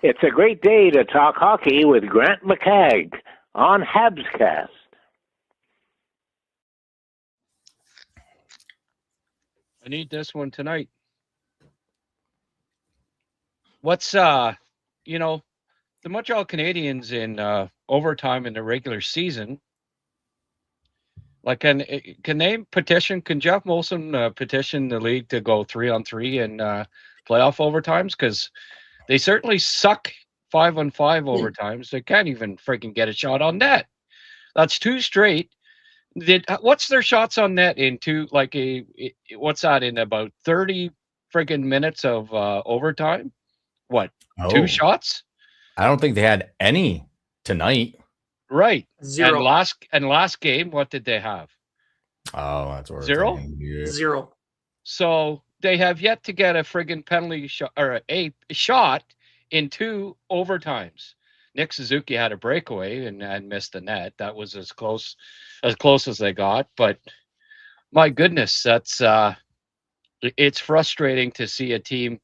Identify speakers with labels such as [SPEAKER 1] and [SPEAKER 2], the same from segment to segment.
[SPEAKER 1] It's a great day to talk hockey with Grant McCagg on Habscast.
[SPEAKER 2] I need this one tonight. What's the Montreal Canadiens in overtime in the regular season? Like, can they petition? Can Jeff Molson petition the league to go 3-on-3 in playoff overtimes? Because they certainly suck 5-on-5 overtimes. They can't even freaking get a shot on net. That's two straight. What's their shots on net into what's that in about 30 friggin' minutes of overtime? What? Two shots?
[SPEAKER 3] I don't think they had any tonight.
[SPEAKER 2] Right.
[SPEAKER 4] 0.
[SPEAKER 2] And last game, what did they have?
[SPEAKER 3] Oh, that's what
[SPEAKER 2] 0?
[SPEAKER 3] Yeah.
[SPEAKER 4] 0.
[SPEAKER 2] So they have yet to get a friggin' penalty shot or a shot in 2 overtimes. Nick Suzuki had a breakaway and missed the net. That was as close as they got. But my goodness, that's it's frustrating to see a team.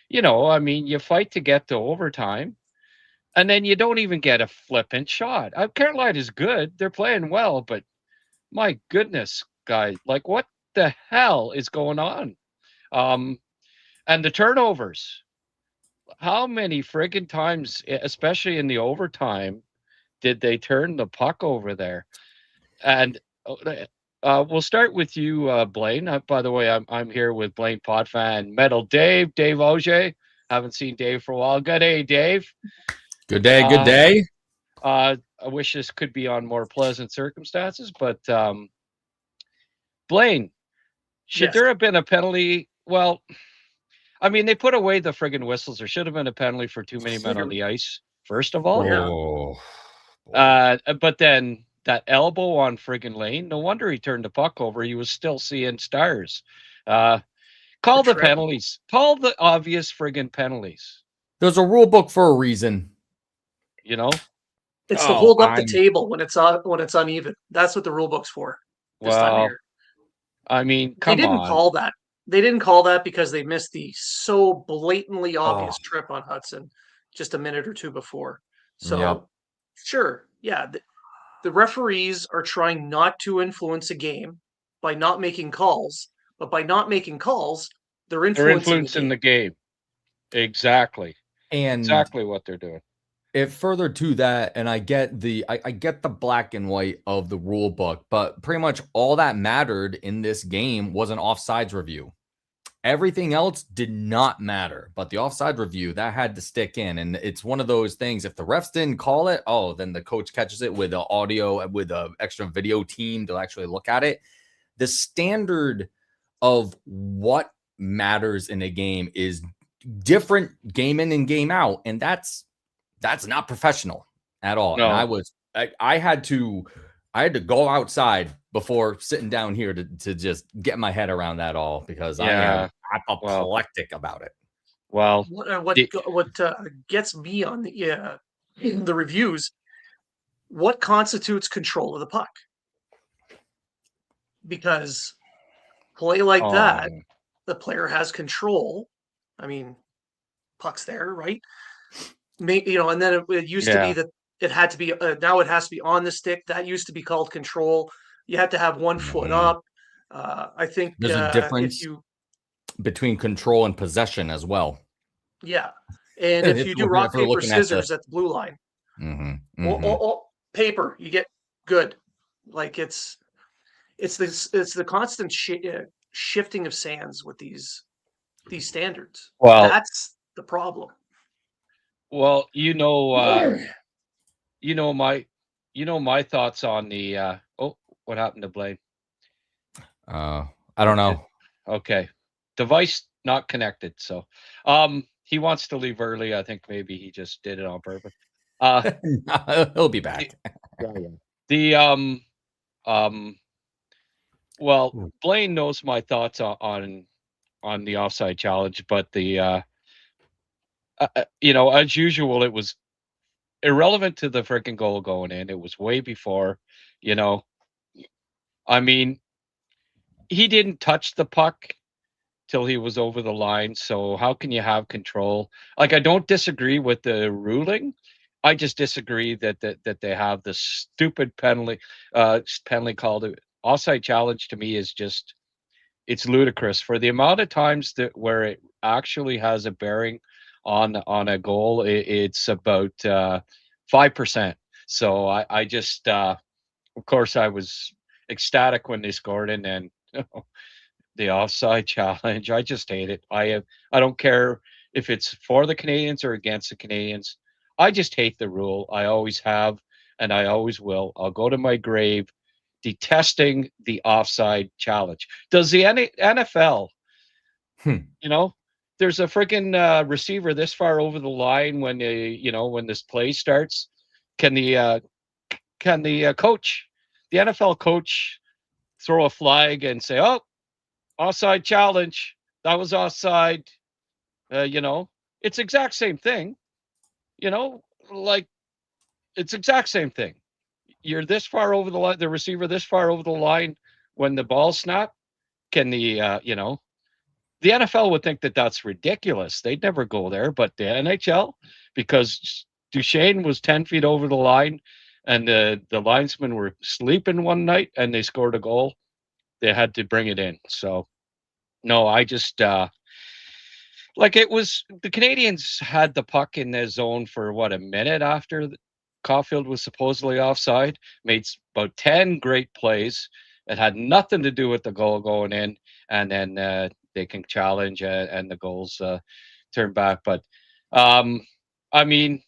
[SPEAKER 2] You fight to get to overtime, and then you don't even get a flippant shot. Carolina is good; they're playing well, but my goodness, guys, like what the hell is going on? And the turnovers. How many friggin' times, especially in the overtime, did they turn the puck over there? And we'll start with you, Blain. By the way, I'm here with Blain Potvin, Metal Dave Auger. Haven't seen Dave for a while. Good day, Dave.
[SPEAKER 3] Good day. Good day.
[SPEAKER 2] I wish this could be on more pleasant circumstances, but Blain, should there have been a penalty? Well, I mean, they put away the friggin' whistles. There should have been a penalty for too many men on the ice, first of all. But then that elbow on friggin' Lane, no wonder he turned the puck over. He was still seeing stars. Call the penalties. Call the obvious friggin' penalties.
[SPEAKER 3] There's a rule book for a reason.
[SPEAKER 4] It's to hold up the table when it's uneven. That's what the rule book's for.
[SPEAKER 2] I mean, come on.
[SPEAKER 4] They didn't call that. They didn't call that because they missed the so blatantly obvious trip on Hudson just a minute or two before. So, sure, yeah, the referees are trying not to influence a game by not making calls, but by not making calls, they're influencing
[SPEAKER 2] the game. Exactly.
[SPEAKER 3] And
[SPEAKER 2] exactly what they're doing.
[SPEAKER 3] It further to that, and I get the black and white of the rule book, but pretty much all that mattered in this game was an offsides review. Everything else did not matter, but the offside review, that had to stick in. And it's one of those things, if the refs didn't call it, then the coach catches it with an audio, with an extra video team to actually look at it. The standard of what matters in a game is different game in and game out. And that's not professional at all.
[SPEAKER 2] No.
[SPEAKER 3] And I had to go outside before sitting down here to just get my head around that all, because I am apoplectic about it.
[SPEAKER 2] Well,
[SPEAKER 4] what gets me on the reviews, what constitutes control of the puck? Because play like that, the player has control. I mean, puck's there, right? And then it used to be that it had to be. Now it has to be on the stick. That used to be called control. You had to have one foot up. I think
[SPEAKER 3] there's a difference between control and possession as well.
[SPEAKER 4] Yeah, and if you do rock, paper, scissors at the blue line, paper, you get good. Like it's the constant shifting of sands with these standards.
[SPEAKER 2] Well,
[SPEAKER 4] that's the problem.
[SPEAKER 2] Well, my thoughts on the what happened to Blain?
[SPEAKER 3] I don't know.
[SPEAKER 2] Okay. Device not connected. So he wants to leave early. I think maybe he just did it on purpose.
[SPEAKER 3] He'll be back.
[SPEAKER 2] Well, Blain knows my thoughts on the offside challenge, but the as usual, it was irrelevant to the freaking goal going in. It was way before, I mean, he didn't touch the puck till he was over the line. So how can you have control? Like, I don't disagree with the ruling. I just disagree that they have the stupid penalty called. Offside challenge to me is just, it's ludicrous for the amount of times that where it actually has a bearing on a goal. It's about 5%. So I just of course I was ecstatic when they scored, and then the offside challenge. I just hate it. I don't care if it's for the Canadians or against the Canadians. I just hate the rule. I always have, and I always will. I'll go to my grave detesting the offside challenge. Does the NFL, you know, there's a freaking receiver this far over the line when when this play starts. Can the coach, the NFL coach, throw a flag and say, "Oh, offside challenge. That was offside." It's exact same thing. Like, it's exact same thing. You're this far over the line, the receiver this far over the line when the ball snapped. Can the NFL would think that that's ridiculous. They'd never go there, but the NHL, because Duchesne was 10 feet over the line and the linesmen were sleeping one night and they scored a goal, they had to bring it in. So, no, I just like, it was the Canadians had the puck in their zone for what, a minute after Caulfield was supposedly offside, made about 10 great plays. It had nothing to do with the goal going in, and then they can challenge and the goals turn back. But I mean,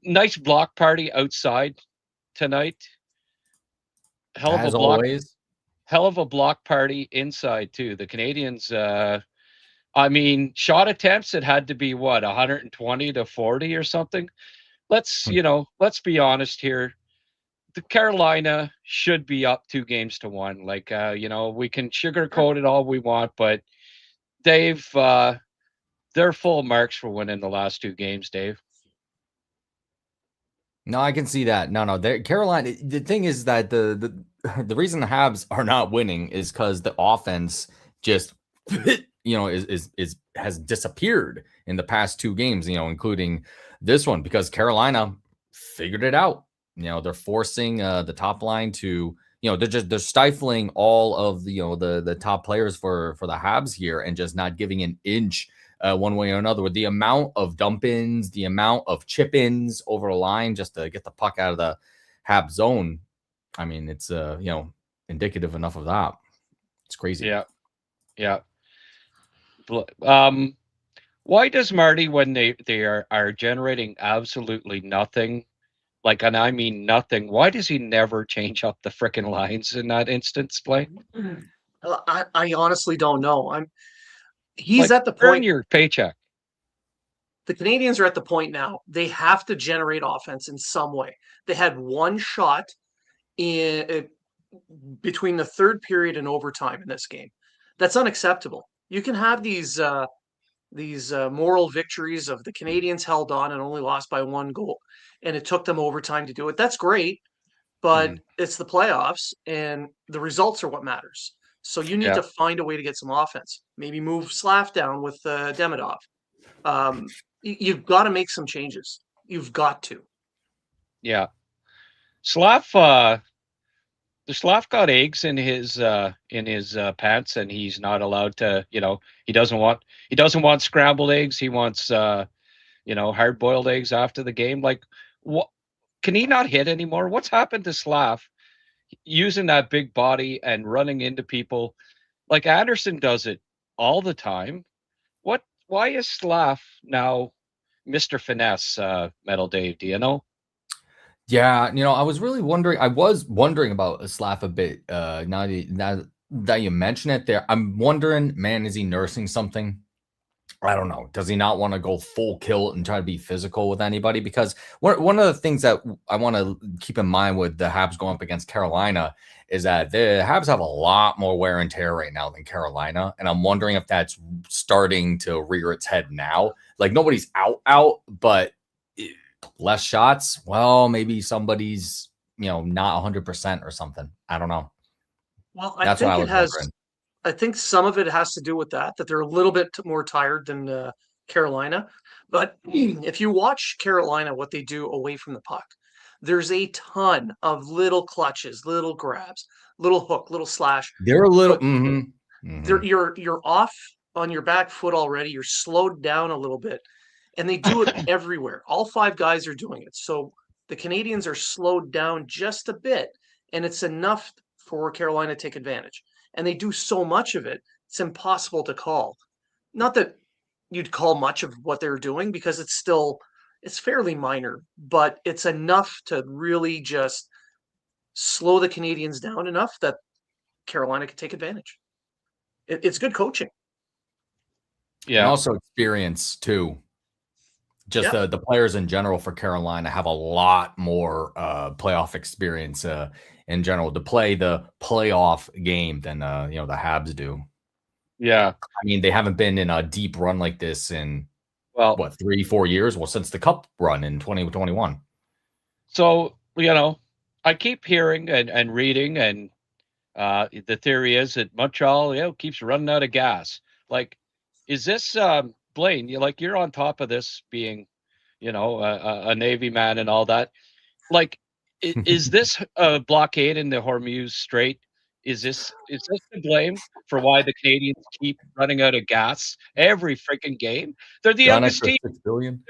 [SPEAKER 2] nice block party outside tonight. Hell of
[SPEAKER 3] As
[SPEAKER 2] a block,
[SPEAKER 3] always.
[SPEAKER 2] hell of a block party inside too. The Canadians. I mean, shot attempts, it had to be what, 120 to 40 or something. Let's be honest here. The Carolina should be up 2-1. Like, we can sugarcoat it all we want, but Dave, they're full marks for winning the last 2 games, Dave.
[SPEAKER 3] No, I can see that. No, Carolina. The thing is that the reason the Habs are not winning is because the offense just has disappeared in the past 2 games. Including this one, because Carolina figured it out. They're forcing the top line to. They're stifling all of the top players for the Habs here and just not giving an inch one way or another, with the amount of dump-ins, the amount of chip-ins over the line just to get the puck out of the Habs zone. I mean, it's indicative enough of that. It's crazy.
[SPEAKER 2] Yeah. Why does Marty, when they are generating absolutely nothing, like, and I mean nothing, why does he never change up the frickin' lines in that instance, Blain?
[SPEAKER 4] I honestly don't know. He's
[SPEAKER 2] like,
[SPEAKER 4] at the point.
[SPEAKER 2] Earn your paycheck.
[SPEAKER 4] The Canadians are at the point now. They have to generate offense in some way. They had one shot in between the third period and overtime in this game. That's unacceptable. You can have these moral victories of the Canadians held on and only lost by 1 goal, and it took them overtime to do it. That's great, but it's the playoffs, and the results are what matters. So you need to find a way to get some offense. Maybe move Slav down with Demidov. You've got to make some changes. You've got to.
[SPEAKER 2] Yeah. Slav, the Slav got eggs in his pants, and he's not allowed to. He doesn't want scrambled eggs. He wants hard boiled eggs after the game. Like, what? Can he not hit anymore? What's happened to Slav? Using that big body and running into people, like Anderson does it all the time. Why is Slav now Mr. Finesse, Metal Dave? Do you know?
[SPEAKER 3] Yeah, I was wondering about Slav a bit. Now that you mention it there, I'm wondering, man, is he nursing something? I don't know. Does he not want to go full kill and try to be physical with anybody? Because one of the things that I want to keep in mind with the Habs going up against Carolina is that the Habs have a lot more wear and tear right now than Carolina. And I'm wondering if that's starting to rear its head now. Like, nobody's out, but less shots. Well, maybe somebody's, not 100% or something. I don't know.
[SPEAKER 4] Well, I think it has. I think some of it has to do with that they're a little bit more tired than Carolina. But if you watch Carolina, what they do away from the puck, there's a ton of little clutches, little grabs, little hook, little slash.
[SPEAKER 3] They're a little.
[SPEAKER 4] But
[SPEAKER 3] Mm-hmm.
[SPEAKER 4] you're off on your back foot already. You're slowed down a little bit, and they do it everywhere. All 5 guys are doing it. So the Canadians are slowed down just a bit, and it's enough for Carolina to take advantage. And they do so much of it, it's impossible to call. Not that you'd call much of what they're doing because it's fairly minor, but it's enough to really just slow the Canadians down enough that Carolina can take advantage. It's good coaching.
[SPEAKER 3] And also experience too. Just
[SPEAKER 4] Yeah.
[SPEAKER 3] the players in general for Carolina have a lot more playoff experience in general to play the playoff game than the Habs do.
[SPEAKER 2] Yeah.
[SPEAKER 3] I mean, they haven't been in a deep run like this in what, 3-4 years? Well, since the Cup run in 2021.
[SPEAKER 2] So, I keep hearing and reading, and the theory is that Montreal, keeps running out of gas. Like, is this Blain? You're on top of this, being, a Navy man and all that. Like, is this a blockade in the Hormuz Strait? Is this to blame for why the Canadians keep running out of gas every freaking game? They're the youngest team.
[SPEAKER 3] $6 billion.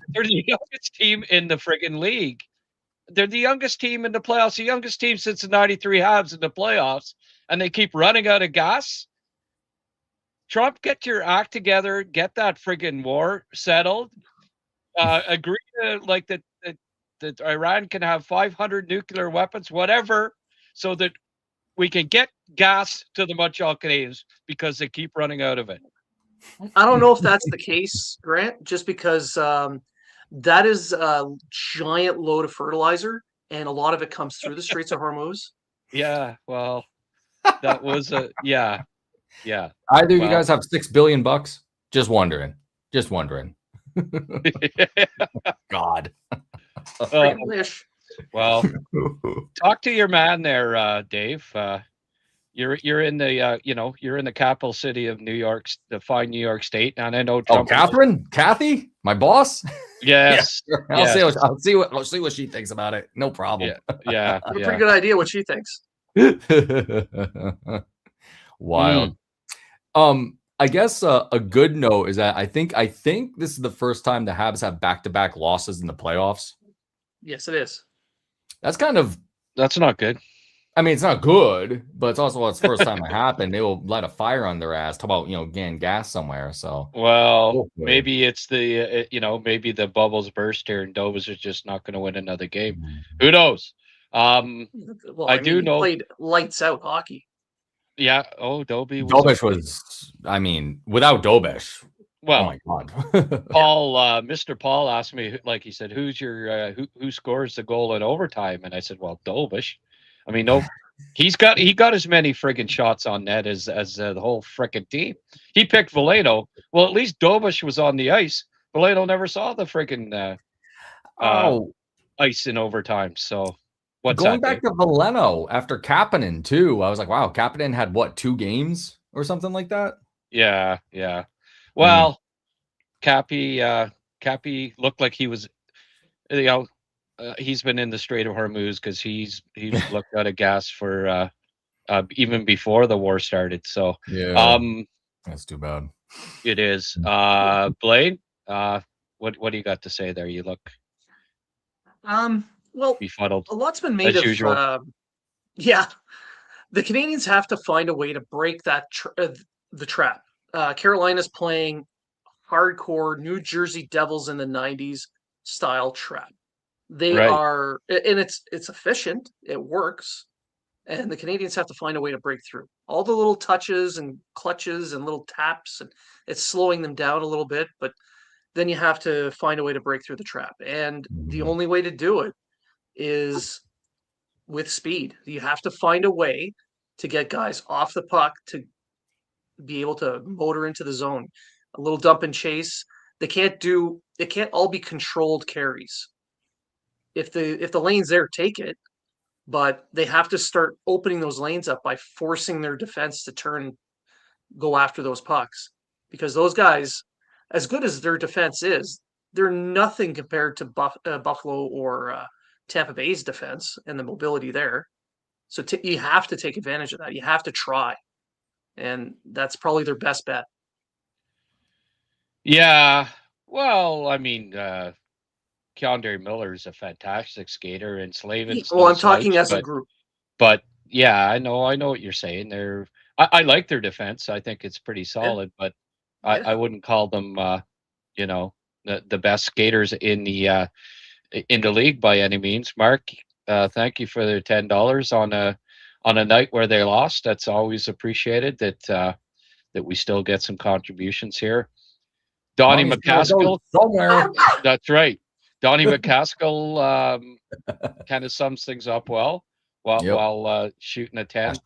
[SPEAKER 2] They're the youngest team in the freaking league. They're the youngest team in the playoffs, the youngest team since the 93 Habs in the playoffs, and they keep running out of gas. Trump, get your act together, get that friggin' war settled. Agree to that Iran can have 500 nuclear weapons, whatever, so that we can get gas to the Montreal Canadiens because they keep running out of it.
[SPEAKER 4] I don't know if that's the case, Grant, just because that is a giant load of fertilizer, and a lot of it comes through the Straits of Hormuz.
[SPEAKER 2] Yeah, well, that was yeah.
[SPEAKER 3] Either you guys have $6 billion? Just wondering. God.
[SPEAKER 4] Wish.
[SPEAKER 2] Well, talk to your man there, Dave. You're in the you're in the capital city of New York, the fine New York State, and I know Trump.
[SPEAKER 3] Kathy, my boss.
[SPEAKER 2] Yes,
[SPEAKER 3] yeah, I'll see what she thinks about it. No problem.
[SPEAKER 2] Yeah.
[SPEAKER 4] I have a pretty good idea what she thinks.
[SPEAKER 3] Wild. I guess a good note is that I think this is the first time the Habs have back-to-back losses in the playoffs.
[SPEAKER 4] Yes, it is.
[SPEAKER 3] That's
[SPEAKER 2] not good.
[SPEAKER 3] I mean, it's not good, but it's also the first time it happened. They will light a fire on their ass. Talk about getting gas somewhere. So
[SPEAKER 2] maybe it's the maybe the bubbles burst here, and Dobes is just not going to win another game. Who knows? I do know
[SPEAKER 4] played lights out hockey.
[SPEAKER 2] Yeah. Oh,
[SPEAKER 3] Dobes was. I mean, without Dobes.
[SPEAKER 2] Well,
[SPEAKER 3] oh my God.
[SPEAKER 2] Mr. Paul asked me, he said, "Who's your who scores the goal in overtime?" And I said, "Well, Dobes." I mean, no, he got as many friggin' shots on net as the whole frickin' team. He picked Veleno. Well, at least Dobes was on the ice. Veleno never saw the friggin' ice in overtime. So
[SPEAKER 3] going back to Veleno after Kapanen too, I was like, wow, Kapanen had what, 2 games or something like that?
[SPEAKER 2] Yeah. Well, Cappy looked like he was, he's been in the Strait of Hormuz because he's looked out of gas for even before the war started. So
[SPEAKER 3] that's too bad.
[SPEAKER 2] It is. Blain, what do you got to say there? You look
[SPEAKER 4] well
[SPEAKER 2] befuddled.
[SPEAKER 4] A lot's been made
[SPEAKER 2] as
[SPEAKER 4] of
[SPEAKER 2] usual.
[SPEAKER 4] The Canadians have to find a way to break that the trap. Carolina's playing hardcore New Jersey Devils in the 90s style trap. They are, and it's efficient. It works. And the Canadians have to find a way to break through. All the little touches and clutches and little taps, and it's slowing them down a little bit, but then you have to find a way to break through the trap. And the only way to do it is with speed. You have to find a way to get guys off the puck to be able to motor into the zone. A little dump and chase. It can't all be controlled carries. If the lane's there, take it. But they have to start opening those lanes up by forcing their defense to turn go after those pucks, because those guys, as good as their defense is, they're nothing compared to Buffalo or Tampa Bay's defense and the mobility there. So you have to take advantage of that. You have to try, and that's probably their best bet.
[SPEAKER 2] Yeah. Well, I mean, Keandre Miller is a fantastic skater, and Slavin's
[SPEAKER 4] Well,
[SPEAKER 2] no
[SPEAKER 4] I'm talking
[SPEAKER 2] slouch,
[SPEAKER 4] as a group.
[SPEAKER 2] but yeah, I know what you're saying. I like their defense. I think it's pretty solid, but I wouldn't call them, the best skaters in the league by any means. Mark, thank you for the $10 on a night where they lost. That's always appreciated. That we still get some contributions here. Donnie
[SPEAKER 3] Money's gotta go
[SPEAKER 2] McCaskill,
[SPEAKER 3] somewhere.
[SPEAKER 2] that's right. Donnie McCaskill kind of sums things up well while shooting a 10.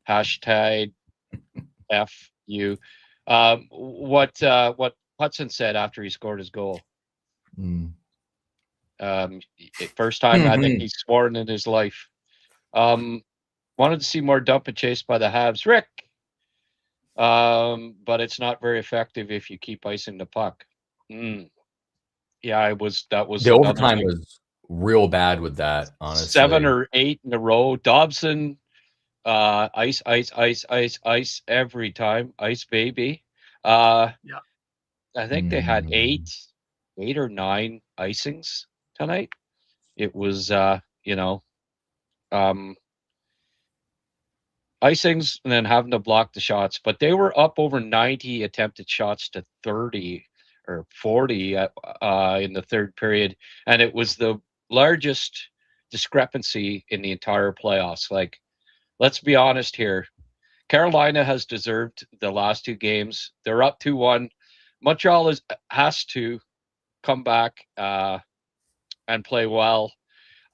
[SPEAKER 2] Hashtag F you. What Hudson said after he scored his goal. First time I think he's sworn in his life. Wanted to see more dump and chase by the Habs, Rick. But it's not very effective if you keep icing the puck. Yeah, that was
[SPEAKER 3] the overtime was real bad with that, honestly.
[SPEAKER 2] 7 or 8 in a row. Dobson, ice every time. Ice baby. I think they had 8 or 9 icings tonight. It was icings and then having to block the shots, but they were up over 90 attempted shots to 30 or 40 in the third period, and it was the largest discrepancy in the entire playoffs. Like, let's be honest here. Carolina has deserved the last 2 games. They're up 2-1. Montreal has to come back and play well.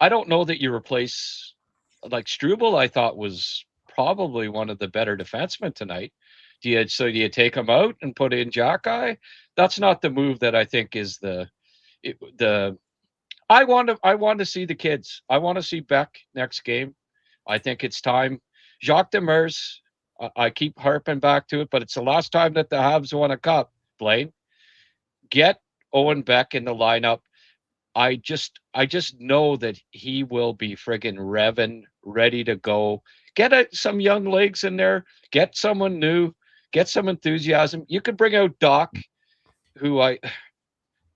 [SPEAKER 2] I don't know that you replace, like, Struble, I thought was probably one of the better defensemen tonight. Do you take him out and put in Jackeye? That's not the move that I think is I want to see the kids. I want to see Beck next game. I think it's time. Jacques Demers, I keep harping back to it, but it's the last time that the Habs won a cup, Blain. Get Owen Beck in the lineup. I just know that he will be friggin' revving, ready to go. Get some young legs in there. Get someone new. Get some enthusiasm. You could bring out Doc, who I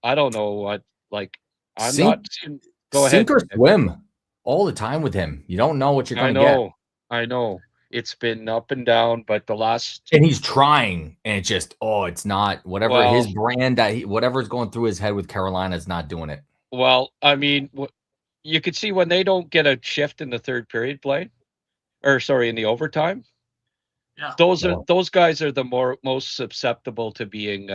[SPEAKER 2] don't know what, like, I'm not seeing. Go ahead.
[SPEAKER 3] Sink or swim all the time with him. You don't know what you're going to get.
[SPEAKER 2] I know. It's been up and down, but the last.
[SPEAKER 3] And he's trying, and it's just, it's not. Whatever his brand, whatever's going through his head with Carolina is not doing it.
[SPEAKER 2] Well, I mean, you could see when they don't get a shift in the third period, Blain, in the overtime.
[SPEAKER 4] Yeah.
[SPEAKER 2] Those guys are the most susceptible to being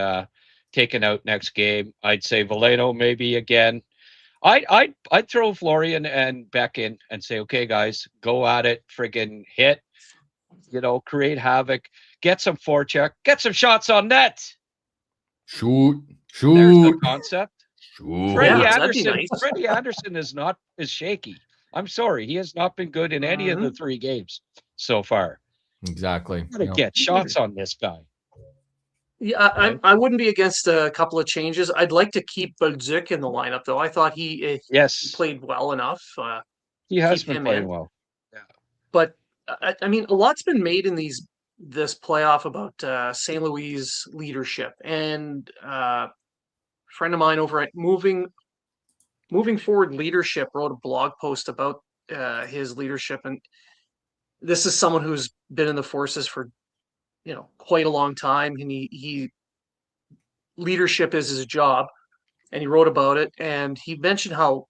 [SPEAKER 2] taken out next game. I'd say Veleno maybe again. I'd throw Florian and Beck in and say, okay, guys, go at it, friggin' hit, create havoc, get some forecheck, get some shots on net.
[SPEAKER 3] Shoot.
[SPEAKER 2] There's the concept.
[SPEAKER 3] Shoot.
[SPEAKER 2] Freddie Anderson is shaky. I'm sorry, he has not been good in any of the 3 games so far.
[SPEAKER 3] Exactly.
[SPEAKER 2] Gotta get shots on this guy.
[SPEAKER 4] Yeah, I wouldn't be against a couple of changes. I'd like to keep Belzec in the lineup, though. I thought he played well enough.
[SPEAKER 2] He has been playing well.
[SPEAKER 4] Yeah. But I mean, a lot's been made in this playoff about St. Louis' leadership, and a friend of mine over at Moving Forward Leadership wrote a blog post about his leadership, and this is someone who's been in the forces for quite a long time, and he leadership is his job, and he wrote about it, and he mentioned how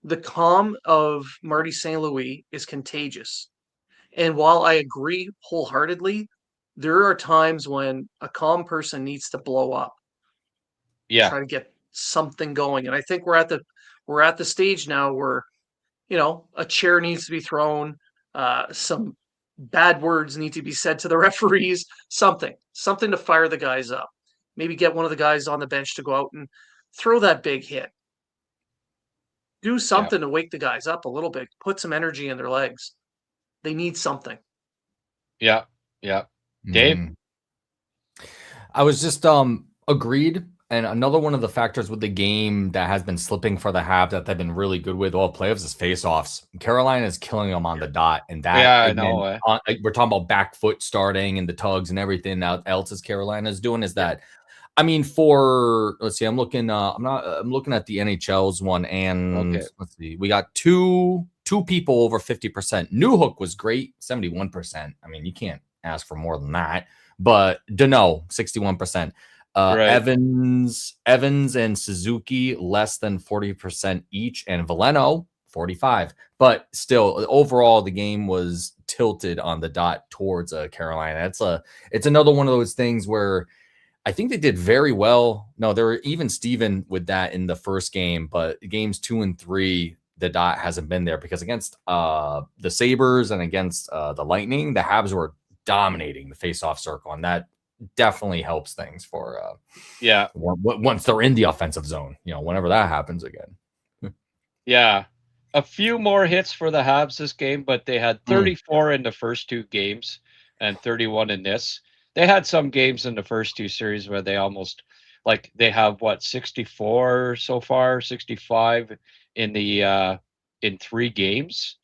[SPEAKER 4] the calm of Marty St. Louis is contagious. And while I agree wholeheartedly, there are times when a calm person needs to blow up.
[SPEAKER 2] Yeah.
[SPEAKER 4] Try to get something going. And I think we're at the stage now where, a chair needs to be thrown, some bad words need to be said to the referees, something to fire the guys up. Maybe get one of the guys on the bench to go out and throw that big hit. Do something to wake the guys up a little bit, put some energy in their legs. They need something.
[SPEAKER 2] Yeah. Yeah. Dave?
[SPEAKER 3] Mhm. I was just agreed. And another one of the factors with the game that has been slipping for the Habs that they've been really good with all playoffs is faceoffs. Carolina is killing them on the dot, and that
[SPEAKER 2] Yeah, I
[SPEAKER 3] again,
[SPEAKER 2] know.
[SPEAKER 3] we're talking about back foot starting and the tugs and everything else as Carolina is doing is that. I mean, for let's see, I'm looking at the NHL's one, and
[SPEAKER 2] Okay.
[SPEAKER 3] let's see, we got two people over 50%. Newhook was great, 71%. I mean, you can't ask for more than that. But Dano, 61%.
[SPEAKER 2] Right.
[SPEAKER 3] Evans and Suzuki less than 40% each, and Veleno 45. But still, overall, the game was tilted on the dot towards Carolina. It's another one of those things where I think they did very well. No, they were even Steven with that in the first game, but games 2 and 3, the dot hasn't been there because against the Sabres and against the Lightning, the Habs were dominating the face-off circle, and that definitely helps things for once they're in the offensive zone, whenever that happens again.
[SPEAKER 2] Yeah. A few more hits for the Habs this game, but they had 34 in the first 2 games and 31 in this. They had some games in the first 2 series where they almost they have 64 so far, 65 in the in 3 games.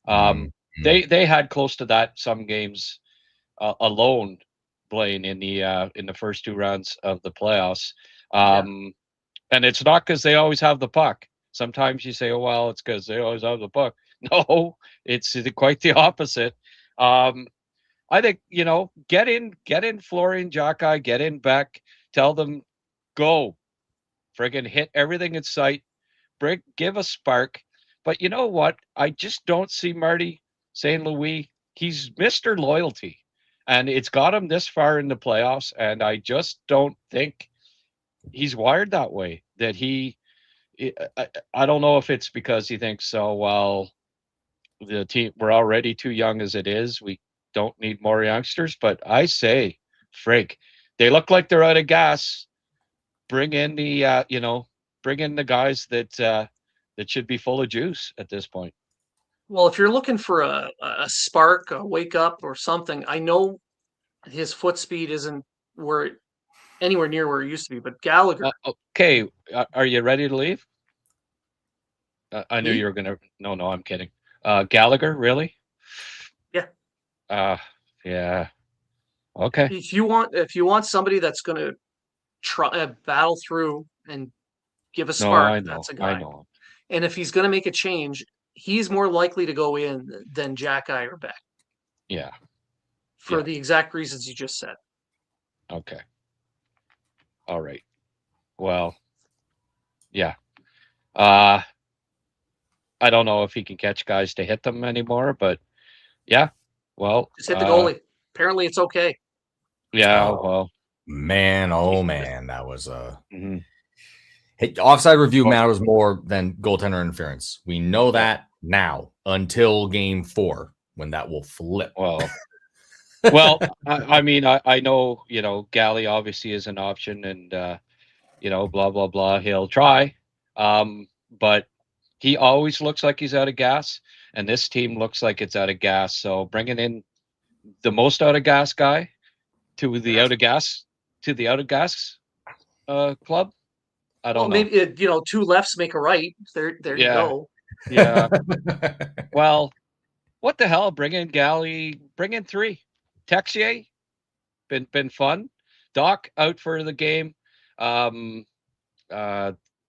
[SPEAKER 2] They had close to that some games alone, Blain, in the first 2 rounds of the playoffs. And it's not because they always have the puck. Sometimes you say, oh, well, it's because they always have the puck. No, it's quite the opposite. I think, get in Florian Jacki, get in Beck, tell them, go. Friggin' hit everything in sight, give a spark. But you know what? I just don't see Marty St. Louis. He's Mr. Loyalty. And it's got him this far in the playoffs. And I just don't think he's wired that way. That I don't know if it's because he thinks, oh, well, the team, we're already too young as it is. We don't need more youngsters. But I say, frig, they look like they're out of gas. Bring in the guys that should be full of juice at this point.
[SPEAKER 4] Well, if you're looking for a spark, a wake up or something, I know his foot speed isn't anywhere near where it used to be, but Gallagher.
[SPEAKER 2] Okay, are you ready to leave? I knew
[SPEAKER 4] Me?
[SPEAKER 2] you were gonna. No, I'm kidding. Gallagher, really?
[SPEAKER 4] Yeah.
[SPEAKER 2] Yeah. Okay.
[SPEAKER 4] If you want somebody that's going to try battle through and give a
[SPEAKER 2] No,
[SPEAKER 4] spark,
[SPEAKER 2] I know.
[SPEAKER 4] that's a guy.
[SPEAKER 2] I know.
[SPEAKER 4] And if he's going to make a change, he's more likely to go in than Jacki or Beck.
[SPEAKER 2] Yeah.
[SPEAKER 4] For the exact reasons you just said.
[SPEAKER 2] Okay. All right. Well, yeah. I don't know if he can catch guys to hit them anymore, but yeah. Well,
[SPEAKER 4] just hit the goalie. Apparently, it's okay.
[SPEAKER 2] Yeah. Well,
[SPEAKER 3] man, that was a offside review matters more than goaltender interference. We know that now until game 4 when that will flip.
[SPEAKER 2] Well, I mean, I know, Galley obviously is an option and, blah, blah, blah. He'll try. But he always looks like he's out of gas, and this team looks like it's out of gas. So bringing in the most out of gas guy to the out of gas club. I don't know.
[SPEAKER 4] Maybe, 2 lefts make a right. There you go.
[SPEAKER 2] Yeah. Well, what the hell? Bring in Galley. Bring in 3. Texier, been fun. Doc out for the game. The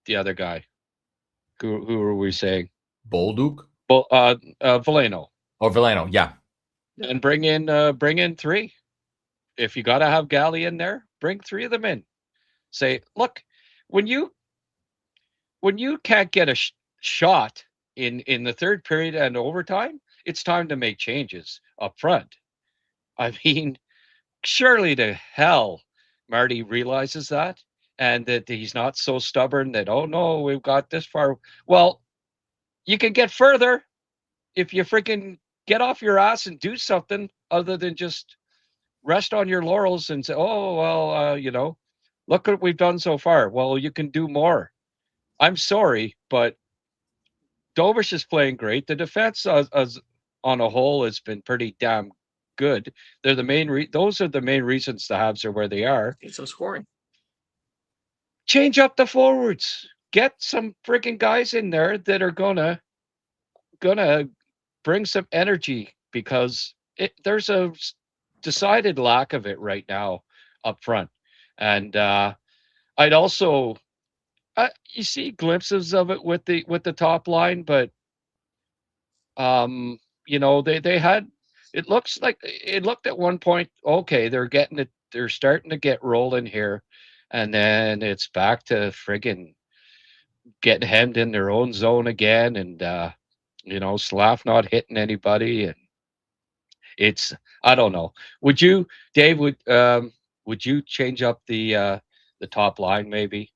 [SPEAKER 2] other guy. Who are we saying?
[SPEAKER 3] Bolduc?
[SPEAKER 2] Veleno.
[SPEAKER 3] Oh, Veleno, yeah.
[SPEAKER 2] And bring in 3. If you got to have Galley in there, bring 3 of them in. Say, look, when you can't get a shot in the third period and overtime, it's time to make changes up front. I mean, surely to hell, Marty realizes that, and that he's not so stubborn that, oh no, we've got this far. Well, you can get further if you freaking get off your ass and do something other than just rest on your laurels and say, oh, well, look what we've done so far. Well, you can do more. I'm sorry, but Dovish is playing great. The defense as on a whole has been pretty damn good. They're the main. Those are the main reasons the Habs are where they are.
[SPEAKER 4] Need some scoring.
[SPEAKER 2] Change up the forwards. Get some freaking guys in there that are gonna bring some energy, because there's a decided lack of it right now up front. And I'd also you see glimpses of it with the top line, but they had, it looked at one point, okay, they're starting to get rolling here, and then it's back to friggin' getting hemmed in their own zone again, and Slav not hitting anybody, and it's, I don't know. Would you, Dave, would you change up the top line maybe?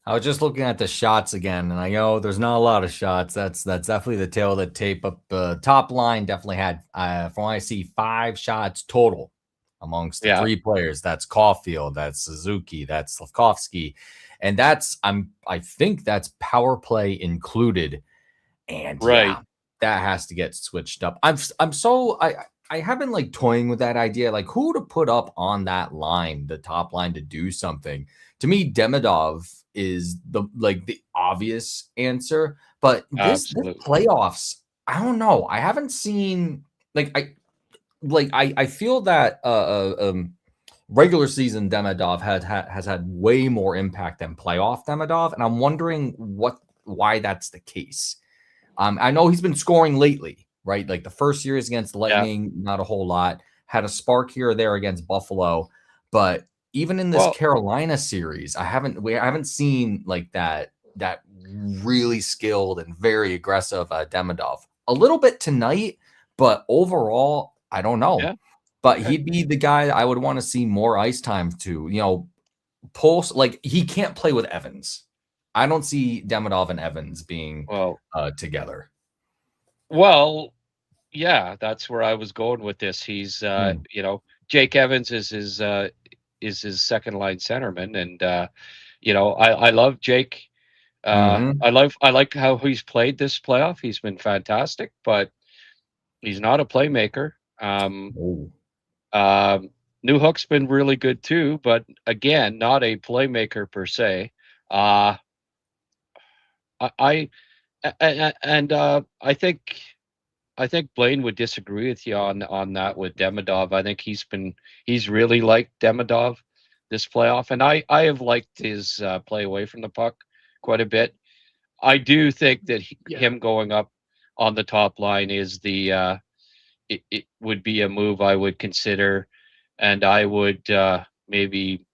[SPEAKER 3] I was just looking at the shots again, and I know there's not a lot of shots. That's definitely the tail of the tape. But top line definitely had, from what I see, 5 shots total amongst the 3 players. That's Caulfield, that's Suzuki, that's Slavkovsky, and I think that's power play included. And yeah, that has to get switched up. I have been like toying with that idea, like who to put up on that line, the top line, to do something. To me, Demidov is the obvious answer, but this playoffs, I don't know. I haven't seen I feel that regular season Demidov has had way more impact than playoff Demidov, and I'm wondering why that's the case. I know he's been scoring lately, right? Like the first series against the Lightning, not a whole lot. Had a spark here or there against Buffalo, but even in this Carolina series, I haven't seen like that really skilled and very aggressive Demidov. A little bit tonight, but overall, I don't know. Yeah. But he'd be the guy I would want to see more ice time to, pulse. Like he can't play with Evans. I don't see Demidov and Evans being together.
[SPEAKER 2] Well, yeah, that's where I was going with this. He's, Jake Evans is his second line centerman, and I love Jake. I like how he's played this playoff. He's been fantastic, but he's not a playmaker. Newhook's been really good too, but again, not a playmaker per se. I think Blain would disagree with you on that with Demidov. I think he's really liked Demidov this playoff, and I have liked his play away from the puck quite a bit. I do think that him going up on the top line is it would be a move I would consider, and I would maybe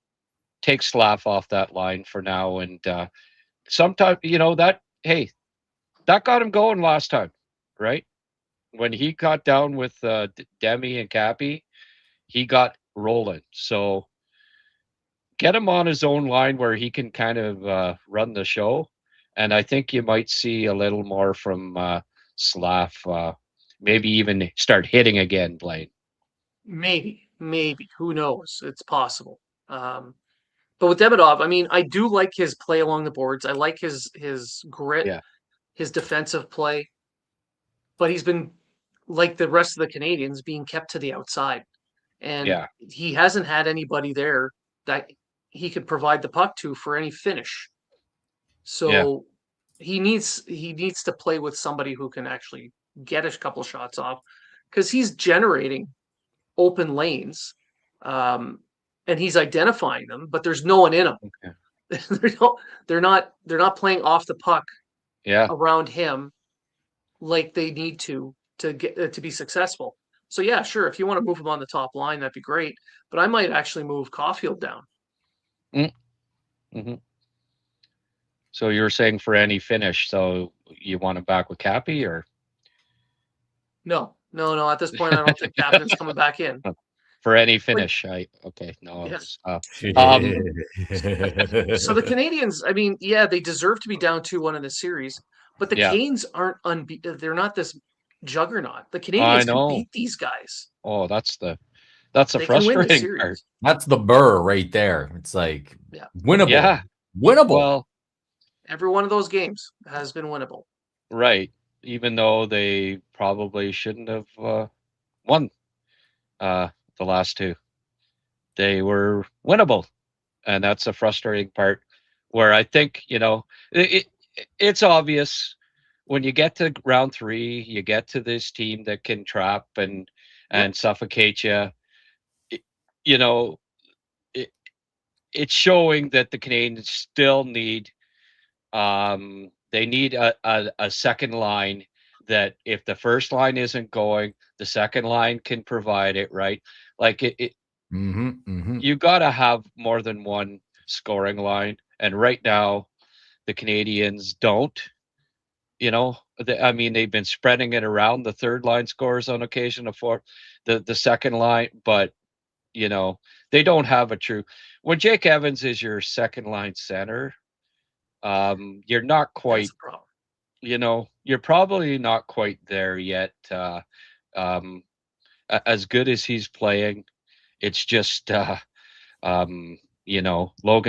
[SPEAKER 2] take Slav off that line for now, and sometimes that got him going last time, right? When he got down with Demi and Cappy, he got rolling. So get him on his own line where he can kind of run the show, and I think you might see a little more from Slav. Maybe even start hitting again, Blain.
[SPEAKER 4] Maybe. Who knows? It's possible. But with Demidov, I mean, I do like his play along the boards. I like his grit, his defensive play. But he's been, like the rest of the Canadians, being kept to the outside. And he hasn't had anybody there that he could provide the puck to for any finish. So he needs to play with somebody who can actually get a couple shots off, because he's generating open lanes. And he's identifying them, but there's no one in them. Okay. They're not playing off the puck around him like they need to get to be successful. So yeah, sure, if you want to move him on the top line, that'd be great. But I might actually move Caulfield down.
[SPEAKER 2] Mm-hmm. So you're saying for any finish, so you want him back with Cappy, or?
[SPEAKER 4] No. At this point, I don't think Captain's coming back in.
[SPEAKER 2] For any finish, So
[SPEAKER 4] the Canadians, I mean, they deserve to be down 2-1 in the series, but the Canes aren't they're not this juggernaut. The Canadians can beat these guys.
[SPEAKER 2] Oh, that's the frustrating part.
[SPEAKER 3] That's the burr right there. It's like winnable. Yeah. Winnable.
[SPEAKER 2] Well,
[SPEAKER 4] every one of those games has been winnable.
[SPEAKER 2] Right. Even though they probably shouldn't have won. The last two, they were winnable, and that's a frustrating part. Where I think it's obvious when you get to round three, you get to this team that can trap
[SPEAKER 4] Yep.
[SPEAKER 2] and suffocate you. You know, it, it's showing that the Canadians still need they need a second line that if the first line isn't going, the second line can provide it, right? Like you got to have more than one scoring line. And right now, the Canadians don't. I mean, they've been spreading it around. The third line scores on occasion, the second line, but they don't have a true. When Jake Evans is your second line center, you're not
[SPEAKER 4] That's
[SPEAKER 2] quite.
[SPEAKER 4] the problem.
[SPEAKER 2] You're probably not quite there yet. Um, as good as he's playing, it's just Logan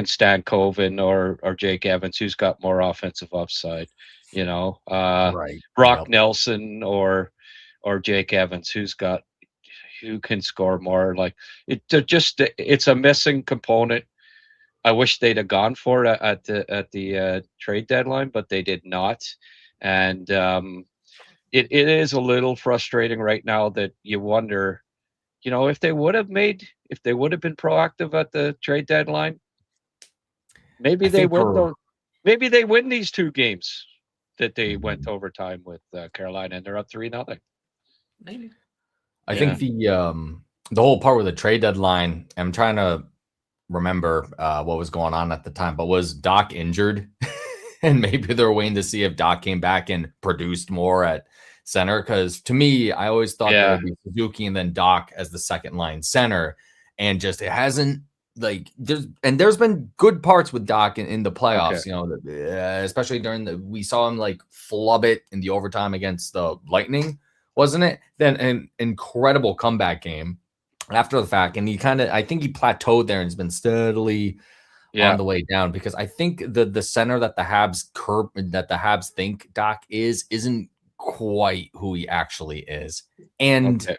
[SPEAKER 2] Stankoven or Jake Evans, who's got more offensive upside.
[SPEAKER 3] Right.
[SPEAKER 2] Brock
[SPEAKER 3] Yep.
[SPEAKER 2] Nelson or Jake Evans, who can score more. Like it's a missing component. I wish they'd have gone for it at the trade deadline, but they did not. And it is a little frustrating right now that you wonder, if they would have been proactive at the trade deadline, maybe
[SPEAKER 3] I
[SPEAKER 2] they
[SPEAKER 3] think
[SPEAKER 2] win
[SPEAKER 3] for
[SPEAKER 2] maybe they win these two games that they went to overtime with Carolina, and they're up 3-0.
[SPEAKER 4] Maybe.
[SPEAKER 3] I think the whole part with the trade deadline, I'm trying to remember what was going on at the time, but was Doc injured? And maybe they're waiting to see if Doc came back and produced more at center. Because to me, I always thought that would be Suzuki and then Doc as the second line center. And just it hasn't there's been good parts with Doc in the playoffs, especially we saw him like flub it in the overtime against the Lightning, wasn't it? Then an incredible comeback game after the fact. And I think he plateaued there and has been steadily on the way down, because I think the center that the Habs think Doc isn't quite who he actually is. And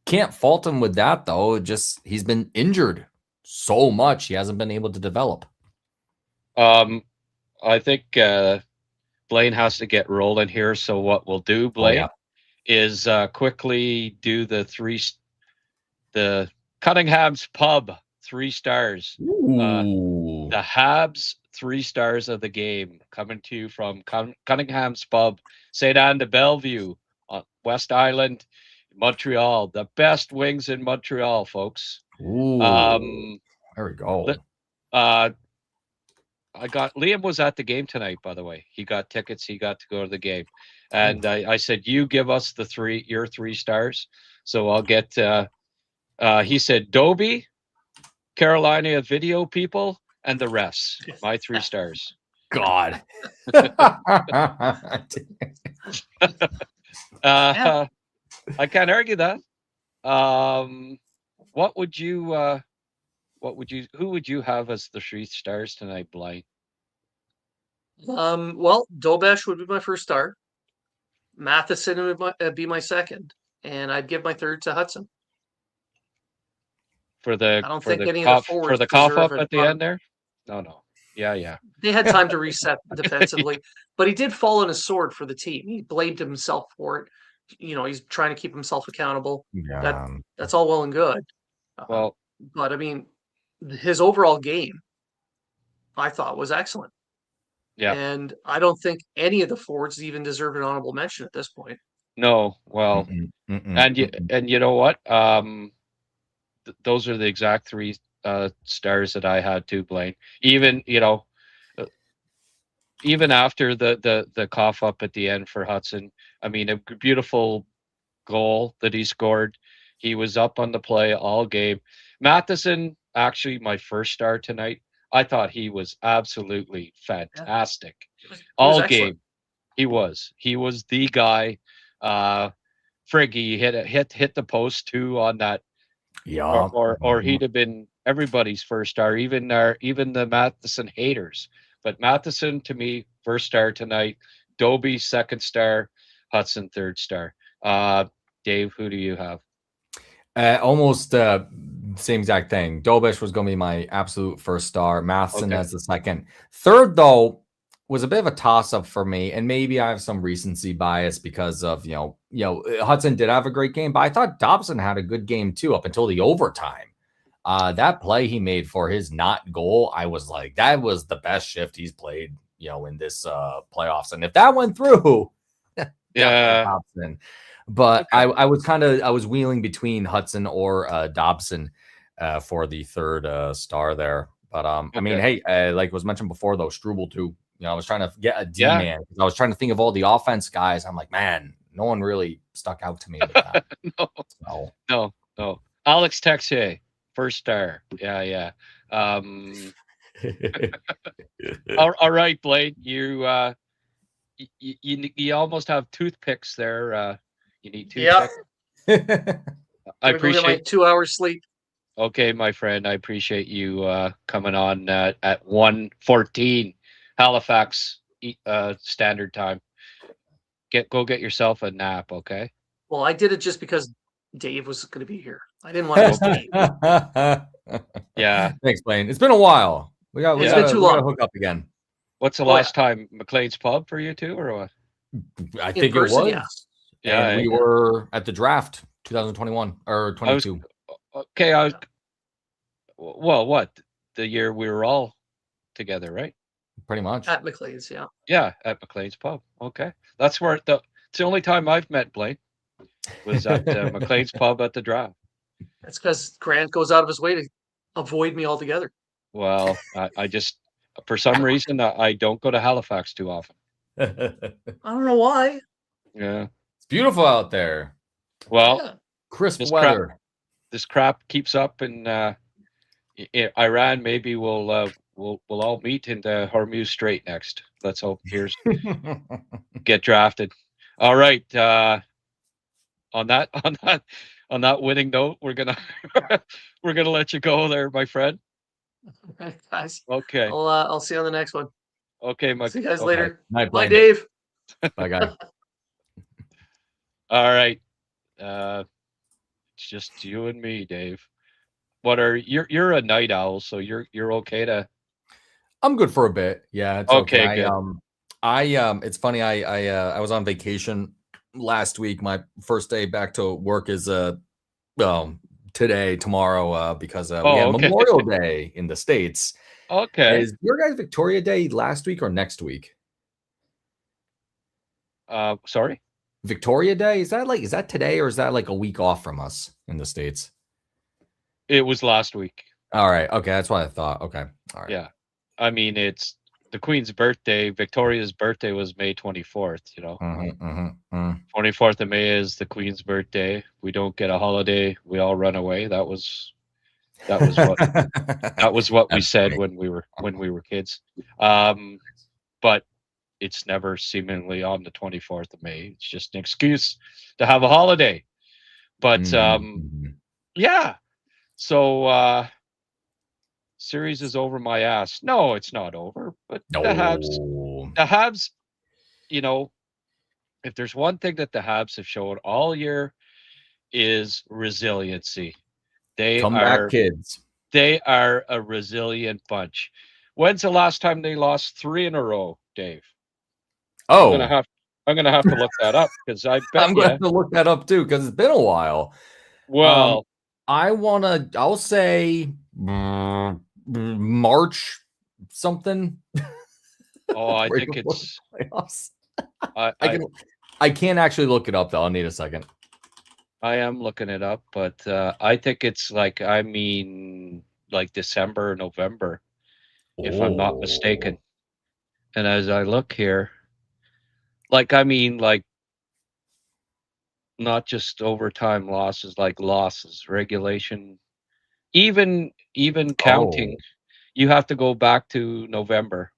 [SPEAKER 3] can't fault him with that, though. Just he's been injured so much, he hasn't been able to develop.
[SPEAKER 2] I think Blain has to get rolling here. So what we'll do, Blain, is quickly do the Cunningham's Pub 3 stars. The Habs 3 stars of the game coming to you from Cunningham's Pub, St. Anne de Bellevue on West Island, Montreal. The best wings in Montreal, folks.
[SPEAKER 3] There we go.
[SPEAKER 2] Liam was at the game tonight, by the way. He got tickets. He got to go to the game. And I said, you give us your 3 stars. So I'll get, he said, Dobie, Carolina video people, and the rest. My 3 stars.
[SPEAKER 3] God.
[SPEAKER 2] I can't argue that. Who would you have as the 3 stars tonight, Blain?
[SPEAKER 4] Well, Dobesh would be my first star. Matheson would be my second, and I'd give my third to Hudson.
[SPEAKER 2] I don't think
[SPEAKER 4] any of the forwards
[SPEAKER 2] for the cough up at the end there. No. Yeah.
[SPEAKER 4] They had time to reset defensively, but he did fall on his sword for the team. He blamed himself for it. He's trying to keep himself accountable.
[SPEAKER 3] Yeah.
[SPEAKER 4] That's all well and good.
[SPEAKER 2] Well,
[SPEAKER 4] but I mean, his overall game, I thought, was excellent.
[SPEAKER 2] Yeah.
[SPEAKER 4] And I don't think any of the forwards even deserve an honorable mention at this point.
[SPEAKER 2] No. Well, and you know what? Those are the exact 3 stars that I had too, Blain. Even after the cough up at the end for Hudson, I mean, a beautiful goal that he scored. He was up on the play all game. Matheson, actually my first star tonight. I thought he was absolutely fantastic. All game. He was the guy. Friggy hit the post too on that.
[SPEAKER 3] Yeah.
[SPEAKER 2] Or he'd have been everybody's first star, even the Matheson haters. But Matheson, to me, first star tonight. Dobie, second star. Hudson, third star. Dave, who do you have?
[SPEAKER 3] Almost same exact thing. Dobish was going to be my absolute first star. Matheson as the second. Third, though, was a bit of a toss-up for me, and maybe I have some recency bias because of Hudson did have a great game, but I thought Dobson had a good game too up until the overtime. That play he made for his not goal, I was like, that was the best shift he's played, in this playoffs. And if that went through,
[SPEAKER 2] yeah,
[SPEAKER 3] Dobson. But okay. I was wheeling between Hudson or Dobson for the third star there. But I mean, hey, like was mentioned before, though, Struble too. I was trying to get a D man. I was trying to think of all the offense guys. I'm like, man, no one really stuck out to me with that.
[SPEAKER 2] No. Alex Texier, first star. Yeah. All right, Blain. You almost have toothpicks there. You need toothpicks.
[SPEAKER 4] Yeah.
[SPEAKER 2] I appreciate
[SPEAKER 4] my 2 hours sleep.
[SPEAKER 2] Okay, my friend. I appreciate you coming on at 1:14 Halifax standard time. Go get yourself a nap, okay?
[SPEAKER 4] Well, I did it just because Dave was going to be here. I didn't want to Dave.
[SPEAKER 2] Yeah.
[SPEAKER 3] Thanks, Blain. It's been a while. We got
[SPEAKER 4] too long.
[SPEAKER 3] To hook up again.
[SPEAKER 2] What's the last time McLean's Pub for you two, or what?
[SPEAKER 3] I think it was.
[SPEAKER 2] Yeah,
[SPEAKER 3] and we were at the draft 2021 or 22.
[SPEAKER 2] What? The year we were all together, right?
[SPEAKER 3] Pretty much.
[SPEAKER 4] At McLean's, yeah.
[SPEAKER 2] Yeah, at McLean's Pub. Okay. That's where it's the only time I've met Blain was at McLean's Pub at the draft.
[SPEAKER 4] That's because Grant goes out of his way to avoid me altogether.
[SPEAKER 2] Well, I just, for some reason, I don't go to Halifax too often.
[SPEAKER 4] I don't know why.
[SPEAKER 2] Yeah.
[SPEAKER 3] It's beautiful out there.
[SPEAKER 2] Well,
[SPEAKER 3] crisp weather.
[SPEAKER 2] This crap keeps up in Iran. Maybe we'll all meet in the Hormuz Strait next. Let's hope Here's get drafted. All right. On that winning note, we're gonna let you go there, my friend.
[SPEAKER 4] Okay, guys.
[SPEAKER 2] Okay.
[SPEAKER 4] I'll see you on the next one.
[SPEAKER 2] Okay,
[SPEAKER 4] see you guys later.
[SPEAKER 3] Bye,
[SPEAKER 4] Dave.
[SPEAKER 3] Bye, guy.
[SPEAKER 2] All right. It's just you and me, Dave. You're a night owl, so you're okay to.
[SPEAKER 3] I'm good for a bit. Yeah. It's
[SPEAKER 2] okay.
[SPEAKER 3] Good. It's funny. I was on vacation last week. My first day back to work is tomorrow because we had Memorial Day in the States.
[SPEAKER 2] Okay.
[SPEAKER 3] Is your guys' Victoria Day last week or next week?
[SPEAKER 2] Sorry?
[SPEAKER 3] Victoria Day? Is that today or is that like a week off from us in the States?
[SPEAKER 2] It was last week.
[SPEAKER 3] All right. Okay. That's what I thought. Okay. All right.
[SPEAKER 2] Yeah. I mean, it's the Queen's birthday. Victoria's birthday was May 24th, 24th of May is the Queen's birthday. We don't get a holiday. We all run away. That was what we said when we were kids. But it's never seemingly on the 24th of May. It's just an excuse to have a holiday. But yeah. So series is over my ass. No, it's not over. But the Habs, if there's one thing that the Habs have shown all year is resiliency. They
[SPEAKER 3] come back, kids.
[SPEAKER 2] They are a resilient bunch. When's the last time they lost 3 in a row, Dave?
[SPEAKER 3] Oh,
[SPEAKER 2] I'm gonna have to look that up because I bet
[SPEAKER 3] I'm gonna have to look that up too because it's been a while.
[SPEAKER 2] Well,
[SPEAKER 3] I'll say March something.
[SPEAKER 2] Oh, I think it's
[SPEAKER 3] playoffs. I can't actually look it up though. I'll need a second.
[SPEAKER 2] I am looking it up, but I think it's like December or November, if I'm not mistaken. And as I look here, not just overtime losses, losses, regulation, even counting, you have to go back to November.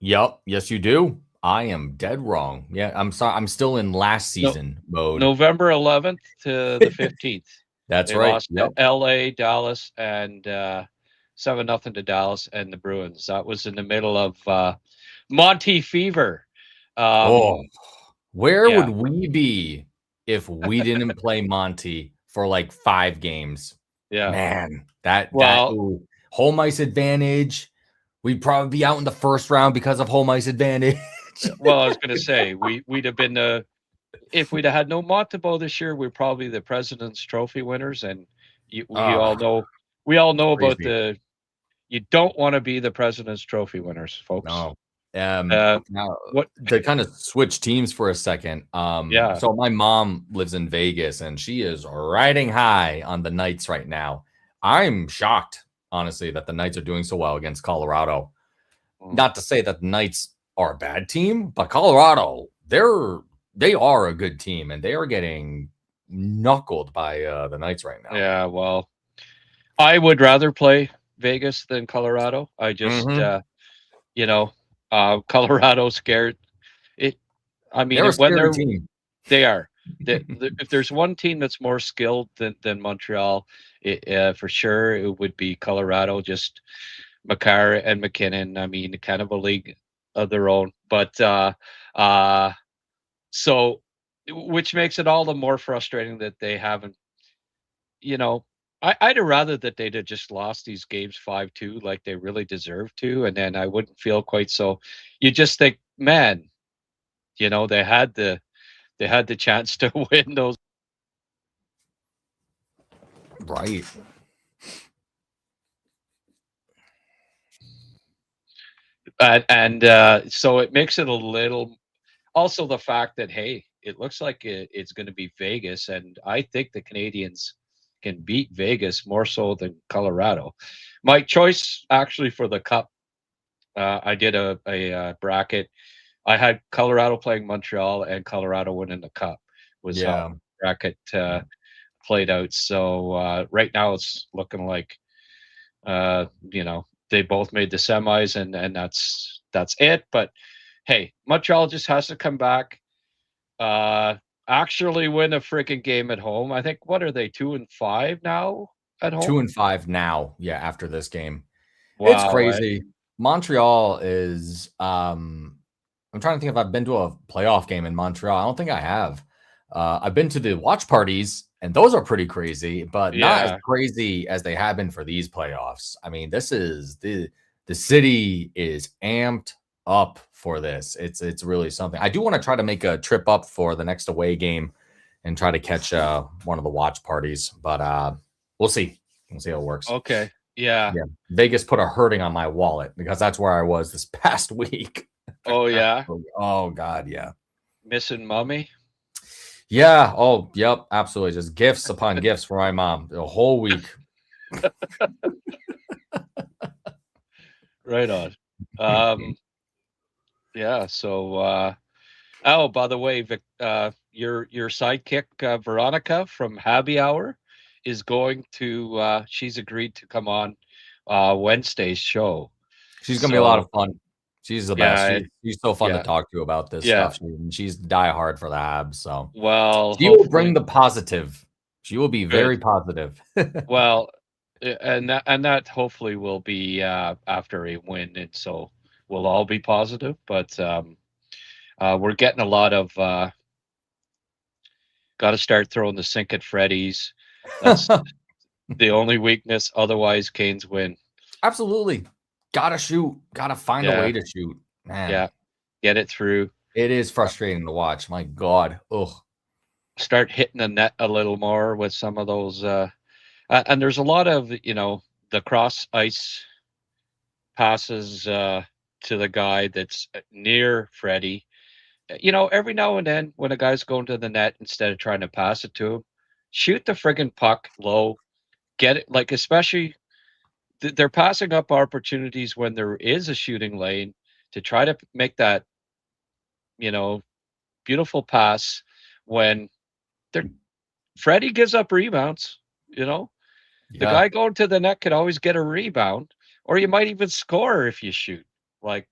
[SPEAKER 3] Yep. Yes, you do. I am dead wrong. Yeah, I'm sorry. I'm still in last season mode.
[SPEAKER 2] November 11th to the 15th.
[SPEAKER 3] That's
[SPEAKER 2] they
[SPEAKER 3] right.
[SPEAKER 2] Lost to LA, Dallas, and 7-0 to Dallas and the Bruins. That was in the middle of Monty Fever.
[SPEAKER 3] Where would we be if we didn't play Monty for like 5 games.
[SPEAKER 2] Yeah.
[SPEAKER 3] Man, that home ice advantage. We'd probably be out in the first round because of home ice advantage.
[SPEAKER 2] Well, I was going to say we'd have been if we'd have had no Montembeault this year, we're probably the President's Trophy winners, and we all know about you don't want to be the President's Trophy winners, folks.
[SPEAKER 3] No. Now, to kind of switch teams for a second. So my mom lives in Vegas, and she is riding high on the Knights right now. I'm shocked, honestly, that the Knights are doing so well against Colorado. Not to say that the Knights are a bad team, but Colorado, they are a good team, and they are getting knuckled by the Knights right now.
[SPEAKER 2] Yeah, well, I would rather play Vegas than Colorado. I just, Colorado scared it. I mean,
[SPEAKER 3] they're a scary team.
[SPEAKER 2] They are. If there's one team that's more skilled than Montreal, for sure it would be Colorado. Just Makar and McKinnon. I mean, kind of a league of their own. But so, which makes it all the more frustrating that they haven't. I'd have rather that they'd have just lost these games 5-2 like they really deserve to, and then I wouldn't feel quite so. You just think, man, they had the chance to win those.
[SPEAKER 3] Right.
[SPEAKER 2] And so it makes it a little. Also, the fact that, hey, it looks like it's going to be Vegas, and I think the Canadians can beat Vegas more so than Colorado. My choice actually for the Cup, I did a bracket. I had Colorado playing Montreal and Colorado winning the Cup. Was how the bracket played out. So right now it's looking like they both made the semis, and that's it. But hey, Montreal just has to come back. Actually win a freaking game at home. I think, what are they, 2-5 now at home?
[SPEAKER 3] 2-5 now. Yeah, after this game.
[SPEAKER 2] Wow,
[SPEAKER 3] it's crazy. Montreal is I'm trying to think if I've been to a playoff game in Montreal. I don't think I have. I've been to the watch parties, and those are pretty crazy, but not as crazy as they have been for these playoffs. I mean, this is the city is amped up for this. It's really something. I do want to try to make a trip up for the next away game and try to catch one of the watch parties, but we'll see. We'll see how it works.
[SPEAKER 2] Okay. Yeah.
[SPEAKER 3] Vegas put a hurting on my wallet because that's where I was this past week.
[SPEAKER 2] Oh yeah.
[SPEAKER 3] Oh God, yeah.
[SPEAKER 2] Missing mommy.
[SPEAKER 3] Yeah. Oh, yep. Absolutely. Just gifts upon gifts for my mom the whole week.
[SPEAKER 2] Right on. Yeah. So, by the way, your sidekick Veronica from Happy Hour is going to. She's agreed to come on Wednesday's show.
[SPEAKER 3] She's gonna be a lot of fun. She's the best. She's so fun to talk to about this stuff. She's diehard for the Habs. So she will bring the positive. She will be very positive.
[SPEAKER 2] Well, and that hopefully will be after a win, and so we'll all be positive. But we're getting a lot of got to start throwing the sink at Freddy's. That's the only weakness. Otherwise, Canes win.
[SPEAKER 3] Absolutely. Gotta shoot. Gotta find a way to shoot. Man.
[SPEAKER 2] Yeah. Get it through.
[SPEAKER 3] It is frustrating to watch. My God. Ugh.
[SPEAKER 2] Start hitting the net a little more with some of those. And there's a lot of, the cross ice passes to the guy that's near Freddie. Every now and then when a guy's going to the net, instead of trying to pass it to him, shoot the friggin' puck low. Get it, like, especially they're passing up opportunities when there is a shooting lane to try to make that, beautiful pass when Freddie gives up rebounds, The guy going to the net could always get a rebound, or you might even score if you shoot. Like,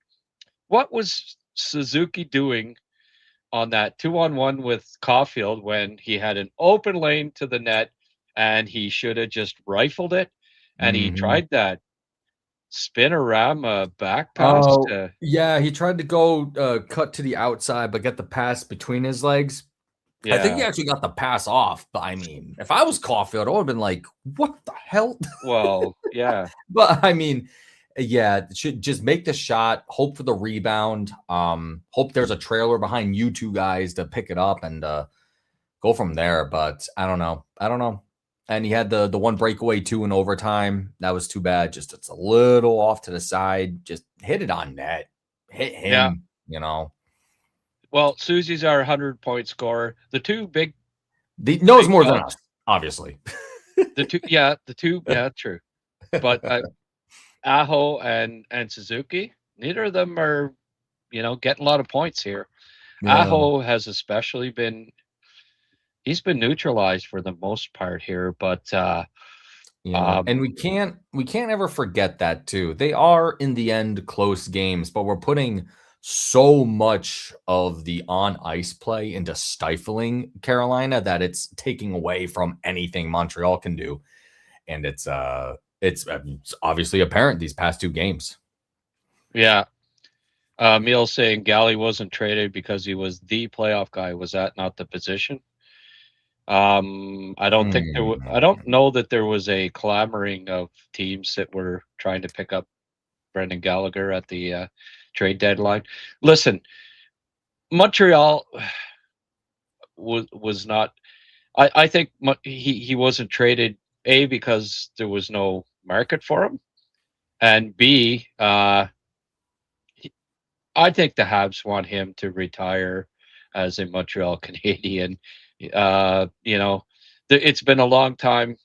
[SPEAKER 2] what was Suzuki doing on that 2-on-1 with Caulfield when he had an open lane to the net and he should have just rifled it? And he tried that spinorama back pass.
[SPEAKER 3] Yeah, he tried to go cut to the outside, but get the pass between his legs.
[SPEAKER 2] Yeah.
[SPEAKER 3] I think he actually got the pass off. But I mean, if I was Caulfield, I would have been like, what the hell?
[SPEAKER 2] Well, yeah.
[SPEAKER 3] But I mean, yeah, should just make the shot, hope for the rebound. Hope there's a trailer behind you two guys to pick it up and go from there. But I don't know. And he had the one breakaway too in overtime. That was too bad. Just it's a little off to the side. Just hit it on net. Hit him,
[SPEAKER 2] Well, Susie's our 100-point scorer. The two big
[SPEAKER 3] knows more than us, obviously.
[SPEAKER 2] the two, true. But Aho and Suzuki, neither of them are, getting a lot of points here. Yeah. Aho has especially he's been neutralized for the most part here, but
[SPEAKER 3] and we can't ever forget that too. They are in the end close games, but we're putting so much of the on ice play into stifling Carolina that it's taking away from anything Montreal can do, and it's obviously apparent these past two games.
[SPEAKER 2] Yeah. Meal saying Galley wasn't traded because he was the playoff guy. Was that not the position? I don't think I don't know that there was a clamoring of teams that were trying to pick up Brendan Gallagher at the trade deadline. Listen, Montreal was not. I think he wasn't traded, A, because there was no market for him, and B, I think the Habs want him to retire as a Montreal Canadian. It's been a long time.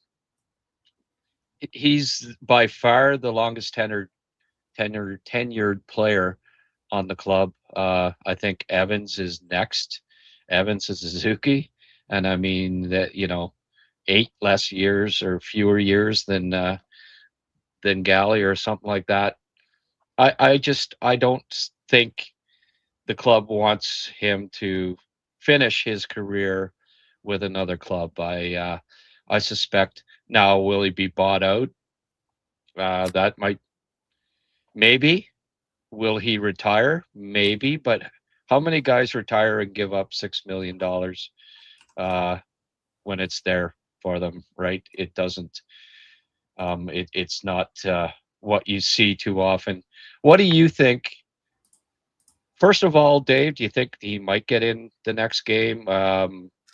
[SPEAKER 2] He's by far the longest tenured player on the club. I think Evans is next. Evans is Suzuki, and I mean that 8 less years or fewer years than Galley or something like that. I don't think the club wants him to finish his career with another club. I suspect. Now, will he be bought out? That might, maybe. Will he retire? Maybe. But how many guys retire and give up $6 million when it's there for them, right? It doesn't. It's not what you see too often. What do you think? First of all, Dave, do you think he might get in the next game?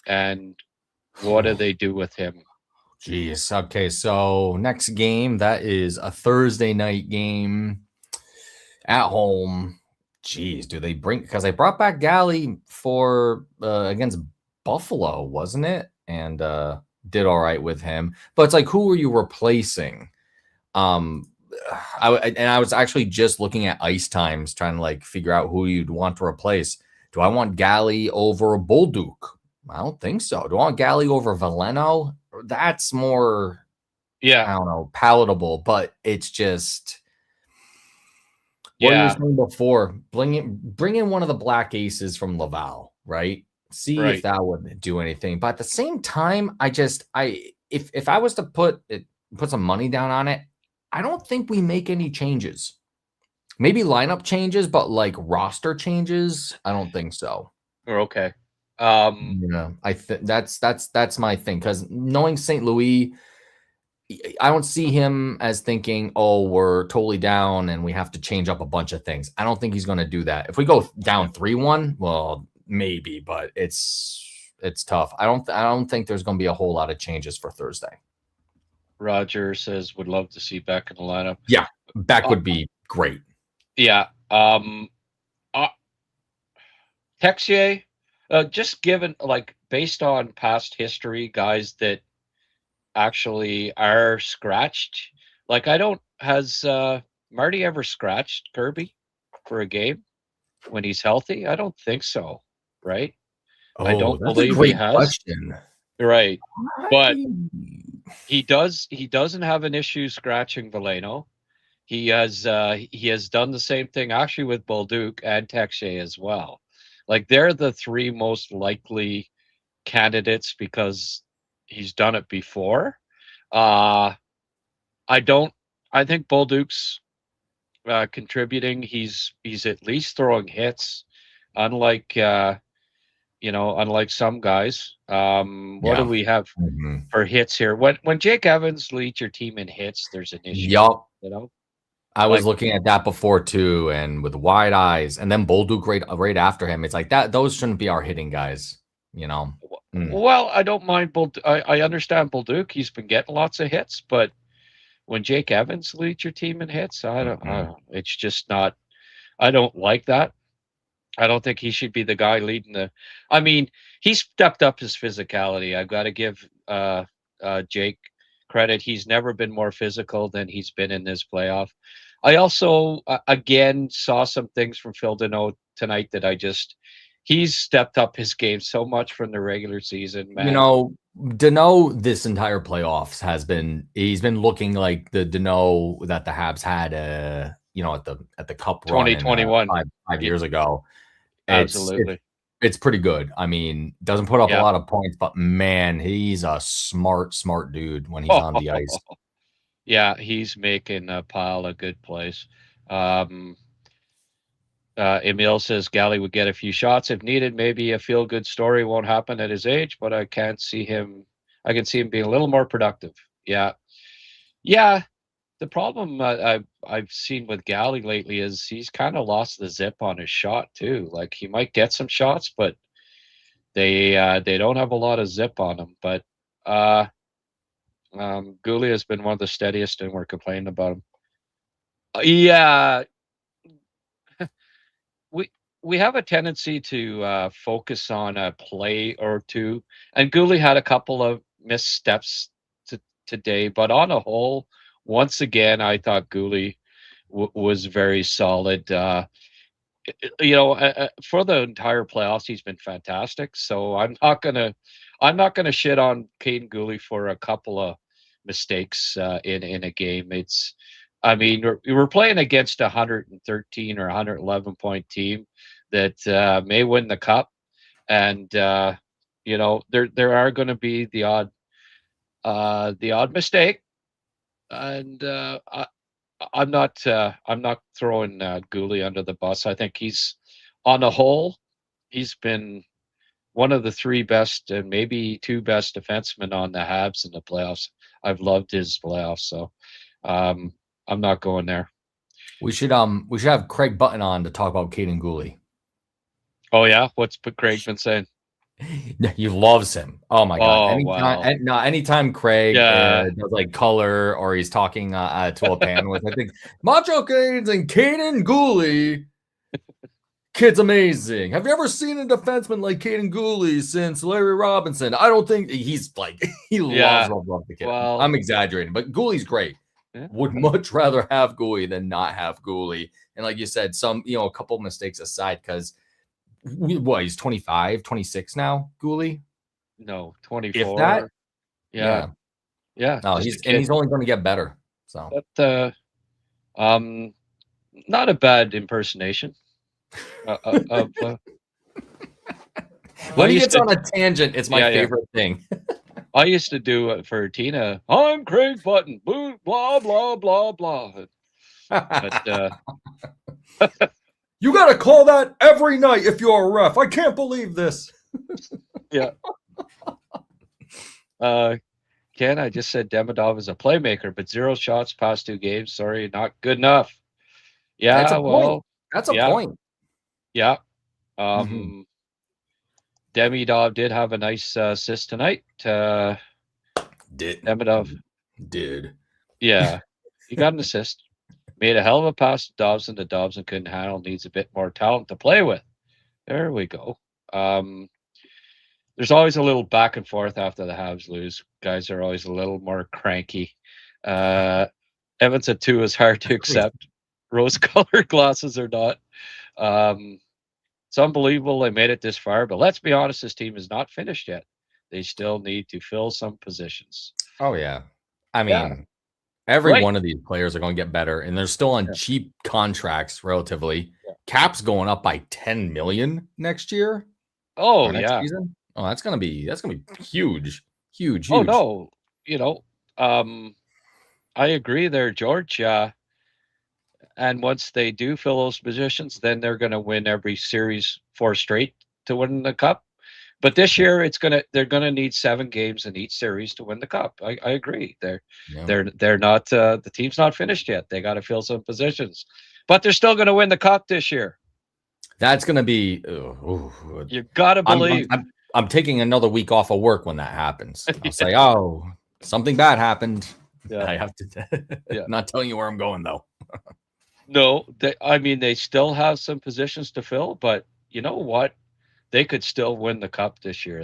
[SPEAKER 2] And what do they do with him?
[SPEAKER 3] Jeez. Okay, so next game, that is a Thursday night game at home. Jeez, do they bring, because they brought back Galley for against Buffalo, wasn't it? And did all right with him. But it's like, who are you replacing? I was actually just looking at ice times, trying to like figure out who you'd want to replace. Do I want Galley over Bolduc? I don't think so. Do I want Galley over Veleno? That's more, I don't know, palatable, but it's just what you were saying before. Bring in one of the black aces from Laval, right? See if that would do anything. But at the same time, if I was to put some money down on it, I don't think we make any changes. Maybe lineup changes, but like roster changes, I don't think so.
[SPEAKER 2] Okay.
[SPEAKER 3] I think that's my thing, because knowing St. Louis, I don't see him as thinking, oh, we're totally down and we have to change up a bunch of things. I don't think he's going to do that. If we go down 3-1, well, maybe, but it's tough. I don't think there's going to be a whole lot of changes for Thursday.
[SPEAKER 2] Roger says would love to see Beck in the lineup.
[SPEAKER 3] Yeah, Beck would be great.
[SPEAKER 2] Yeah. Texier, just given, like, based on past history, guys that actually are scratched, like, has Marty ever scratched Kirby for a game when he's healthy? I don't think so, right? I don't believe he has.
[SPEAKER 3] Question.
[SPEAKER 2] Right. But he doesn't have an issue scratching Veleno. He has done the same thing actually with Bolduc and Texier as well. Like, they're the three most likely candidates because he's done it before. I think Bolduc's contributing. He's at least throwing hits, unlike unlike some guys. What do
[SPEAKER 3] Yeah.
[SPEAKER 2] we have for hits here? When Jake Evans leads your team in hits, there's an issue.
[SPEAKER 3] Yup. I was
[SPEAKER 2] Like-
[SPEAKER 3] looking at that before too, and with wide eyes, and then Bolduc right after him. It's like that. Those shouldn't be our hitting guys,
[SPEAKER 2] Well, I don't mind I understand Bolduc. He's been getting lots of hits, but when Jake Evans leads your team in hits, I don't. It's just not. I don't like that. I don't think he should be the guy leading the. I mean, he stepped up his physicality. I've got to give Jake credit. He's never been more physical than he's been in this playoff. I also, again, saw some things from Phil Deneau tonight that he's stepped up his game so much from the regular season, man.
[SPEAKER 3] Deneau this entire playoffs he's been looking like the Deneau that the Habs had, at the Cup run
[SPEAKER 2] 2021
[SPEAKER 3] five years ago.
[SPEAKER 2] Absolutely.
[SPEAKER 3] It's pretty good. I mean, doesn't put up a lot of points, but man, he's a smart dude when he's on the ice.
[SPEAKER 2] Yeah, he's making a pile of good plays. Emil says Galley would get a few shots if needed. Maybe a feel-good story won't happen at his age, but I can see him being a little more productive. Yeah. The problem I've seen with Galley lately is he's kind of lost the zip on his shot too. Like he might get some shots, but they don't have a lot of zip on him. But Goulet has been one of the steadiest, and we're complaining about him. Yeah, we have a tendency to focus on a play or two, and Goulet had a couple of missteps today, but on a whole, once again, I thought Goulet was very solid. For the entire playoffs, he's been fantastic. So I'm not gonna shit on Caden Goulet for a couple of mistakes in a game. We're playing against a 113 or 111 point team that may win the cup, and there are going to be the odd mistake, and I'm not throwing Goulet under the bus. I think he's, on the whole, he's been one of the three best and maybe two best defensemen on the Habs in the playoffs. I've loved his playoffs, so I'm not going there.
[SPEAKER 3] We should have Craig Button on to talk about Caden Goulet.
[SPEAKER 2] Oh yeah, what's Craig been saying?
[SPEAKER 3] He loves him. Oh my god!
[SPEAKER 2] wow.
[SPEAKER 3] Anytime Craig does like color or he's talking to a panelist, I think Montreal Canadiens and Caden Goulet. Kid's amazing. Have you ever seen a defenseman like Caden Goulet since Larry Robinson? I don't think he's like he loves the kid. Well, I'm exaggerating, but Goulet's great. Yeah. Would much rather have Goulet than not have Goulet. And like you said, a couple mistakes aside, because he's 25, 26 now, Goulet?
[SPEAKER 2] No, 24.
[SPEAKER 3] If that?
[SPEAKER 2] Yeah.
[SPEAKER 3] No, he's only going to get better. So,
[SPEAKER 2] but not a bad impersonation.
[SPEAKER 3] When he gets on a tangent, it's my favorite thing.
[SPEAKER 2] I used to do it for Tina. I'm Craig Button. Blah blah blah blah. But
[SPEAKER 3] you got to call that every night if you're a ref. I can't believe this.
[SPEAKER 2] Yeah. Ken, I just said Demidov is a playmaker, but 0 shots past 2 games. Sorry, not good enough. Yeah,
[SPEAKER 3] that's a point. That's a point.
[SPEAKER 2] Yeah. Demidov did have a nice assist tonight. Demidov
[SPEAKER 3] did.
[SPEAKER 2] Yeah. He got an assist. Made a hell of a pass to Dobson that Dobson couldn't handle. Needs a bit more talent to play with. There we go. There's always a little back and forth after the Habs lose. Guys are always a little more cranky. Evans at 2 is hard to accept. Rose-colored glasses or not. It's unbelievable they made it this far, but let's be honest, this team is not finished yet. They still need to fill some positions.
[SPEAKER 3] Oh, yeah. I mean, every one of these players are going to get better, and they're still on cheap contracts relatively. Yeah. Cap's going up by $10 million next year.
[SPEAKER 2] Oh, yeah.
[SPEAKER 3] Season. Oh, that's gonna be huge.
[SPEAKER 2] Oh no, I agree there, George. And once they do fill those positions, then they're going to win every series 4 straight to win the cup. But this year they're gonna need 7 games in each series to win the cup. I agree. They're not the team's not finished yet. They got to fill some positions, but they're still gonna win the cup this year.
[SPEAKER 3] That's gonna be.
[SPEAKER 2] You gotta believe.
[SPEAKER 3] I'm taking another week off of work when that happens. I'll say, oh, something bad happened.
[SPEAKER 2] Yeah.
[SPEAKER 3] I have to. Not telling you where I'm going though.
[SPEAKER 2] No, they still have some positions to fill, but you know what? They could still win the cup this year.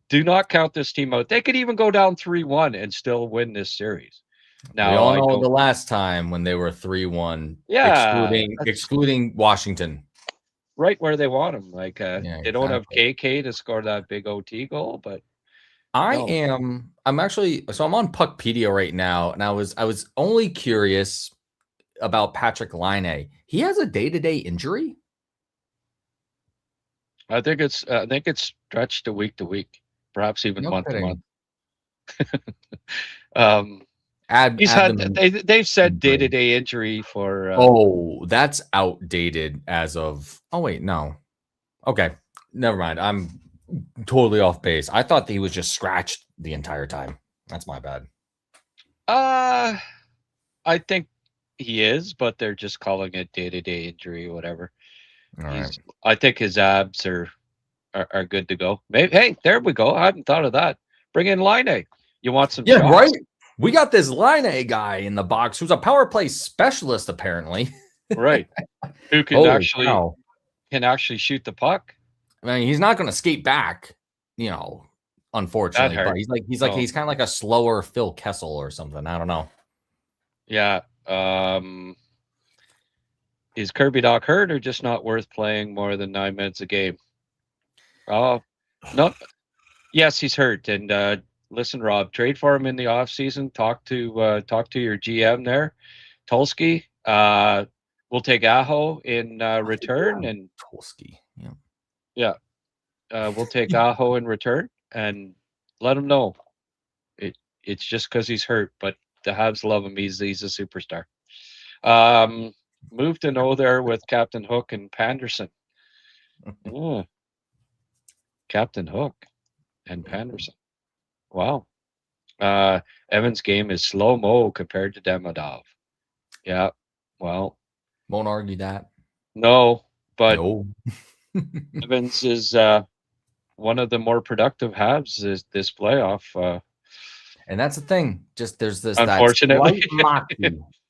[SPEAKER 2] Do not count this team out. They could even go down 3-1 and still win this series. Now,
[SPEAKER 3] we all know the last time when they were 3-1, excluding Washington.
[SPEAKER 2] Right where they want them. Like they don't have KK to score that big OT goal, but
[SPEAKER 3] I'm actually I'm on Puckpedia right now, and I was only curious about Patrick Laine. He has a day-to-day injury.
[SPEAKER 2] I think it's stretched to week, perhaps even month to month. He's had they've said day-to-day injury for
[SPEAKER 3] that's outdated as of no. Okay. Never mind. I'm totally off base. I thought that he was just scratched the entire time. That's my bad.
[SPEAKER 2] I think he is, but they're just calling it day-to-day injury or whatever.
[SPEAKER 3] All right.
[SPEAKER 2] I think his abs are good to go. Maybe, hey, there we go. I hadn't thought of that. Bring in Laine. You want some shots?
[SPEAKER 3] Right? We got this Laine guy in the box who's a power play specialist, apparently.
[SPEAKER 2] Right. Who can actually shoot the puck.
[SPEAKER 3] I mean, he's not going to skate back, unfortunately. But he's kind of like a slower Phil Kessel or something. I don't know.
[SPEAKER 2] Yeah. Is Kirby Doc hurt or just not worth playing more than 9 minutes a game? Oh, no. Yes, he's hurt. And listen, Rob, trade for him in the offseason. Talk to your GM there, Tulsky. We'll take Aho in return, and
[SPEAKER 3] Tulsky.
[SPEAKER 2] Yeah. We'll take Aho in return and let him know it's just because he's hurt, but the Habs love him. He's a superstar. Moved to know there with Captain Hook and Panderson. Oh, Captain Hook and Panderson. Wow. Evan's game is slow-mo compared to Demidov. Yeah. Well,
[SPEAKER 3] won't argue that.
[SPEAKER 2] No, but Evans is one of the more productive Habs this playoff.
[SPEAKER 3] And that's the thing. Just there's this
[SPEAKER 2] unfortunately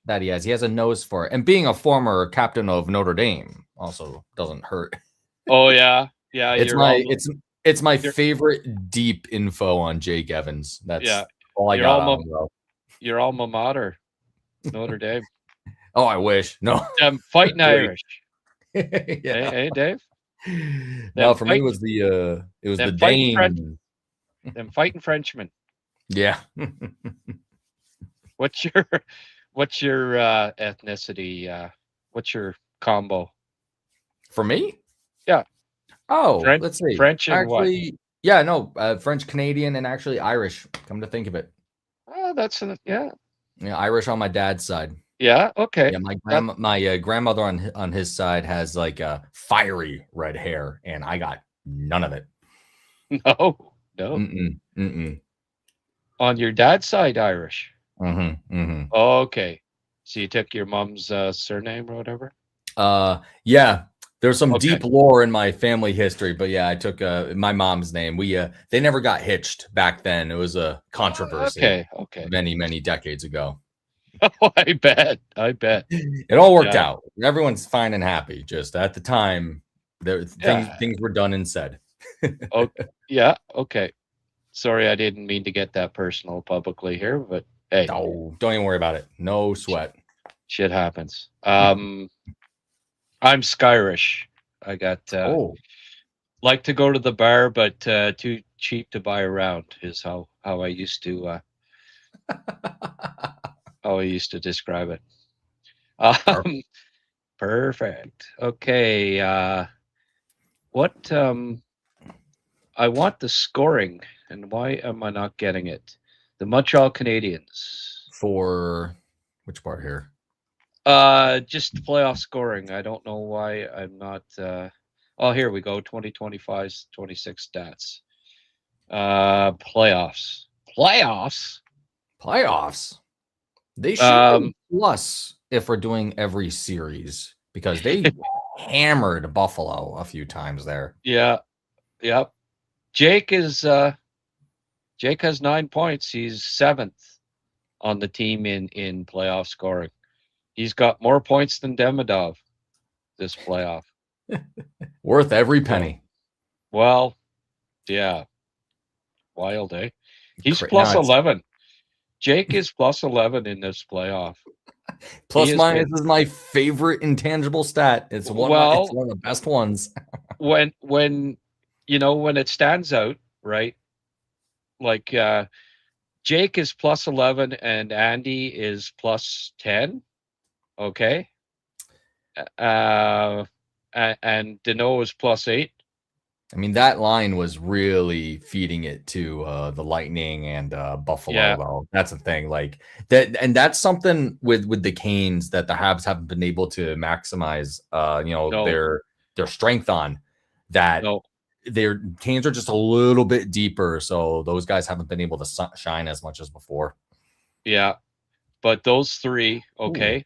[SPEAKER 3] that he has. He has a nose for it. And being a former captain of Notre Dame also doesn't hurt.
[SPEAKER 2] Oh yeah. Yeah.
[SPEAKER 3] It's my favorite deep info on Jake Evans. That's all I got.
[SPEAKER 2] Your alma mater, Notre Dame.
[SPEAKER 3] Oh, I wish. No.
[SPEAKER 2] Fighting Irish. Hey, Dave.
[SPEAKER 3] No, for me it was the Dane.
[SPEAKER 2] Them fighting Frenchmen.
[SPEAKER 3] Yeah.
[SPEAKER 2] What's your ethnicity? What's your combo?
[SPEAKER 3] For me?
[SPEAKER 2] Yeah.
[SPEAKER 3] Oh, let's see.
[SPEAKER 2] French and
[SPEAKER 3] actually,
[SPEAKER 2] what?
[SPEAKER 3] Yeah, no, French, Canadian, and actually Irish. Come to think of it.
[SPEAKER 2] Oh, yeah,
[SPEAKER 3] Irish on my dad's side.
[SPEAKER 2] Yeah. Okay.
[SPEAKER 3] Yeah, my grandmother on his side has like a fiery red hair, and I got none of it.
[SPEAKER 2] No.
[SPEAKER 3] Mm-mm.
[SPEAKER 2] On your dad's side, Irish.
[SPEAKER 3] Mm-hmm.
[SPEAKER 2] Okay. So you took your mom's surname or whatever?
[SPEAKER 3] Yeah. There's some deep lore in my family history, but yeah, I took my mom's name. They never got hitched back then. It was a controversy.
[SPEAKER 2] Okay.
[SPEAKER 3] Many decades ago.
[SPEAKER 2] Oh, I bet.
[SPEAKER 3] It all worked out. Everyone's fine and happy. Just at the time, things were done and said.
[SPEAKER 2] Okay. Yeah. Okay. Sorry, I didn't mean to get that personal publicly here, but hey.
[SPEAKER 3] No, don't even worry about it. No sweat.
[SPEAKER 2] Shit happens. I'm Skyrish. I got like to go to the bar, but too cheap to buy around is how I used to describe it. Perfect. Okay. What I want the scoring, and why am I not getting it? The Montreal Canadiens.
[SPEAKER 3] For which part here?
[SPEAKER 2] Just the playoff scoring. I don't know why I'm not Oh, here we go. 2025's 26 stats. Playoffs.
[SPEAKER 3] Playoffs. They should be plus if we're doing every series because they hammered Buffalo a few times there.
[SPEAKER 2] Yeah. Yep. Jake has 9 points. He's 7th on the team in playoff scoring. He's got more points than Demidov this playoff.
[SPEAKER 3] Worth every penny.
[SPEAKER 2] Well, yeah. Wild, eh? He's
[SPEAKER 3] Nuts.
[SPEAKER 2] plus 11. Jake is plus 11 in this playoff.
[SPEAKER 3] Plus minus is my favorite intangible stat. It's one of the best ones.
[SPEAKER 2] when it stands out, right? Like Jake is plus 11 and Andy is plus 10. Okay. And Deneau is plus 8.
[SPEAKER 3] I mean, that line was really feeding it to the Lightning and Buffalo.
[SPEAKER 2] Yeah.
[SPEAKER 3] Though that's the thing, like that, and that's something with the Canes that the Habs haven't been able to maximize. Their strength on that.
[SPEAKER 2] No.
[SPEAKER 3] Their Canes are just a little bit deeper, so those guys haven't been able to shine as much as before.
[SPEAKER 2] Yeah, but those three, okay, ooh.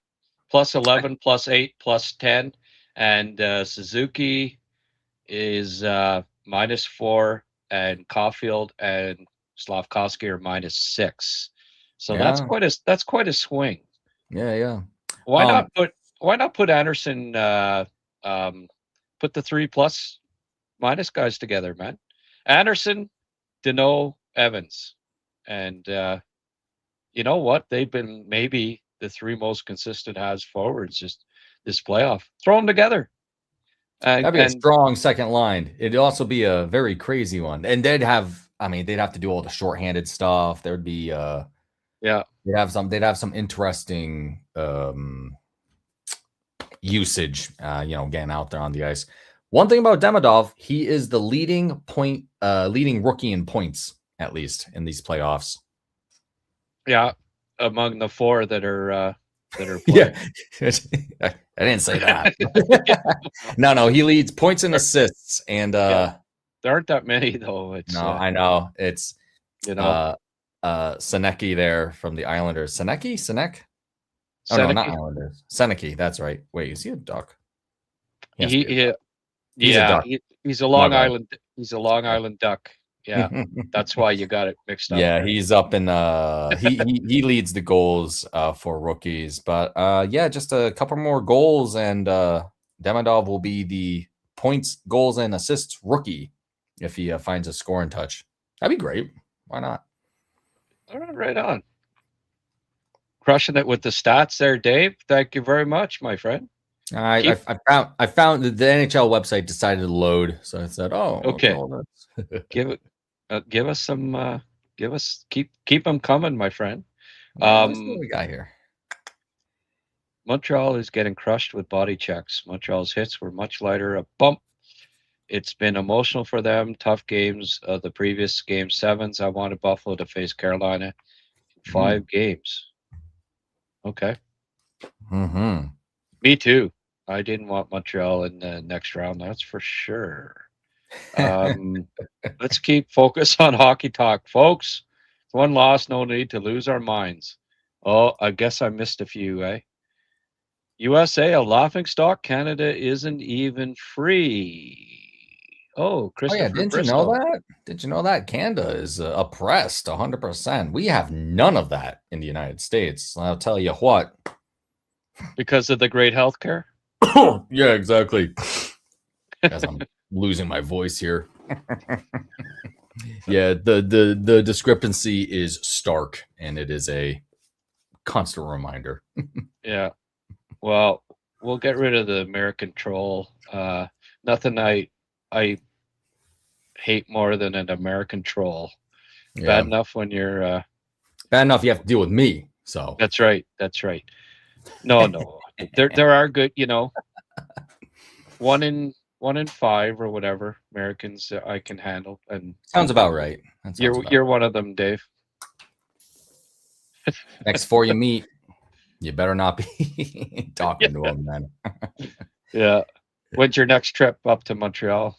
[SPEAKER 2] Plus 11, plus 8, plus 10, and Suzuki is -4, and Caulfield and Slafkovsky are -6. So that's quite a swing.
[SPEAKER 3] Yeah.
[SPEAKER 2] Why not put Anderson put the 3+ minus guys together, man? Anderson, Deneau, Evans, and you know what? They've been maybe the 3 most consistent Habs forwards just this playoff. Throw them together.
[SPEAKER 3] That'd be a strong second line. It'd also be a very crazy one. And they'd have to do all the shorthanded stuff. There'd be they'd have some interesting usage getting out there on the ice. One thing about Demidov, he is the leading rookie in points, at least in these playoffs.
[SPEAKER 2] Yeah, among the 4 that are playing.
[SPEAKER 3] Yeah, I didn't say that. No, he leads points and assists, and
[SPEAKER 2] there aren't that many though.
[SPEAKER 3] I know it's Senecki there from the Islanders. Senek? Oh no, not Islanders. Senecki, that's right. Wait, is he a Duck?
[SPEAKER 2] He's a Duck. He's a Long Island. He's a Long Island Duck. Yeah, that's why you got it mixed up.
[SPEAKER 3] Yeah, he's up in he leads the goals for rookies, but just a couple more goals and Demidov will be the points, goals, and assists rookie if he finds a scoring touch. That'd be great. Why not?
[SPEAKER 2] All right on. Crushing it with the stats there, Dave. Thank you very much, my friend.
[SPEAKER 3] I found the NHL website decided to load, so I said, "Oh,
[SPEAKER 2] okay." Give us some. Keep them coming, my friend.
[SPEAKER 3] Let's see what we got here.
[SPEAKER 2] Montreal is getting crushed with body checks. Montreal's hits were much lighter. A bump. It's been emotional for them. Tough games. The previous game 7s. I wanted Buffalo to face Carolina in 5 games. Okay.
[SPEAKER 3] Mm-hmm.
[SPEAKER 2] Me too. I didn't want Montreal in the next round. That's for sure. Let's keep focus on hockey talk, folks. 1 loss, no need to lose our minds. Oh, I guess I missed a few, eh? USA, a laughingstock. Canada isn't even free. Oh, Christopher
[SPEAKER 3] didn't
[SPEAKER 2] Bristol.
[SPEAKER 3] You know that? Did you know that Canada is oppressed 100%? We have none of that in the United States. I'll tell you what.
[SPEAKER 2] Because of the great healthcare?
[SPEAKER 3] Yeah, exactly. As I'm losing my voice here. Yeah, the discrepancy is stark, and it is a constant reminder.
[SPEAKER 2] Yeah. Well, we'll get rid of the American troll. Nothing I hate more than an American troll. Yeah. Bad enough when you're
[SPEAKER 3] bad enough you have to deal with me. So
[SPEAKER 2] that's right. No. there are good, 1 in 5 or whatever Americans I can handle. And
[SPEAKER 3] sounds about right.
[SPEAKER 2] You're one of them, Dave.
[SPEAKER 3] Next 4 you meet, you better not be talking to them then.
[SPEAKER 2] Yeah. When's your next trip up to Montreal?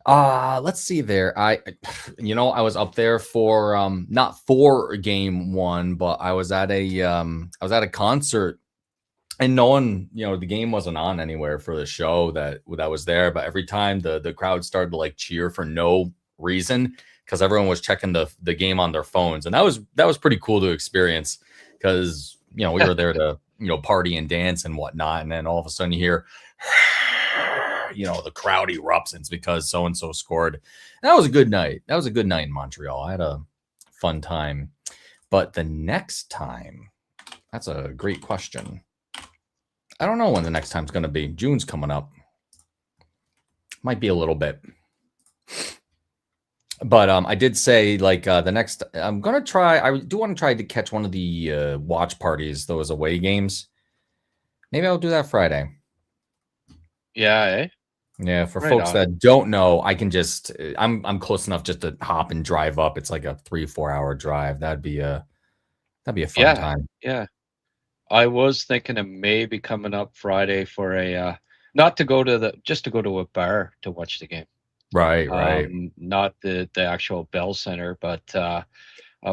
[SPEAKER 3] Let's see there. I was up there for not for game one, but I was at a concert, and no one, the game wasn't on anywhere for the show that was there, but every time the crowd started to like cheer for no reason, because everyone was checking the game on their phones, and that was pretty cool to experience, because we were there to party and dance and whatnot, and then all of a sudden you hear the crowd erupts, and it's because so and so scored. And that was a good night. That was a good night in Montreal. I had a fun time. But the next time, that's a great question. I don't know when the next time's going to be. June's coming up. Might be a little bit. But I did say, like, the next, I'm going to try, I do want to try to catch one of the watch parties, those away games. Maybe I'll do that Friday.
[SPEAKER 2] Yeah, eh?
[SPEAKER 3] Yeah, for folks that don't know, I can just, I'm close enough just to hop and drive up. It's like a 3-4 hour drive. That'd be a fun time.
[SPEAKER 2] Yeah. I was thinking of maybe coming up Friday for a not to go to just to go to a bar to watch the game.
[SPEAKER 3] Right.
[SPEAKER 2] Not the actual Bell Center, but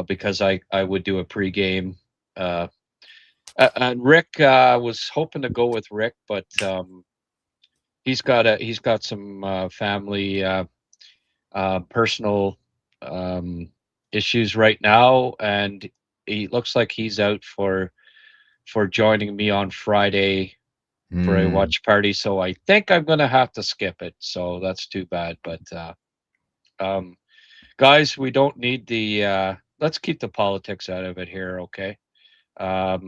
[SPEAKER 2] because I would do a pregame. And Rick was hoping to go with Rick, but he's got some family personal issues right now, and he looks like he's out for joining me on Friday for a watch party. So I think I'm going to have to skip it. So that's too bad. But guys, we don't need the let's keep the politics out of it here, okay? I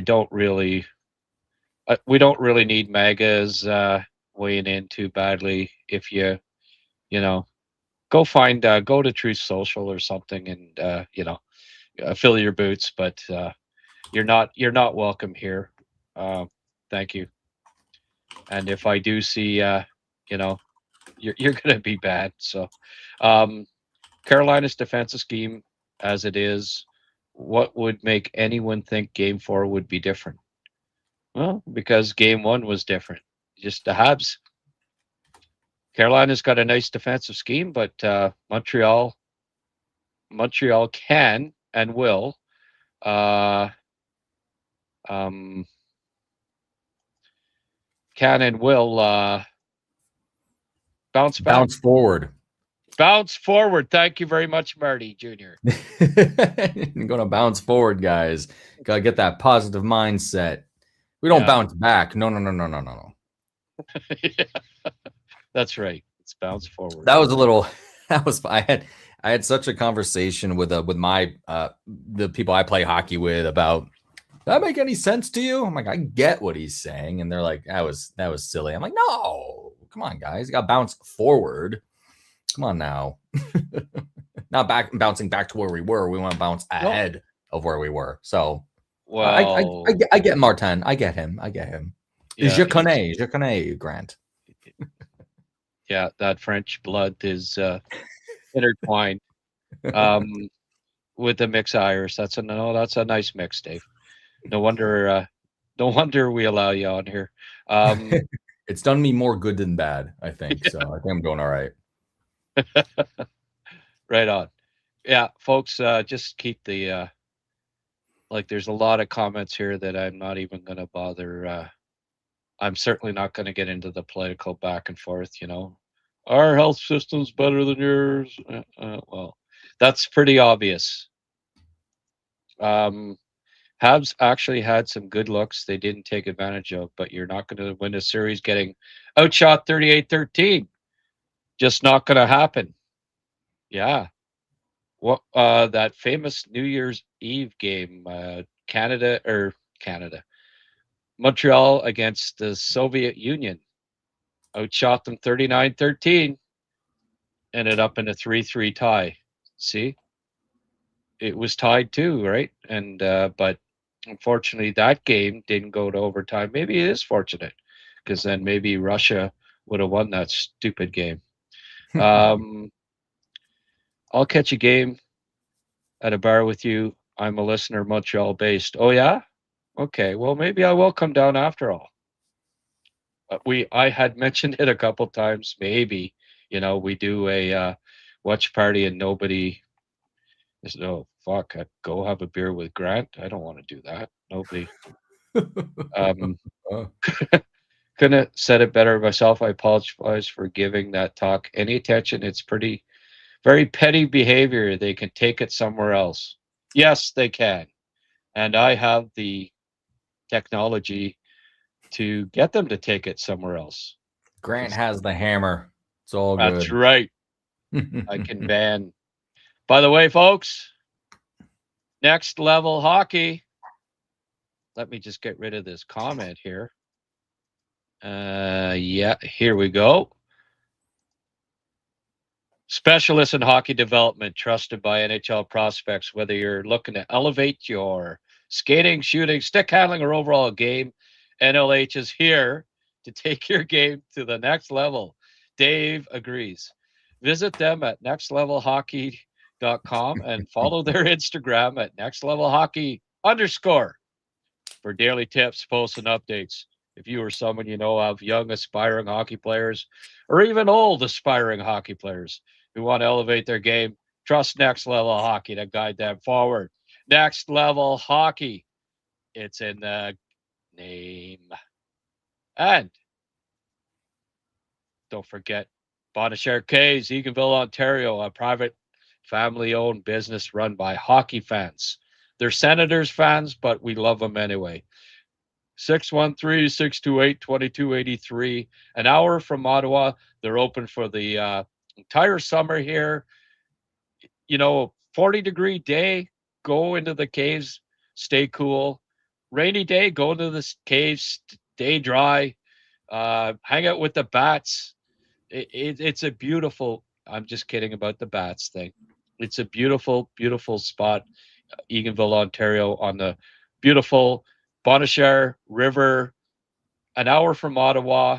[SPEAKER 2] don't really we don't really need MAGAs weighing in too badly. If you go to Truth Social or something, and fill your boots, but you're not welcome here. Thank you. And if I do see, you're going to be bad. So, Carolina's defensive scheme as it is, what would make anyone think Game 4 would be different? Well, because Game 1 was different. Just the Habs. Carolina's got a nice defensive scheme, but Montreal can and will can and will bounce back. Bounce forward. Thank you very much, Marty Jr.
[SPEAKER 3] I'm going to bounce forward, guys. Got to get that positive mindset. We don't bounce back. No.
[SPEAKER 2] Yeah. That's right. It's bounce forward.
[SPEAKER 3] I had such a conversation with my the people I play hockey with about, does that make any sense to you? I'm like, I get what he's saying. And they're like, that was silly. I'm like, no, come on, guys. You got to bounce forward. Come on now. Not bouncing back to where we were. We want to bounce ahead of where we were. So, well, I get Martin. I get him. Yeah, Je connais, Grant.
[SPEAKER 2] Yeah, that French blood is intertwined with the mix Irish. That's a nice mix, Dave. No wonder we allow you on here.
[SPEAKER 3] It's done me more good than bad, I think. So I think I'm doing all right.
[SPEAKER 2] Right on. Yeah, folks, just keep the there's a lot of comments here that I'm not even going to bother. I'm certainly not going to get into the political back and forth. Our health system's better than yours. Well, that's pretty obvious. Habs actually had some good looks they didn't take advantage of, but you're not going to win a series getting outshot 38-13. Just not going to happen. Yeah. What that famous New Year's Eve game, Montreal against the Soviet Union, outshot them 39-13, ended up in a 3-3 tie. See, it was tied too, right? And but unfortunately, that game didn't go to overtime. Maybe it is fortunate, because then maybe Russia would have won that stupid game. I'll catch a game at a bar with you. I'm a listener, Montreal based. Oh yeah? Okay. Well, maybe I will come down after all. I had mentioned it a couple times. Maybe we do a watch party and nobody is. Oh fuck! I'd go have a beer with Grant. I don't want to do that. Nobody.
[SPEAKER 3] Oh.
[SPEAKER 2] Couldn't have said it better myself. I apologize for giving that talk any attention. It's very petty behavior. They can take it somewhere else. Yes, they can. And I have the technology to get them to take it somewhere else.
[SPEAKER 3] Grant has the hammer. It's all good.
[SPEAKER 2] That's right. I can ban. By the way, folks, next level hockey. Let me just get rid of this comment here. Yeah, here we go. Specialists in hockey development, trusted by NHL prospects. Whether you're looking to elevate your skating, shooting, stick handling, or overall game, NLH is here to take your game to the next level. Dave agrees. Visit them at nextlevelhockey.com and follow their Instagram at nextlevelhockey_ for daily tips, posts, and updates. If you or someone you know of young aspiring hockey players or even old aspiring hockey players who want to elevate their game, trust Next Level Hockey to guide them forward. Next Level Hockey. It's in the name. And don't forget, Bonashare Caves, Eganville, Ontario, a private family-owned business run by hockey fans. They're Senators fans, but we love them anyway. 613-628-2283. An hour from Ottawa. They're open for the entire summer here. 40-degree day, go into the caves, stay cool. Rainy day, go into the caves, stay dry, hang out with the bats. It's a beautiful, I'm just kidding about the bats thing. It's a beautiful, beautiful spot, Eganville, Ontario, on the beautiful Bonashare River, an hour from Ottawa.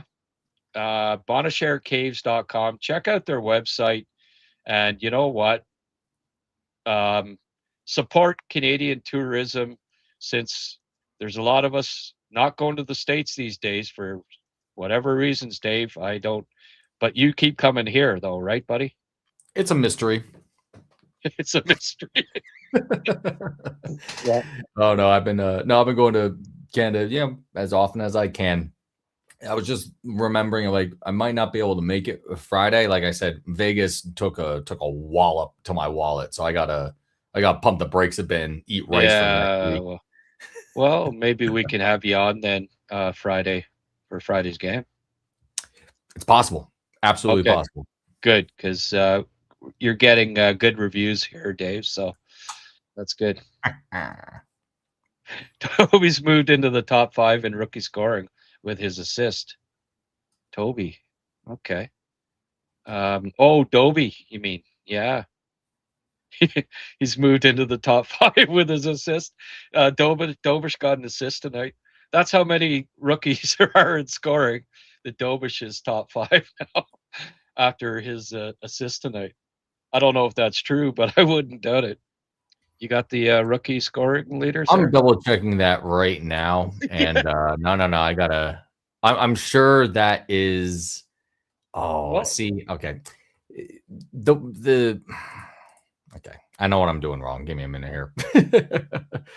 [SPEAKER 2] BonashareCaves.com. Check out their website, and you know what? Support Canadian tourism, since there's a lot of us not going to the States these days for whatever reasons, Dave. I don't, but you keep coming here though, right, buddy?
[SPEAKER 3] It's a mystery.
[SPEAKER 2] It's a mystery.
[SPEAKER 3] Yeah. Oh no, I've been going to Canada, as often as I can. I was just remembering, like, I might not be able to make it Friday. Like I said, Vegas took a wallop to my wallet, so I gotta pump the brakes a bit and eat rice for next week.
[SPEAKER 2] Well, maybe we can have you on then Friday for Friday's game.
[SPEAKER 3] It's possible, absolutely possible.
[SPEAKER 2] Good, because you're getting good reviews here, Dave. So that's good. Toby's moved into the top 5 in rookie scoring with his assist. Toby. Okay. Dobie, you mean? Yeah. He's moved into the top 5 with his assist. Dobish got an assist tonight. That's how many rookies there are in scoring. The Dobish is top 5 now after his assist tonight. I don't know if that's true, but I wouldn't doubt it. You got the rookie scoring leader, sir?
[SPEAKER 3] I'm double checking that right now, and no, I'm sure that is. See, okay, okay, I know what I'm doing wrong. Give me a minute here.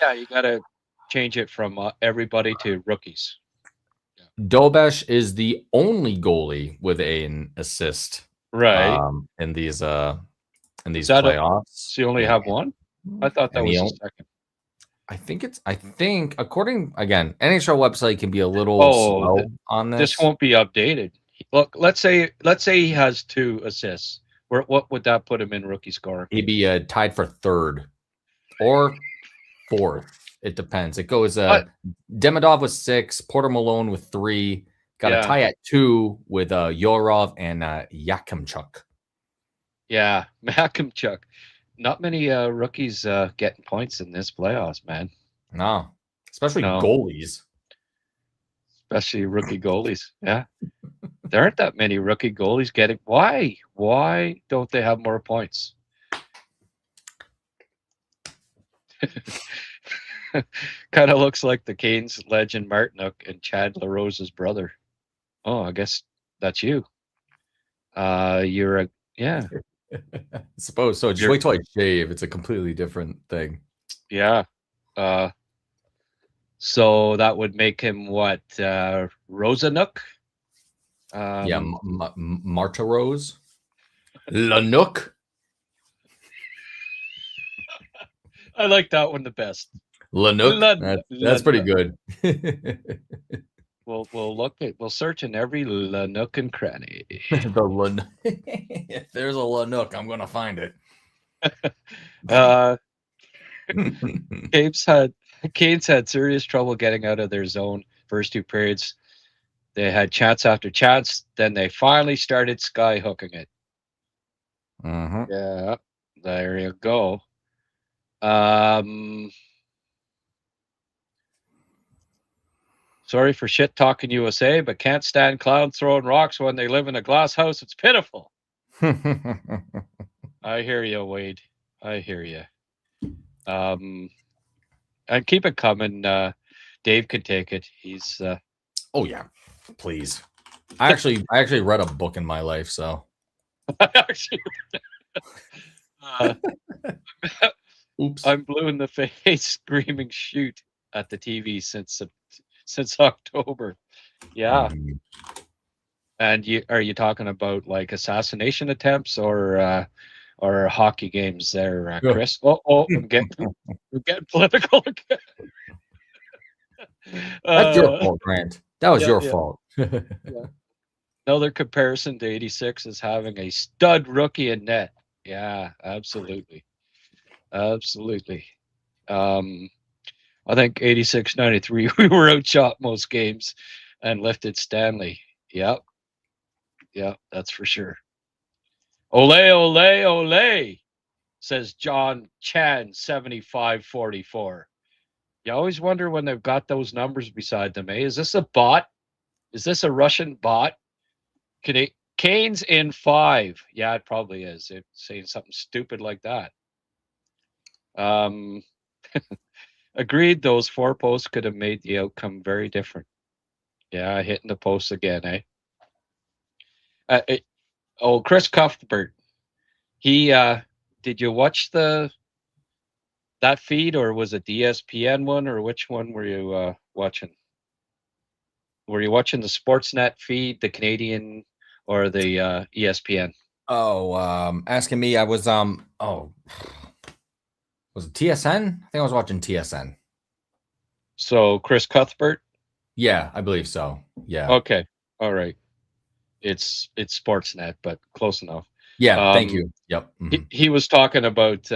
[SPEAKER 2] Yeah, you gotta change it from everybody to rookies.
[SPEAKER 3] Dobesh is the only goalie with an assist,
[SPEAKER 2] right?
[SPEAKER 3] In these playoffs.
[SPEAKER 2] So you only have one? I thought that was the second.
[SPEAKER 3] I think according, again, NHL website can be a little slow on this.
[SPEAKER 2] This won't be updated. Look, let's say he has 2 assists. What would that put him in rookie scoring?
[SPEAKER 3] He'd be tied for 3rd or 4th. It depends. It goes Demidov with 6, Porter Malone with 3. Got a tie at 2 with Yorov and Yakimchuk.
[SPEAKER 2] Yeah, Yakimchuk. Not many rookies getting points in this playoffs, man.
[SPEAKER 3] No, especially goalies.
[SPEAKER 2] Especially rookie goalies. Yeah. There aren't that many rookie goalies getting. Why? Why don't they have more points? Kind of looks like the Canes legend Martinook and Chad LaRose's brother. Oh, I guess that's you. You're a yeah.
[SPEAKER 3] I suppose so. Just
[SPEAKER 2] You're
[SPEAKER 3] wait till I shave. It's a completely different thing.
[SPEAKER 2] yeah. So that would make him what? Rosanook?
[SPEAKER 3] Yeah, Marta Rose, Lanook.
[SPEAKER 2] I like that one the best.
[SPEAKER 3] Lanook. That's pretty good.
[SPEAKER 2] We'll search in every nook and cranny.
[SPEAKER 3] If there's a Lanook, I'm gonna find it.
[SPEAKER 2] Canes had serious trouble getting out of their zone first two periods. They had chance after chance. Then they finally started sky hooking it.
[SPEAKER 3] Uh-huh.
[SPEAKER 2] Yeah, there you go. Sorry for shit talking USA, but can't stand clowns throwing rocks when they live in a glass house. It's pitiful. I hear you, Wade. I hear you. And keep it coming. Dave can take it. He's.
[SPEAKER 3] Oh yeah, please. I actually read a book in my life, so.
[SPEAKER 2] Actually,
[SPEAKER 3] Oops.
[SPEAKER 2] I'm blue in the face, screaming "shoot" at the TV since October. Yeah. And are you talking about like assassination attempts or hockey games there, Chris? Oh, I'm getting political again.
[SPEAKER 3] That's your fault, Grant. That was your fault.
[SPEAKER 2] Yeah. Another comparison to 86 is having a stud rookie in net. Yeah, absolutely. Absolutely. I think 86-93, we were outshot most games and lifted Stanley. Yep. Yeah, that's for sure. Ole, ole, ole, says John Chan, 7544. You always wonder when they've got those numbers beside them, eh? Is this a bot? Is this a Russian bot? Canes in 5. Yeah, it probably is. It's saying something stupid like that. Agreed, those 4 posts could have made the outcome very different. Yeah, hitting the post again, eh? Chris Cuthbert. He did you watch that feed, or was it the ESPN one, or which one were you watching? Were you watching the Sportsnet feed, the Canadian, or the ESPN?
[SPEAKER 3] Oh, asking me, I was was it TSN? I think I was watching TSN.
[SPEAKER 2] So Chris Cuthbert?
[SPEAKER 3] Yeah, I believe so. Yeah.
[SPEAKER 2] Okay. All right. It's Sportsnet, but close enough.
[SPEAKER 3] Yeah, thank you. Yep.
[SPEAKER 2] Mm-hmm. He was talking about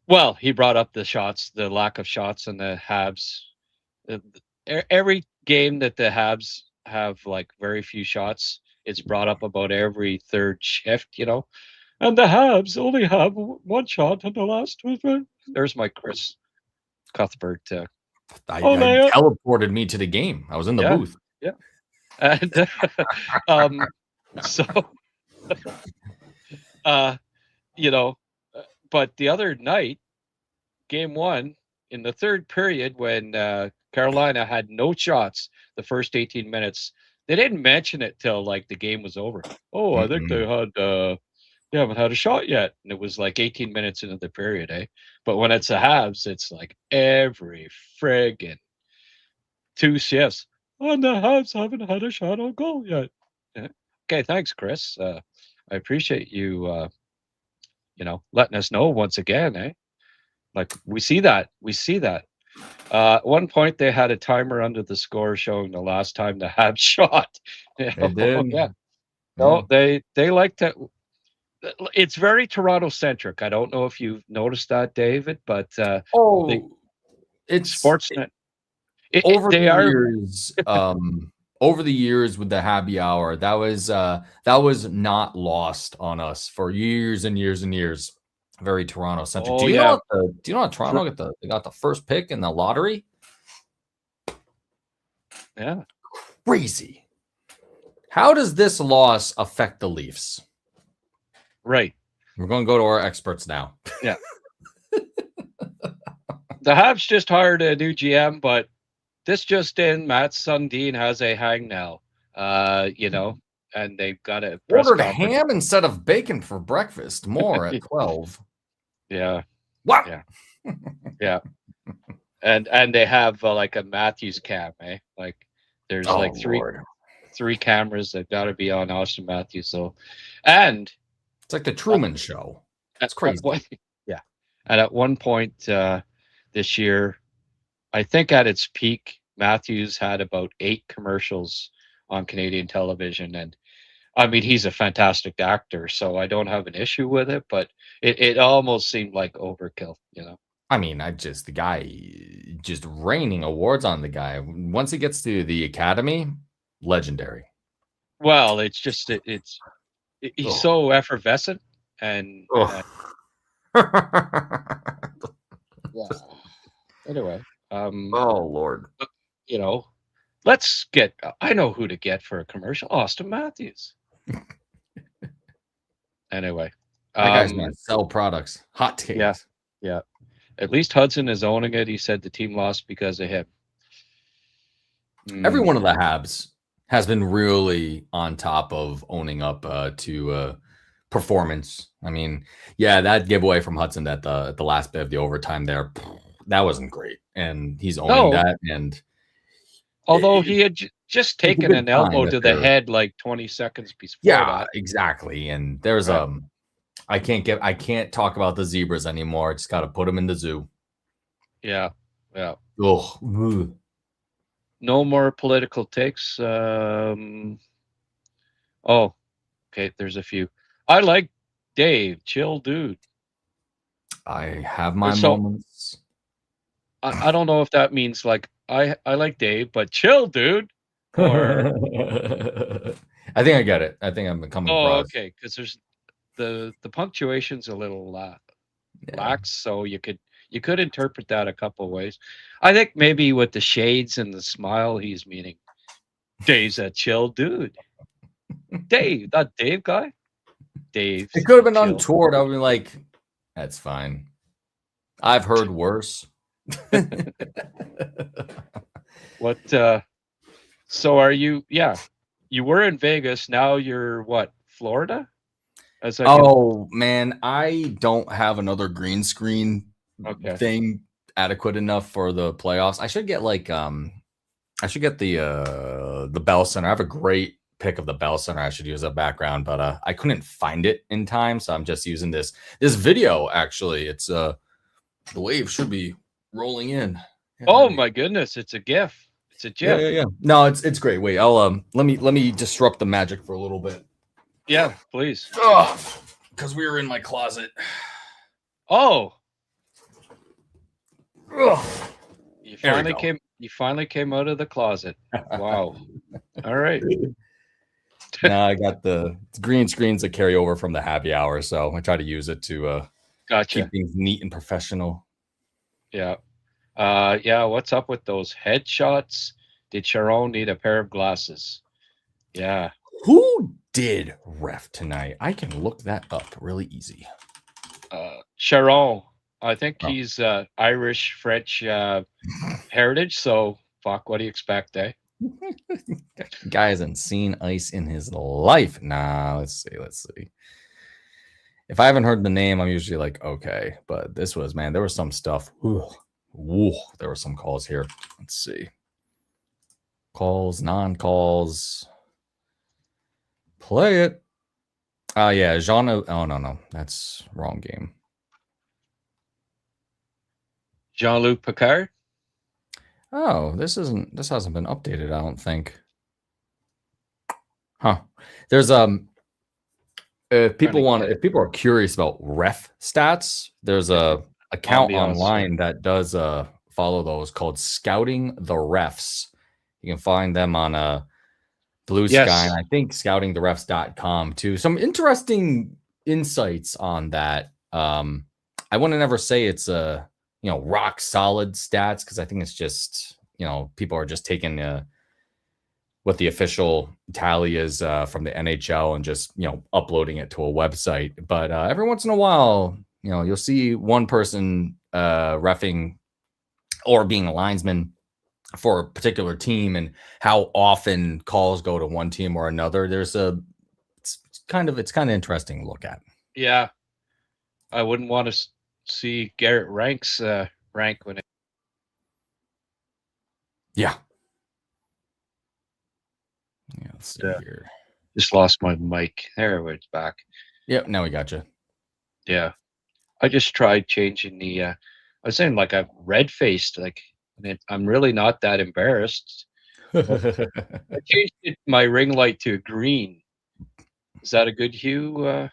[SPEAKER 2] well, he brought up the lack of shots in the Habs. Every game that the Habs have like very few shots, it's brought up about every third shift, And the Habs only have 1 shot in the last 2. There's my Chris Cuthbert.
[SPEAKER 3] I teleported me to the game. I was in the booth.
[SPEAKER 2] Yeah. And so but the other night, game 1, in the third period, when Carolina had no shots the first 18 minutes, they didn't mention it till like the game was over. Oh, I think they haven't had a shot yet. And it was like 18 minutes into the period, eh? But when it's the Habs, it's like every friggin' 2 shifts. And the Habs haven't had a shot on goal yet. Yeah. Okay, thanks, Chris. I appreciate you, letting us know once again, eh? Like we see that. At one point, they had a timer under the score showing the last time the Habs shot.
[SPEAKER 3] They did.
[SPEAKER 2] Yeah. No, they like to. It's very Toronto centric. I don't know if you've noticed that, David, but
[SPEAKER 3] it's
[SPEAKER 2] Sportsnet.
[SPEAKER 3] Over the years with the happy hour, that was not lost on us for years and years and years. Very Toronto centric. Do you know Toronto got the first pick in the lottery?
[SPEAKER 2] Yeah.
[SPEAKER 3] Crazy. How does this loss affect the Leafs?
[SPEAKER 2] Right.
[SPEAKER 3] We're going to go to our experts now.
[SPEAKER 2] Yeah. The Habs just hired a new GM, but this just in, Matt Sundin has a hangnail. And they've got a press
[SPEAKER 3] Ordered
[SPEAKER 2] conference.
[SPEAKER 3] ham instead of bacon for breakfast. More at 12.
[SPEAKER 2] Yeah.
[SPEAKER 3] What?
[SPEAKER 2] Yeah. Yeah. And they have like a Matthews cam, eh? Like there's like three cameras that got to be on Austin Matthews. So, and
[SPEAKER 3] it's like the Truman Show. That's crazy.
[SPEAKER 2] Yeah. And at one point this year, I think at its peak, Matthews had about 8 commercials on Canadian television. And I mean, he's a fantastic actor, so I don't have an issue with it, but it almost seemed like overkill, you know?
[SPEAKER 3] I mean, the guy just raining awards on the guy. Once he gets to the Academy, legendary.
[SPEAKER 2] Well, it's just, he's so effervescent and yeah. Anyway.
[SPEAKER 3] Oh, Lord.
[SPEAKER 2] You know, I know who to get for a commercial. Austin Matthews. Anyway.
[SPEAKER 3] That guy's going to sell products. Hot takes.
[SPEAKER 2] Yeah. Yeah. At least Hudson is owning it. He said the team lost because of him.
[SPEAKER 3] Every one of the Habs has been really on top of owning up to performance. I mean, yeah, that giveaway from Hudson at the last bit of the overtime there, that wasn't great. And he's owning that. And
[SPEAKER 2] although he had just taken an elbow to the head like 20 seconds before that.
[SPEAKER 3] Exactly. And there's I can't talk about the zebras anymore. I just got to put them in the zoo.
[SPEAKER 2] Yeah. Yeah.
[SPEAKER 3] Ugh.
[SPEAKER 2] No more political takes. Okay. There's a few. I like Dave. Chill dude.
[SPEAKER 3] I have my moments.
[SPEAKER 2] I don't know if that means like I like Dave, but chill dude. Or
[SPEAKER 3] I think I get it. I think I'm coming across.
[SPEAKER 2] Okay. Because there's the punctuation's a little lax, so you could interpret that a couple of ways. I think maybe with the shades and the smile, he's meaning Dave's a chill dude. Dave, that Dave guy. Dave.
[SPEAKER 3] It could have been untoward. I would be like, that's fine. I've heard worse.
[SPEAKER 2] What? So are you? Yeah, you were in Vegas. Now you're what? Florida?
[SPEAKER 3] Man, I don't have another green screen thing adequate enough for the playoffs. I should get the Bell Center. I have a great pic of the Bell Center I should use as a background, but I couldn't find it in time, so I'm just using this video. Actually, it's the wave should be rolling in.
[SPEAKER 2] Oh my goodness, it's a GIF. It's a GIF.
[SPEAKER 3] Yeah. No, it's great. Wait, I'll let me disrupt the magic for a little bit.
[SPEAKER 2] Yeah, please.
[SPEAKER 3] Because we were in my closet.
[SPEAKER 2] Oh.
[SPEAKER 3] You
[SPEAKER 2] finally came out of the closet. Wow. All right.
[SPEAKER 3] Now I got the green screens that carry over from the happy hour, so I try to use it to keep things neat and professional.
[SPEAKER 2] Yeah. What's up with those headshots? Did Sharon need a pair of glasses? Yeah.
[SPEAKER 3] Who did ref tonight? I can look that up really easy.
[SPEAKER 2] Sharon. I think he's Irish, French heritage. So, fuck, what do you expect, eh?
[SPEAKER 3] Guy hasn't seen ice in his life. Nah, let's see. If I haven't heard the name, I'm usually like, okay. But this was, man, there was some stuff. Ooh, there were some calls here. Let's see. Calls, non-calls. Play it. Yeah, Jean. Oh, no. That's wrong game.
[SPEAKER 2] Jean-Luc Picard?
[SPEAKER 3] Oh, this hasn't been updated, I don't think. Huh. There's if people are curious about ref stats, there's a account online that does follow those called Scouting the Refs. You can find them on Blue Sky, and I think scoutingtherefs.com too. Some interesting insights on that. I wouldn't ever say it's rock solid stats, because I think it's just, people are just taking what the official tally is from the NHL and just, uploading it to a website. But every once in a while, you'll see one person reffing or being a linesman for a particular team and how often calls go to one team or another. It's kind of interesting to look at.
[SPEAKER 2] Yeah, I wouldn't want to see Garrett Rank's rank when it.
[SPEAKER 3] Yeah. Let's see here.
[SPEAKER 2] Just lost my mic. There, it's back.
[SPEAKER 3] Yep, now we got you.
[SPEAKER 2] Yeah, I just tried changing the. I was saying like I've red faced, like I'm really not that embarrassed. I changed my ring light to green. Is that a good hue?
[SPEAKER 3] I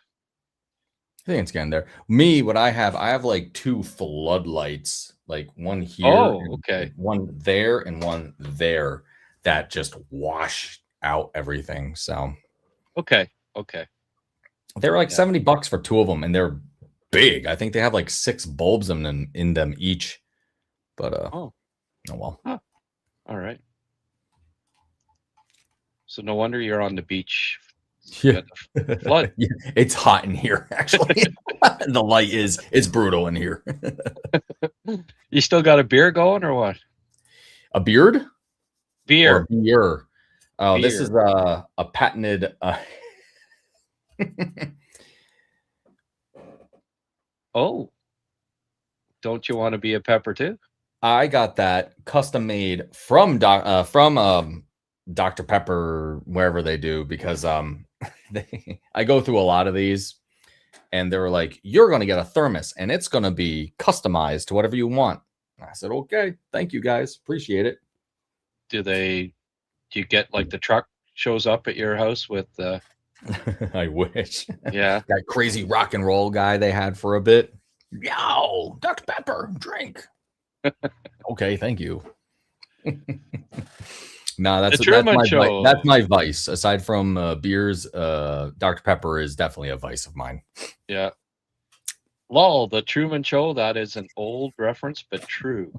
[SPEAKER 3] think it's getting there. Me, what I have like 2 floodlights, like one here,
[SPEAKER 2] okay,
[SPEAKER 3] one there and one there that just wash out everything. So
[SPEAKER 2] okay.
[SPEAKER 3] They're like $70 for 2 of them, and they're big. I think they have like 6 bulbs in them each. But oh well.
[SPEAKER 2] Huh. All right. So no wonder you're on the beach.
[SPEAKER 3] Yeah.
[SPEAKER 2] Flood.
[SPEAKER 3] Yeah, it's hot in here, actually. The light is brutal in here.
[SPEAKER 2] You still got a beer going or what?
[SPEAKER 3] A beard?
[SPEAKER 2] Beer.
[SPEAKER 3] Or beer. Oh, this is a patented
[SPEAKER 2] Oh. Don't you want to be a pepper too?
[SPEAKER 3] I got that custom made from Dr. Pepper, wherever they do, because I go through a lot of these, and they were like, "You're going to get a thermos, and it's going to be customized to whatever you want." I said, "Okay, thank you guys, appreciate it."
[SPEAKER 2] Do you get like the truck shows up at your house with?
[SPEAKER 3] I wish.
[SPEAKER 2] Yeah,
[SPEAKER 3] that crazy rock and roll guy they had for a bit. Yo, Dr. Pepper, drink. Okay, thank you. No, that's my vice. Aside from beers, Dr. Pepper is definitely a vice of mine.
[SPEAKER 2] Yeah. Lol, the Truman Show, that is an old reference, but true.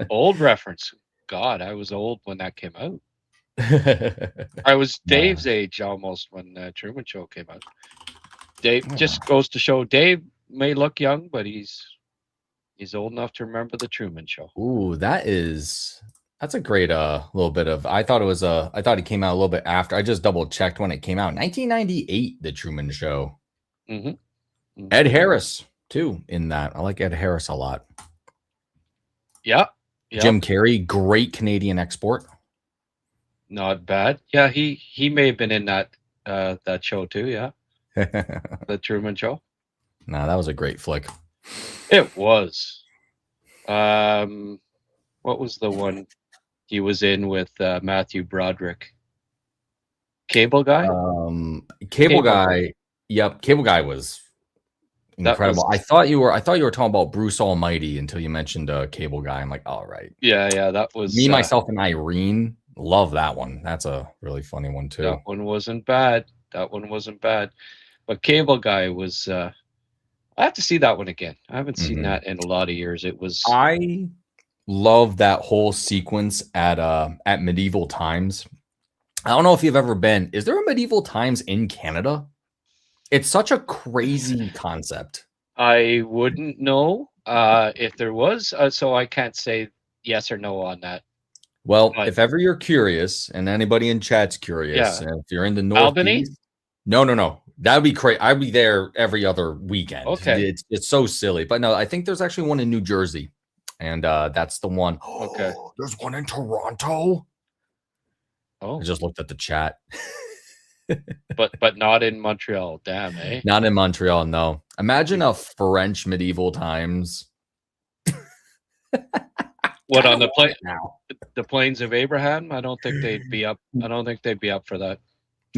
[SPEAKER 2] Old reference. God, I was old when that came out. I was Dave's age almost when Truman Show came out. Dave just goes to show Dave may look young, but he's old enough to remember the Truman Show.
[SPEAKER 3] Ooh, that's a great little bit of. I thought it came out a little bit after. I just double checked when it came out. 1998, the Truman Show.
[SPEAKER 2] Mm-hmm.
[SPEAKER 3] Ed Harris too in that. I like Ed Harris a lot.
[SPEAKER 2] Yeah.
[SPEAKER 3] Jim Carrey, great Canadian export.
[SPEAKER 2] Not bad. Yeah, he may have been in that show too. Yeah, the Truman Show.
[SPEAKER 3] No, that was a great flick.
[SPEAKER 2] It was. What was the one he was in with Matthew Broderick? Cable Guy.
[SPEAKER 3] Cable Guy. Yep, Cable Guy was incredible. I thought you were talking about Bruce Almighty until you mentioned Cable Guy. I'm like, all right.
[SPEAKER 2] Yeah, that was
[SPEAKER 3] Me, Myself, and Irene. Love that one. That's a really funny one too.
[SPEAKER 2] That one wasn't bad. But Cable Guy was. I have to see that one again. I haven't seen that in a lot of years. It was.
[SPEAKER 3] I love that whole sequence at medieval times. I don't know if you've ever been. Is there a medieval times in Canada? It's such a crazy concept.
[SPEAKER 2] I wouldn't know if there was, so I can't say yes or no on that.
[SPEAKER 3] Well, if ever you're curious, and anybody in chat's curious, and if you're in the Northeast,
[SPEAKER 2] Albany?
[SPEAKER 3] No, that would be great. I'd be there every other weekend.
[SPEAKER 2] Okay,
[SPEAKER 3] it's so silly, but no, I think there's actually one in New Jersey, and that's the one.
[SPEAKER 2] Okay,
[SPEAKER 3] there's one in Toronto.
[SPEAKER 2] Oh,
[SPEAKER 3] I just looked at the chat.
[SPEAKER 2] but not in Montreal. Damn, eh?
[SPEAKER 3] Not in Montreal. No. Imagine a French medieval times.
[SPEAKER 2] What on the plains of Abraham? I don't think they'd be up. I don't think they'd be up for that.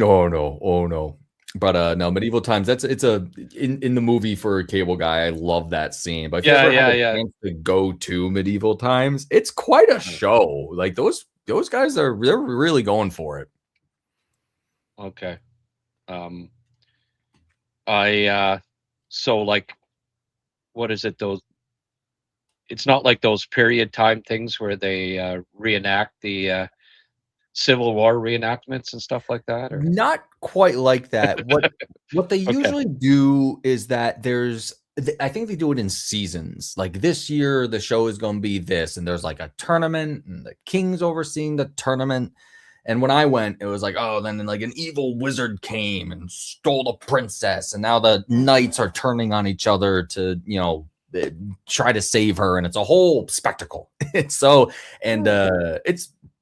[SPEAKER 3] Oh no. But no, medieval times. It's in the movie for Cable Guy. I love that scene. But if you ever have a chance to go to medieval times, it's quite a show. Like those guys they're really going for it.
[SPEAKER 2] Okay. So like, what is it? Those. It's not like those period time things where they reenact the Civil War reenactments and stuff like that, or
[SPEAKER 3] not quite like that. What they usually do is that there's I think they do it in seasons. Like this year, the show is going to be this, and there's like a tournament, and the king's overseeing the tournament. And when I went, it was like, oh, then like an evil wizard came and stole the princess, and now the knights are turning on each other to, try to save her, and it's a whole spectacle. It's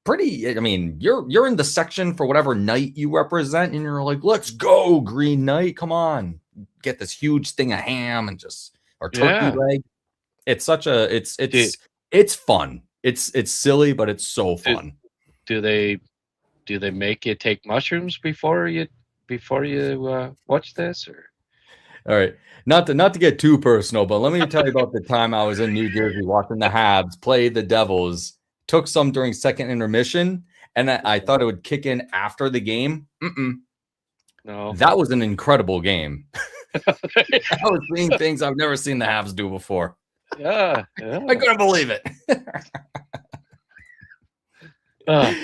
[SPEAKER 3] pretty. I mean, you're in the section for whatever knight you represent, and you're like, let's go, Green Knight, come on. Get this huge thing of ham and or turkey leg. It's such a it's fun. It's silly, but it's so fun.
[SPEAKER 2] Do they make you take mushrooms before you watch this? Or
[SPEAKER 3] all right, not to get too personal, but let me tell you about the time I was in New Jersey watching the Habs play the Devils. Took some during second intermission, and I thought it would kick in after the game.
[SPEAKER 2] No,
[SPEAKER 3] that was an incredible game. I was seeing things I've never seen the Habs do before.
[SPEAKER 2] Yeah.
[SPEAKER 3] I couldn't believe it. And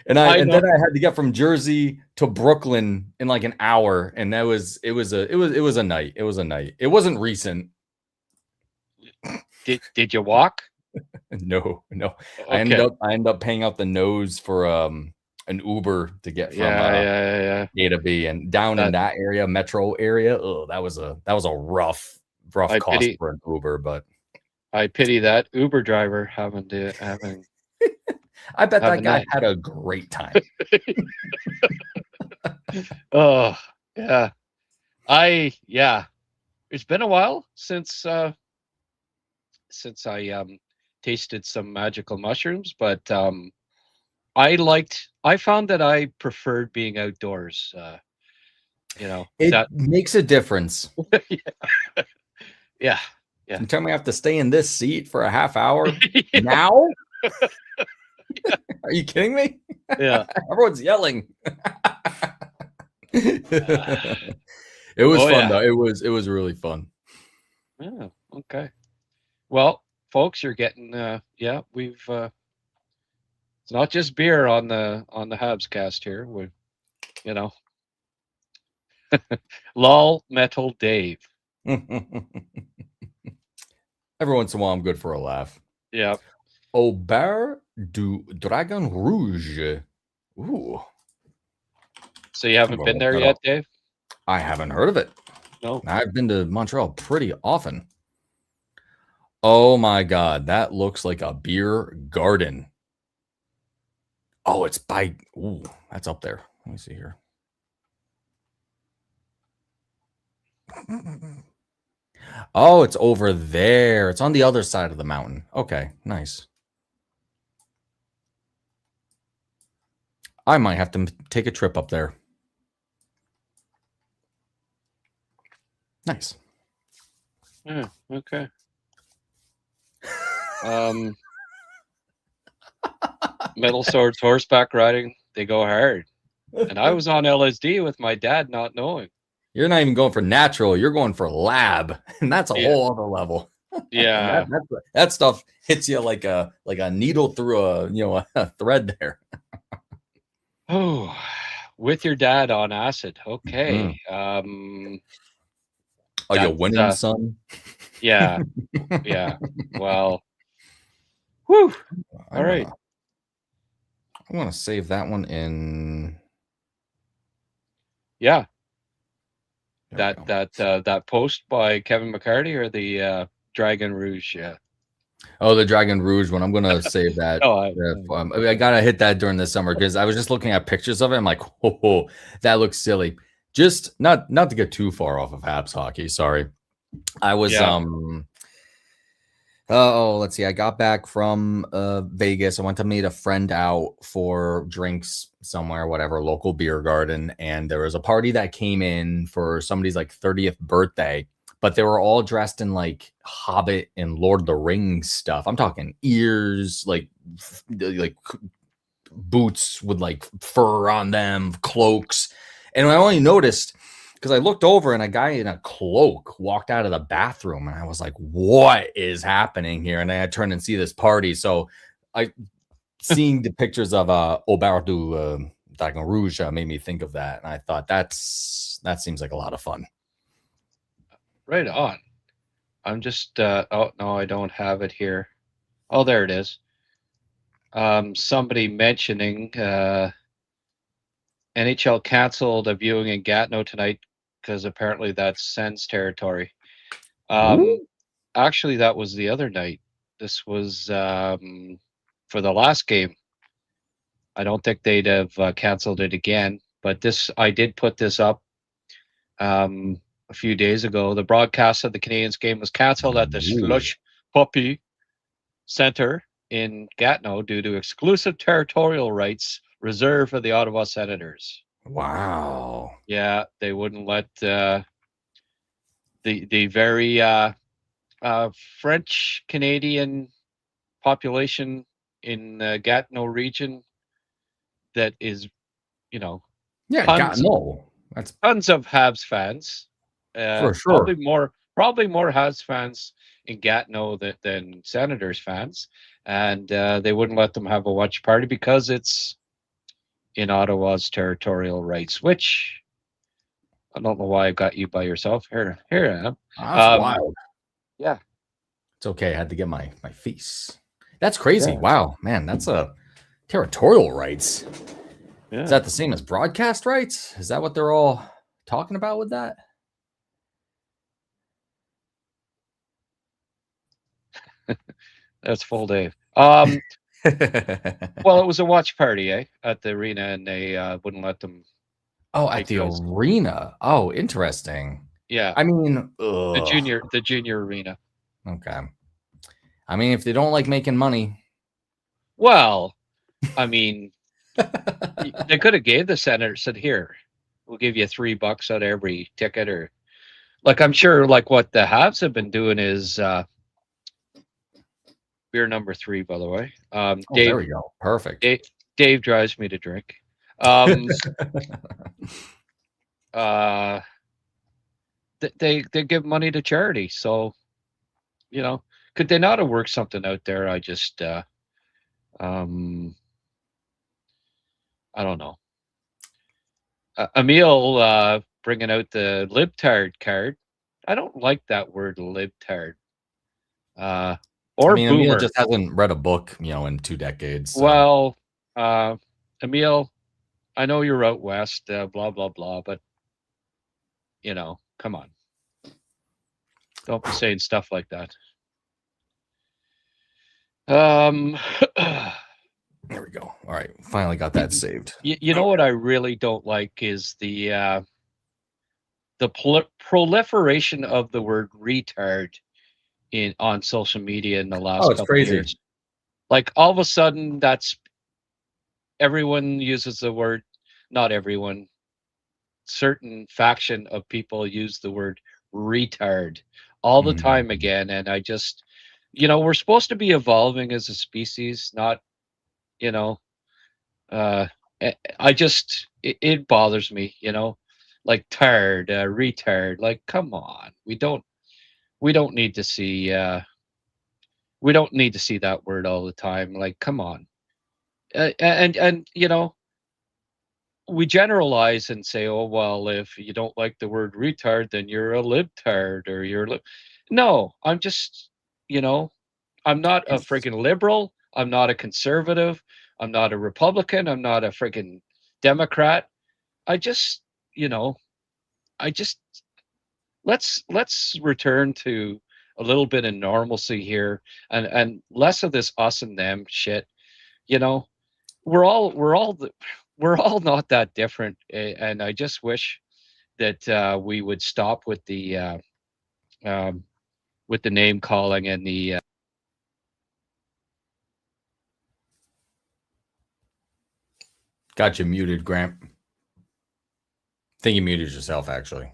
[SPEAKER 3] then I had to get from Jersey to Brooklyn in like an hour, and it was a night. It was a night. It wasn't recent.
[SPEAKER 2] Did you walk?
[SPEAKER 3] No.
[SPEAKER 2] Okay.
[SPEAKER 3] I ended up paying out the nose for an Uber to get from A to B, and down in that area, metro area. Oh, that was a rough cost for an Uber, but
[SPEAKER 2] I pity that Uber driver having.
[SPEAKER 3] I bet that guy had a great time.
[SPEAKER 2] Oh yeah, It's been a while since I tasted some magical mushrooms, but I found that I preferred being outdoors.
[SPEAKER 3] It makes a difference.
[SPEAKER 2] Yeah.
[SPEAKER 3] You tell me I have to stay in this seat for a half hour now? Are you kidding me?
[SPEAKER 2] Yeah.
[SPEAKER 3] Everyone's yelling. It was fun though. It was really fun.
[SPEAKER 2] Yeah. Okay. Well, folks, you're getting we've it's not just beer on the Habs cast here. We Lol Metal Dave.
[SPEAKER 3] Every once in a while I'm good for a laugh.
[SPEAKER 2] Yeah.
[SPEAKER 3] Auger du Dragon Rouge. Ooh.
[SPEAKER 2] So you haven't been there yet, Dave?
[SPEAKER 3] I haven't heard of it.
[SPEAKER 2] No.
[SPEAKER 3] I've been to Montreal pretty often. Oh my God, that looks like a beer garden. Oh, it's by... Ooh, that's up there. Let me see here. Oh, it's over there. It's on the other side of the mountain. Okay, nice. I might have to take a trip up there. Nice.
[SPEAKER 2] Yeah, okay. Metal swords, horseback riding, they go hard. And I was on LSD with my dad not knowing.
[SPEAKER 3] You're not even going for natural. You're going for lab. And that's a whole other level.
[SPEAKER 2] Yeah.
[SPEAKER 3] that stuff hits you like a needle through a thread there.
[SPEAKER 2] Oh, with your dad on acid. Okay.
[SPEAKER 3] Are you winning, son?
[SPEAKER 2] Yeah. Yeah. Well. Whew. All right.
[SPEAKER 3] I'm gonna save that one in.
[SPEAKER 2] Yeah. That post by Kevin McCarty or the Dragon Rouge. Yeah.
[SPEAKER 3] Oh, the Dragon Rouge one. I'm gonna save that. I gotta hit that during the summer because I was just looking at pictures of it. I'm like, oh, that looks silly. Just not to get too far off of Habs hockey. Sorry, I was let's see. I got back from Vegas. I went to meet a friend out for drinks somewhere, whatever, local beer garden, and there was a party that came in for somebody's like 30th birthday. But they were all dressed in like Hobbit and Lord of the Rings stuff. I'm talking ears, like boots with like fur on them, cloaks. And I only noticed because I looked over and a guy in a cloak walked out of the bathroom, and I was like, "What is happening here?" And then I turned and see this party. So seeing the pictures of Auger du Dragon Rouge made me think of that, and I thought that seems like a lot of fun.
[SPEAKER 2] Right on. I'm just oh no, I don't have it here. Oh, there it is. Somebody mentioning NHL canceled a viewing in Gatineau tonight because apparently that's Sens territory.
[SPEAKER 3] Ooh.
[SPEAKER 2] Actually, that was the other night. This was for the last game. I don't think they'd have canceled it again. But this, I did put this up a few days ago. The broadcast of the Canadiens game was canceled at the Slush Puppy Center in Gatineau due to exclusive territorial rights reserved for the Ottawa Senators.
[SPEAKER 3] Wow.
[SPEAKER 2] Yeah, they wouldn't let the very French Canadian population in the Gatineau region that is, you know,
[SPEAKER 3] Yeah,
[SPEAKER 2] tons
[SPEAKER 3] That's
[SPEAKER 2] tons of Habs fans.
[SPEAKER 3] for sure.
[SPEAKER 2] Probably more Habs fans in Gatineau than Senators fans, and they wouldn't let them have a watch party because it's in Ottawa's territorial rights. Which I don't know why I got you by yourself. Here I am.
[SPEAKER 3] That's wild.
[SPEAKER 2] Yeah,
[SPEAKER 3] it's okay. I had to get my face. That's crazy.
[SPEAKER 2] Yeah.
[SPEAKER 3] Wow, man, that's a territorial rights.
[SPEAKER 2] yeah.
[SPEAKER 3] Is that the same as broadcast rights? Is that what they're all talking about with that?
[SPEAKER 2] That's full Dave. Well, it was a watch party, at the arena, and they wouldn't let them.
[SPEAKER 3] Oh, at the
[SPEAKER 2] noise.
[SPEAKER 3] arena. Oh, interesting.
[SPEAKER 2] Yeah,
[SPEAKER 3] I mean,
[SPEAKER 2] the junior arena.
[SPEAKER 3] Okay. I mean, if they don't like making money,
[SPEAKER 2] Well, I mean, they could have gave the Senator, said, "Here, we'll give you $3 on every ticket," or like I'm sure, like what the Habs have been doing is beer number 3, by the way.
[SPEAKER 3] oh,
[SPEAKER 2] Dave,
[SPEAKER 3] there we go. Perfect.
[SPEAKER 2] Dave drives me to drink. They give money to charity, so could they not have worked something out there? I just I don't know. Emil bringing out the libtard card. I don't like that word libtard. Or
[SPEAKER 3] I mean,
[SPEAKER 2] boomer.
[SPEAKER 3] Emil just hasn't read a book, in 2 decades. So.
[SPEAKER 2] Well, Emil, I know you're out west, blah blah blah, but come on, don't be saying stuff like that.
[SPEAKER 3] There we go. All right, finally got that saved.
[SPEAKER 2] You know what I really don't like is the proliferation of the word retard on social media in the last couple
[SPEAKER 3] crazy.
[SPEAKER 2] of years. Like all of a sudden, everyone uses the word. Not everyone. Certain faction of people use the word retard all the time again, and I just, we're supposed to be evolving as a species, not, I just it bothers me, like tired, retard. Like, come on, we don't need to see that word all the time. Like, come on, and we generalize and say, oh well, if you don't like the word retard, then you're a libtard or No, I'm just, I'm not a freaking liberal. I'm not a conservative. I'm not a Republican. I'm not a freaking Democrat. I just, let's return to a little bit of normalcy here, and less of this us and them shit. We're all not that different, and I just wish that we would stop with the name calling and the.
[SPEAKER 3] Got you muted, Grant. I think you muted yourself, actually.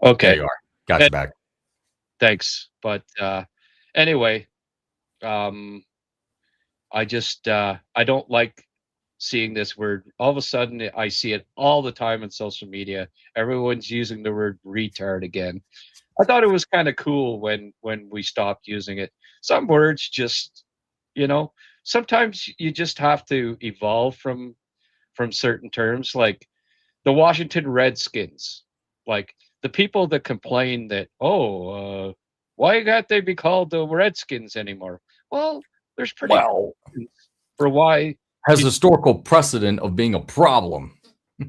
[SPEAKER 2] Okay.
[SPEAKER 3] There you are. Got you back.
[SPEAKER 2] Thanks. But anyway, I just I don't like seeing this word. All of a sudden, I see it all the time on social media. Everyone's using the word retard again. I thought it was kind of cool when we stopped using it. Some words just, sometimes you just have to evolve from certain terms, like the Washington Redskins. Like the people that complain that, why can't they be called the Redskins anymore? Well, there's pretty
[SPEAKER 3] Well,
[SPEAKER 2] for why.
[SPEAKER 3] has historical precedent of being a problem.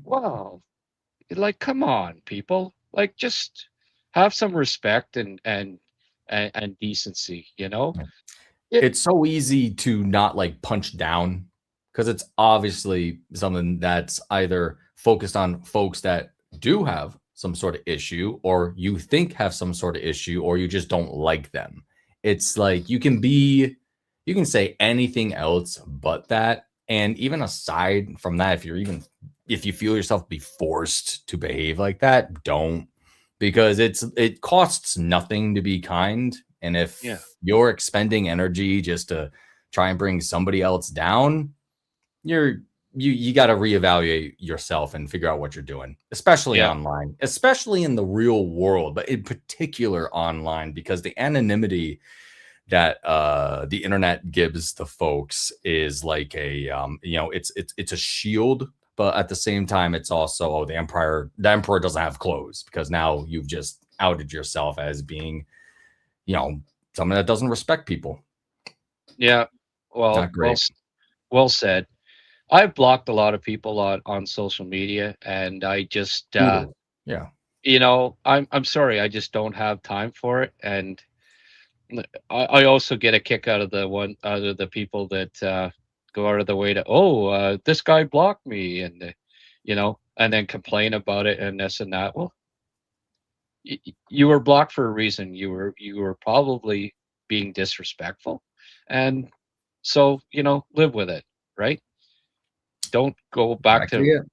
[SPEAKER 2] Well, like, come on, people, like, just have some respect and decency, you know.
[SPEAKER 3] It's so easy to not like punch down because it's obviously something that's either focused on folks that do have some sort of issue, or you think have some sort of issue, or you just don't like them. It's like you can say anything else but that. And even aside from that, if you feel yourself be forced to behave like that, don't, because it costs nothing to be kind. And if you're expending energy just to try and bring somebody else down, you got to reevaluate yourself and figure out what you're doing, especially online, especially in the real world, but in particular online, because the anonymity that the internet gives the folks is like a it's a shield, but at the same time it's also the emperor doesn't have clothes, because now you've just outed yourself as being someone that doesn't respect people.
[SPEAKER 2] Yeah, well said. I've blocked a lot of people on social media, and I just I'm sorry, I just don't have time for it. And I also get a kick out of the people that go out of the way to this guy blocked me, and and then complain about it and this and that. Well, you were blocked for a reason. You were probably being disrespectful, and so live with it, right? Don't go back to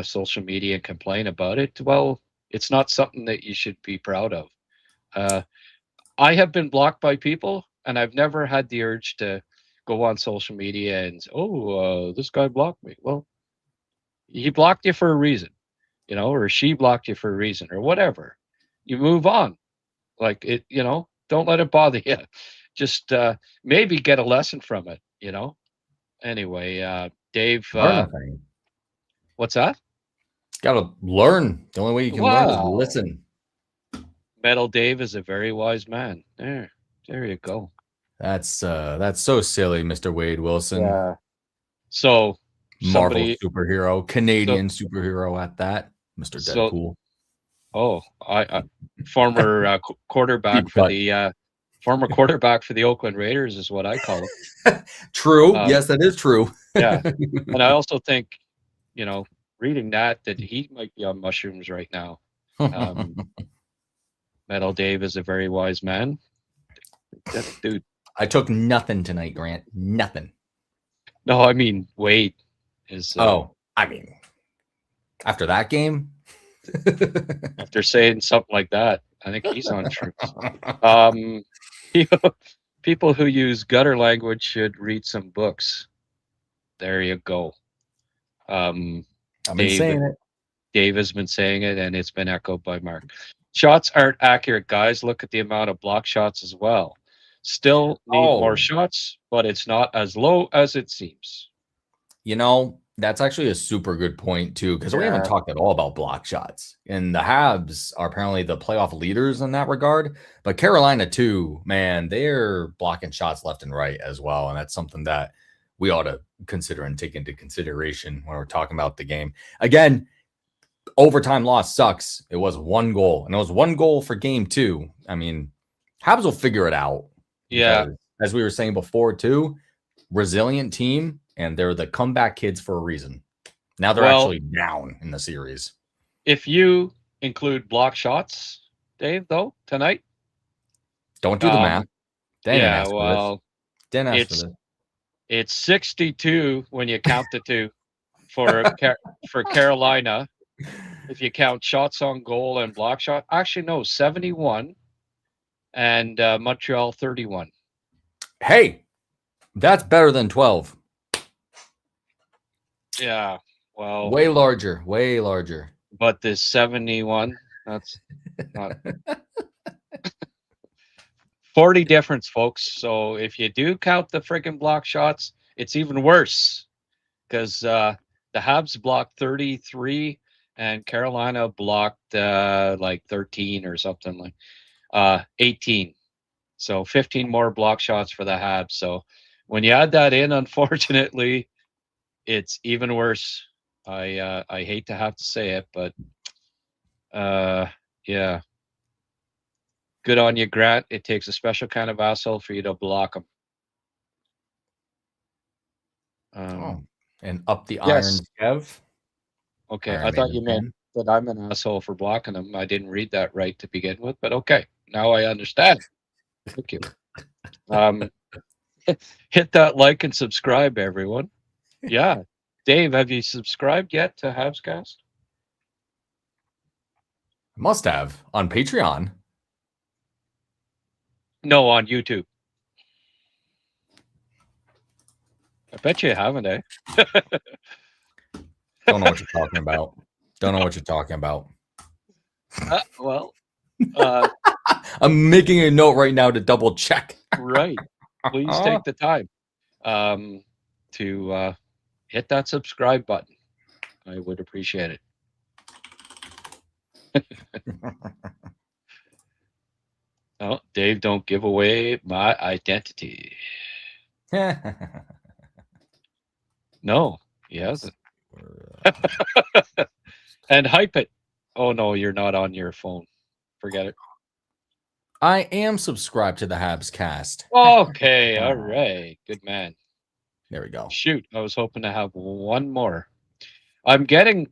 [SPEAKER 2] social media and complain about it. Well, it's not something that you should be proud of. I have been blocked by people, and I've never had the urge to go on social media and this guy blocked me. Well, he blocked you for a reason, or she blocked you for a reason, or whatever. You move on. Like it, don't let it bother you. Just maybe get a lesson from it, Anyway, Dave, what's that?
[SPEAKER 3] Gotta learn. The only way you can learn is listen.
[SPEAKER 2] Metal Dave is a very wise man. There you go.
[SPEAKER 3] That's so silly, Mr. Wade Wilson.
[SPEAKER 2] Yeah. So
[SPEAKER 3] Marvel superhero, Canadian superhero at that, Mr. Deadpool.
[SPEAKER 2] I former quarterback for the former quarterback for the Oakland Raiders is what I call him.
[SPEAKER 3] True. Yes, that is true.
[SPEAKER 2] Yeah. And I also think, reading that he might be on mushrooms right now. Metal Dave is a very wise man. Dude.
[SPEAKER 3] I took nothing tonight, Grant. Nothing.
[SPEAKER 2] No, I mean, Wade is.
[SPEAKER 3] After that game?
[SPEAKER 2] After saying something like that, I think he's on truth. People who use gutter language should read some books. There you go.
[SPEAKER 3] I've been saying it.
[SPEAKER 2] Dave has been saying it, and it's been echoed by Mark. Shots aren't accurate, guys. Look at the amount of block shots as well. Still need more shots, but it's not as low as it seems.
[SPEAKER 3] That's actually a super good point, too, because we haven't talked at all about block shots. And the Habs are apparently the playoff leaders in that regard. But Carolina, too, man, they're blocking shots left and right as well. And that's something that we ought to consider and take into consideration when we're talking about the game. Again, overtime loss sucks. It was 1 goal, and it was 1 goal for game 2. I mean, Habs will figure it out.
[SPEAKER 2] Yeah.
[SPEAKER 3] As we were saying before, too, resilient team, and they're the comeback kids for a reason. Now they're actually down in the series.
[SPEAKER 2] If you include block shots, Dave, though, tonight.
[SPEAKER 3] Don't do the math.
[SPEAKER 2] It's 62 when you count the two for Carolina. If you count shots on goal and block shot, actually no, 71, and Montreal 31.
[SPEAKER 3] Hey, that's better than 12.
[SPEAKER 2] Yeah, well,
[SPEAKER 3] way larger.
[SPEAKER 2] But this 71, that's not 40 difference, folks. So if you do count the friggin' block shots, it's even worse, because the Habs blocked 33 and Carolina blocked like 13 or something, like 18. So 15 more block shots for the Habs. So when you add that in, unfortunately, it's even worse. I hate to have to say it, but yeah. Good on you, Grant. It takes a special kind of asshole for you to block them.
[SPEAKER 3] And up the
[SPEAKER 2] Yes.
[SPEAKER 3] irons, Kev.
[SPEAKER 2] Okay,
[SPEAKER 3] Iron
[SPEAKER 2] I thought
[SPEAKER 3] Maiden
[SPEAKER 2] you meant that I'm an asshole for blocking them. I didn't read that right to begin with, but okay, now I understand. Thank you. Hit that like and subscribe, everyone. Yeah. Dave, have you subscribed yet to Habscast?
[SPEAKER 3] Must have on Patreon.
[SPEAKER 2] No, on YouTube. I bet you haven't, eh?
[SPEAKER 3] Don't know what you're talking about. Don't know what you're talking about.
[SPEAKER 2] Well,
[SPEAKER 3] I'm making a note right now to double check.
[SPEAKER 2] Right. Please take the time to hit that subscribe button. I would appreciate it. Oh, Dave, don't give away my identity. No, he hasn't. And hype it. Oh, no, you're not on your phone. Forget it.
[SPEAKER 3] I am subscribed to the Habs cast.
[SPEAKER 2] Okay, all right. Good man.
[SPEAKER 3] There we go.
[SPEAKER 2] Shoot, I was hoping to have one more. I'm getting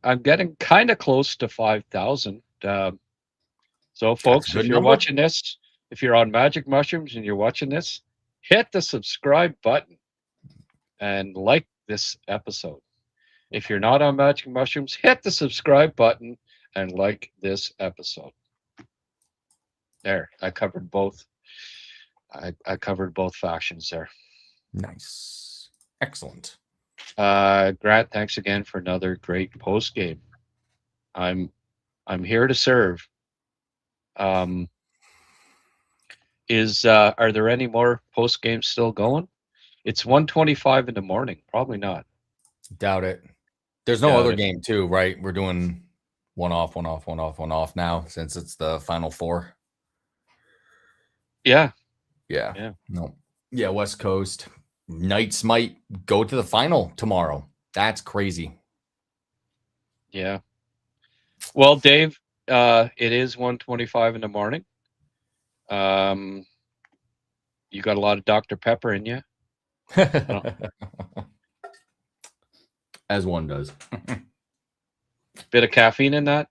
[SPEAKER 2] kind of close to 5,000. So, folks, if you're watching this, if you're on Magic Mushrooms and you're watching this, hit the subscribe button and like this episode. If you're not on Magic Mushrooms, hit the subscribe button and like this episode. There, I covered both. I covered both factions there.
[SPEAKER 3] Nice. Excellent.
[SPEAKER 2] Grant, thanks again for another great post game. I'm here to serve. Are there any more post games still going? It's 1:25 in the morning. Probably not.
[SPEAKER 3] Doubt it. There's no other game too, right? We're doing one off now since it's the final four.
[SPEAKER 2] Yeah.
[SPEAKER 3] No. Yeah, West Coast. Knights might go to the final tomorrow. That's crazy.
[SPEAKER 2] Yeah. Well, Dave, it is 1:25 in the morning. You got a lot of Dr. Pepper in you.
[SPEAKER 3] As one does.
[SPEAKER 2] Bit of caffeine in that.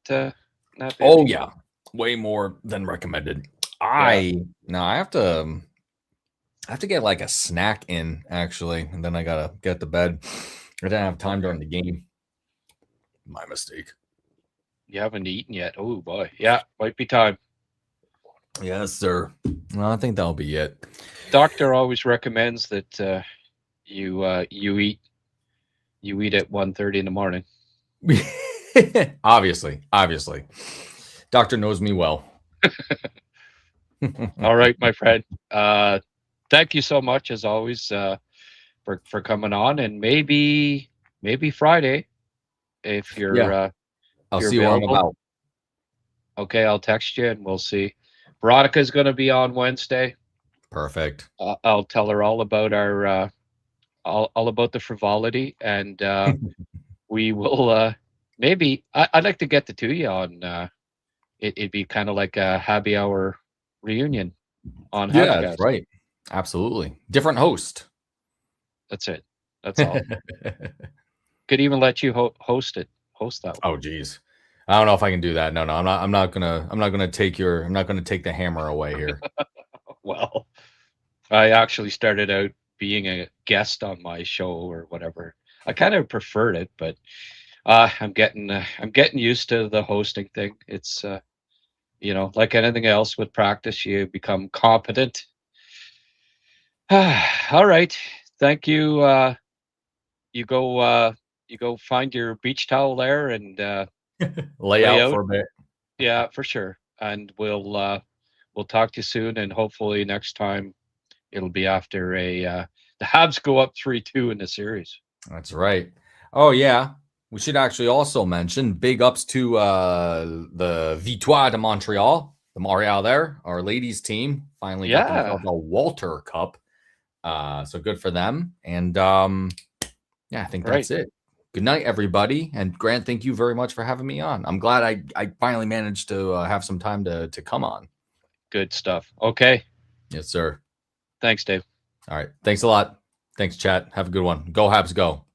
[SPEAKER 3] Oh yeah, way more than recommended. I have to get like a snack in actually, and then I gotta get to bed. I didn't have time during the game. My mistake.
[SPEAKER 2] You haven't eaten yet. Oh boy, yeah, might be time.
[SPEAKER 3] Yes, sir. Well, I think that'll be it.
[SPEAKER 2] Doctor always recommends that you eat at 1:30 in the morning.
[SPEAKER 3] Obviously. Doctor knows me well.
[SPEAKER 2] All right, my friend. Thank you so much as always for coming on, and maybe Friday if you're
[SPEAKER 3] I'll
[SPEAKER 2] you're
[SPEAKER 3] see what I'm
[SPEAKER 2] available.
[SPEAKER 3] about.
[SPEAKER 2] Okay, I'll text you and we'll see. Veronica's going to be on Wednesday.
[SPEAKER 3] Perfect.
[SPEAKER 2] I'll tell her all about our all about the frivolity, and we will maybe I'd like to get the two of you on. It'd be kind of like a happy hour reunion on Habscast.
[SPEAKER 3] Yeah, that's right. Absolutely. Different host.
[SPEAKER 2] That's it. That's all. Could even let you host that one.
[SPEAKER 3] Oh geez. I don't know if I can do that. No, I'm not gonna take the hammer away here.
[SPEAKER 2] Well, I actually started out being a guest on my show or whatever. I kind of preferred it, but I'm getting used to the hosting thing. It's like anything else with practice, you become competent. All right. Thank you. You go find your beach towel there and
[SPEAKER 3] lay out for a bit.
[SPEAKER 2] Yeah, for sure. And we'll talk to you soon, and hopefully next time it'll be after the Habs go up 3-2 in the series.
[SPEAKER 3] That's right. Oh yeah. We should actually also mention big ups to the Victoire de Montreal, the Montreal there, our ladies team finally got themselves a Walter Cup. So good for them. And I think that's it. Good night, everybody. And Grant, thank you very much for having me on. I'm glad I finally managed to have some time to come on.
[SPEAKER 2] Good stuff. Okay.
[SPEAKER 3] Yes, sir.
[SPEAKER 2] Thanks, Dave.
[SPEAKER 3] All right. Thanks a lot. Thanks, chat. Have a good one. Go Habs, go.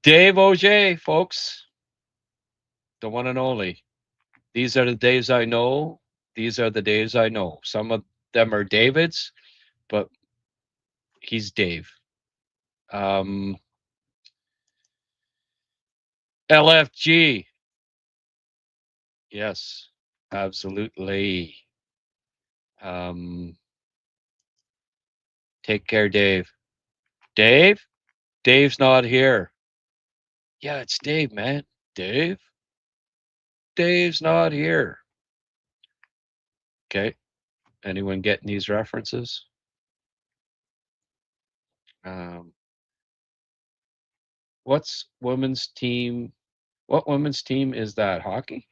[SPEAKER 2] Dave Auger, folks. The one and only. These are the days I know. These are the days I know. Some of them are David's, but he's Dave. LFG. Yes, absolutely. Take care, Dave. Dave? Dave's not here. Yeah, it's Dave, man. Dave? Dave's not here. Okay. Anyone getting these references? What's women's team? What women's team is that? Hockey?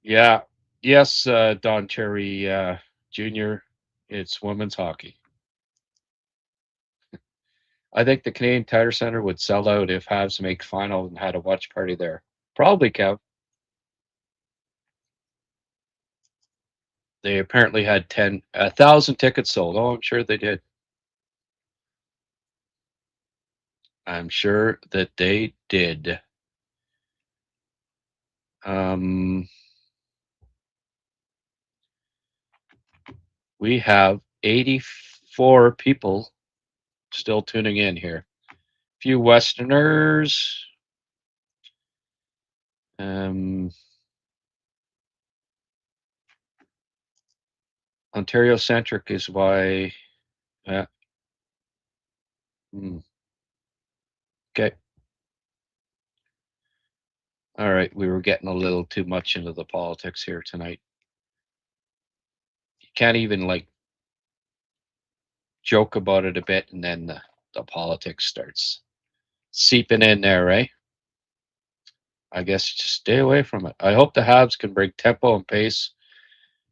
[SPEAKER 2] Yeah. Yes, Don Cherry Jr. It's women's hockey. I think the Canadian Tire Center would sell out if Habs make final and had a watch party there. Probably, Kev. They apparently had 1,000 tickets sold. Oh, I'm sure they did. I'm sure that they did. We have 84 people still tuning in here. A few Westerners. Ontario centric is why. Okay. All right. We were getting a little too much into the politics here tonight. You can't even like joke about it a bit and then the politics starts seeping in there, right? I guess just stay away from it. I hope the Habs can bring tempo and pace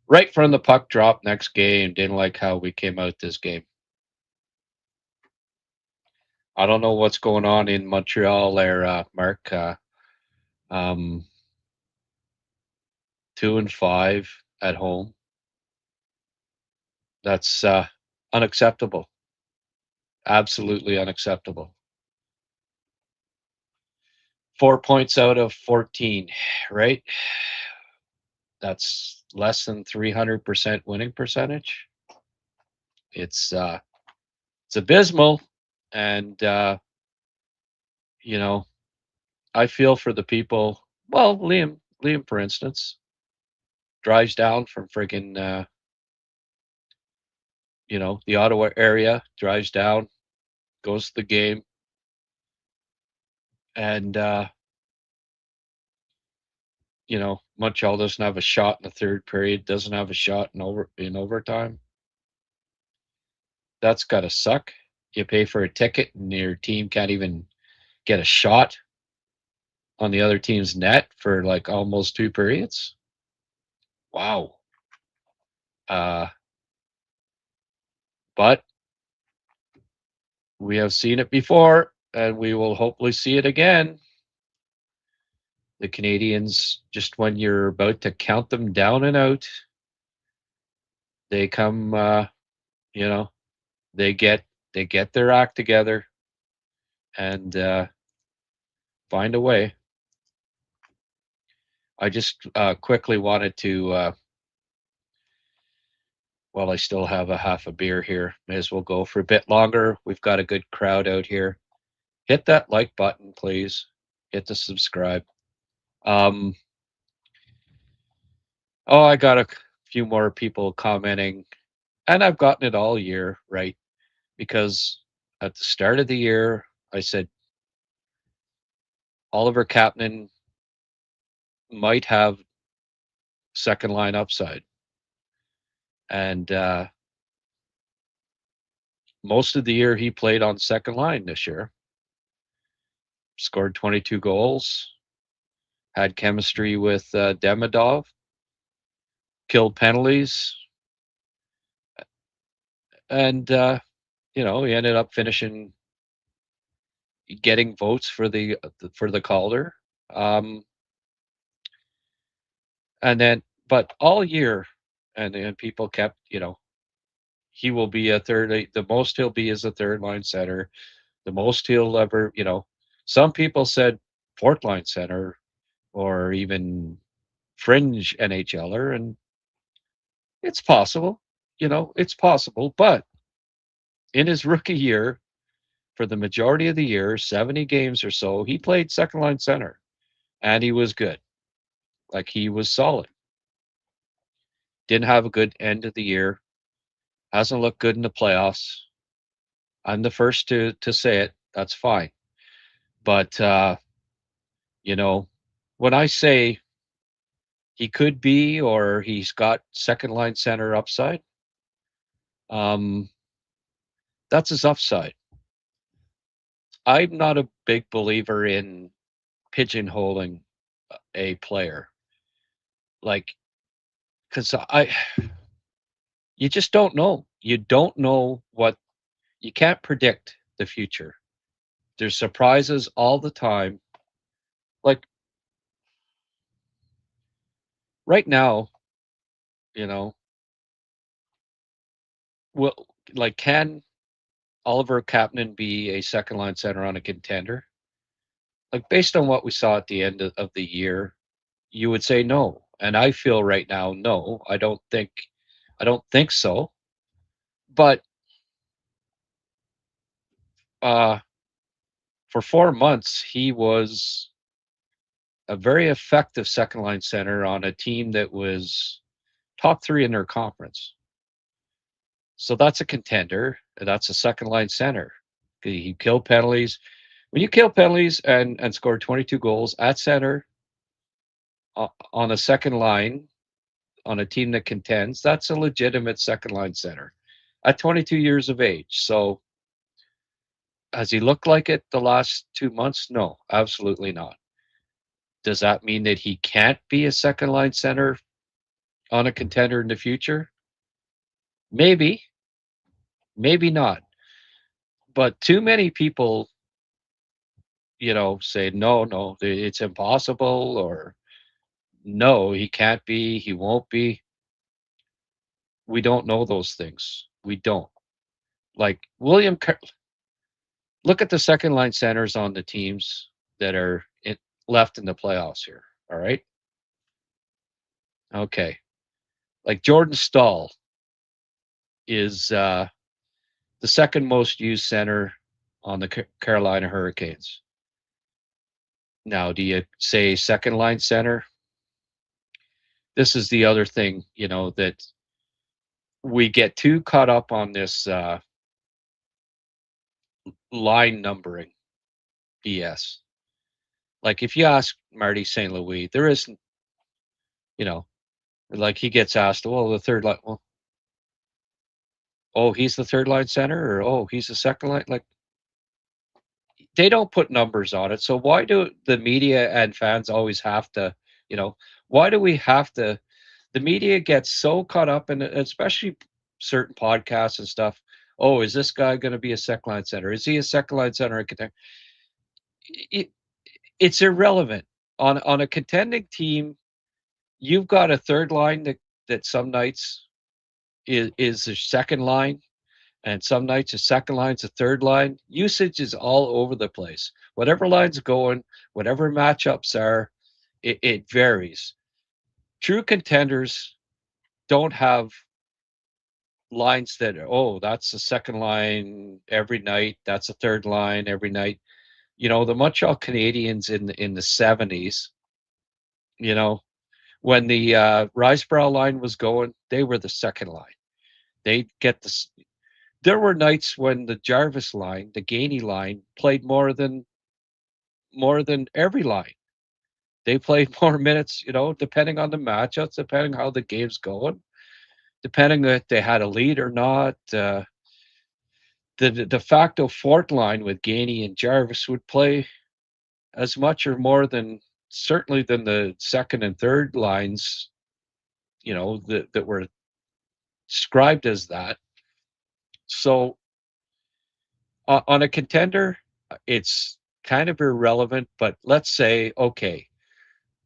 [SPEAKER 2] right from the puck drop next game. Didn't like how we came out this game. I don't know what's going on in Montreal there, Mark. 2-5 at home. That's unacceptable. Absolutely unacceptable. 4 points out of 14, right? That's less than 300% winning percentage. It's abysmal, and you know, I feel for the people. Well, Liam, for instance, drives down from friggin' the Ottawa area, drives down, goes to the game, and Montreal doesn't have a shot in the third period, doesn't have a shot in overtime. That's gotta suck. You pay for a ticket and your team can't even get a shot on the other team's net for like almost 2 periods. Wow. But we have seen it before, and we will hopefully see it again. The Canadians, just when you're about to count them down and out, they come, they get their act together and find a way. I just quickly wanted to, well, I still have a half a beer here. May as well go for a bit longer. We've got a good crowd out here. Hit that like button, please. Hit the subscribe. I got a few more people commenting, and I've gotten it all year, right? Because at the start of the year, I said Oliver Kapanen might have second line upside. And most of the year he played on second line this year. Scored 22 goals, had chemistry with Demidov, killed penalties, and he ended up getting votes for the Calder. And then, but all year, and people kept, he will be the most he'll be is a third line center. The most he'll ever, some people said fourth line center or even fringe NHLer, and it's possible, it's possible. But in his rookie year, for the majority of the year, 70 games or so, he played second line center, and he was good. Like, he was solid. Didn't have a good end of the year. Hasn't looked good in the playoffs. I'm the first to say it. That's fine. But, when I say he could be, or he's got second line center upside, that's his upside. I'm not a big believer in pigeonholing a player. Like, because you just don't know. You don't know you can't predict the future. There's surprises all the time. Like, right now, can Oliver Kapanen be a second line center on a contender? Like, based on what we saw at the end of the year, you would say no. And I feel right now, no, I don't think so. But for 4 months, he was a very effective second line center on a team that was top 3 in their conference. So that's a contender. That's a second line center. He killed penalties. When you kill penalties and score 22 goals at center on a second line on a team that contends, that's a legitimate second line center at 22 years of age. So has he looked like it the last 2 months? No, absolutely not. Does that mean that he can't be a second line center on a contender in the future? Maybe, maybe not. But too many people, say, no, it's impossible, or no, he can't be, he won't be. We don't know those things. We don't. Like, look at the second line centers on the teams that are left in the playoffs here. All right. Okay. Like, Jordan Staal is the second most used center on the Carolina Hurricanes. Now, do you say second line center? This is the other thing, that we get too caught up on this line numbering BS. Like, if you ask Marty St. Louis, there isn't, like, he gets asked, well, the third line, well, oh, he's the third line center, or oh, he's the second line. Like, they don't put numbers on it. So why do the media and fans always have to, why do we have to? The media gets so caught up in it, especially certain podcasts and stuff. Oh, is this guy going to be a second line center? Is he a second line center? It's irrelevant. On a contending team, you've got a third line that some nights is a second line, and some nights a second line's a third line. Usage is all over the place. Whatever line's going, whatever matchups are, it varies. True contenders don't have lines that, oh, that's the second line every night, that's a third line every night. The Montreal Canadiens in the 70s, when the Risebrough line was going, they were the second line. They'd get this. There were nights when the Jarvis line, the Gainey line, played more than every line. They played more minutes, depending on the matchups, depending how the game's going, depending if they had a lead or not. the de facto fourth line with Gainey and Jarvis would play as much or more than certainly than the second and third lines, that were described as that. So on a contender, it's kind of irrelevant, but let's say, okay,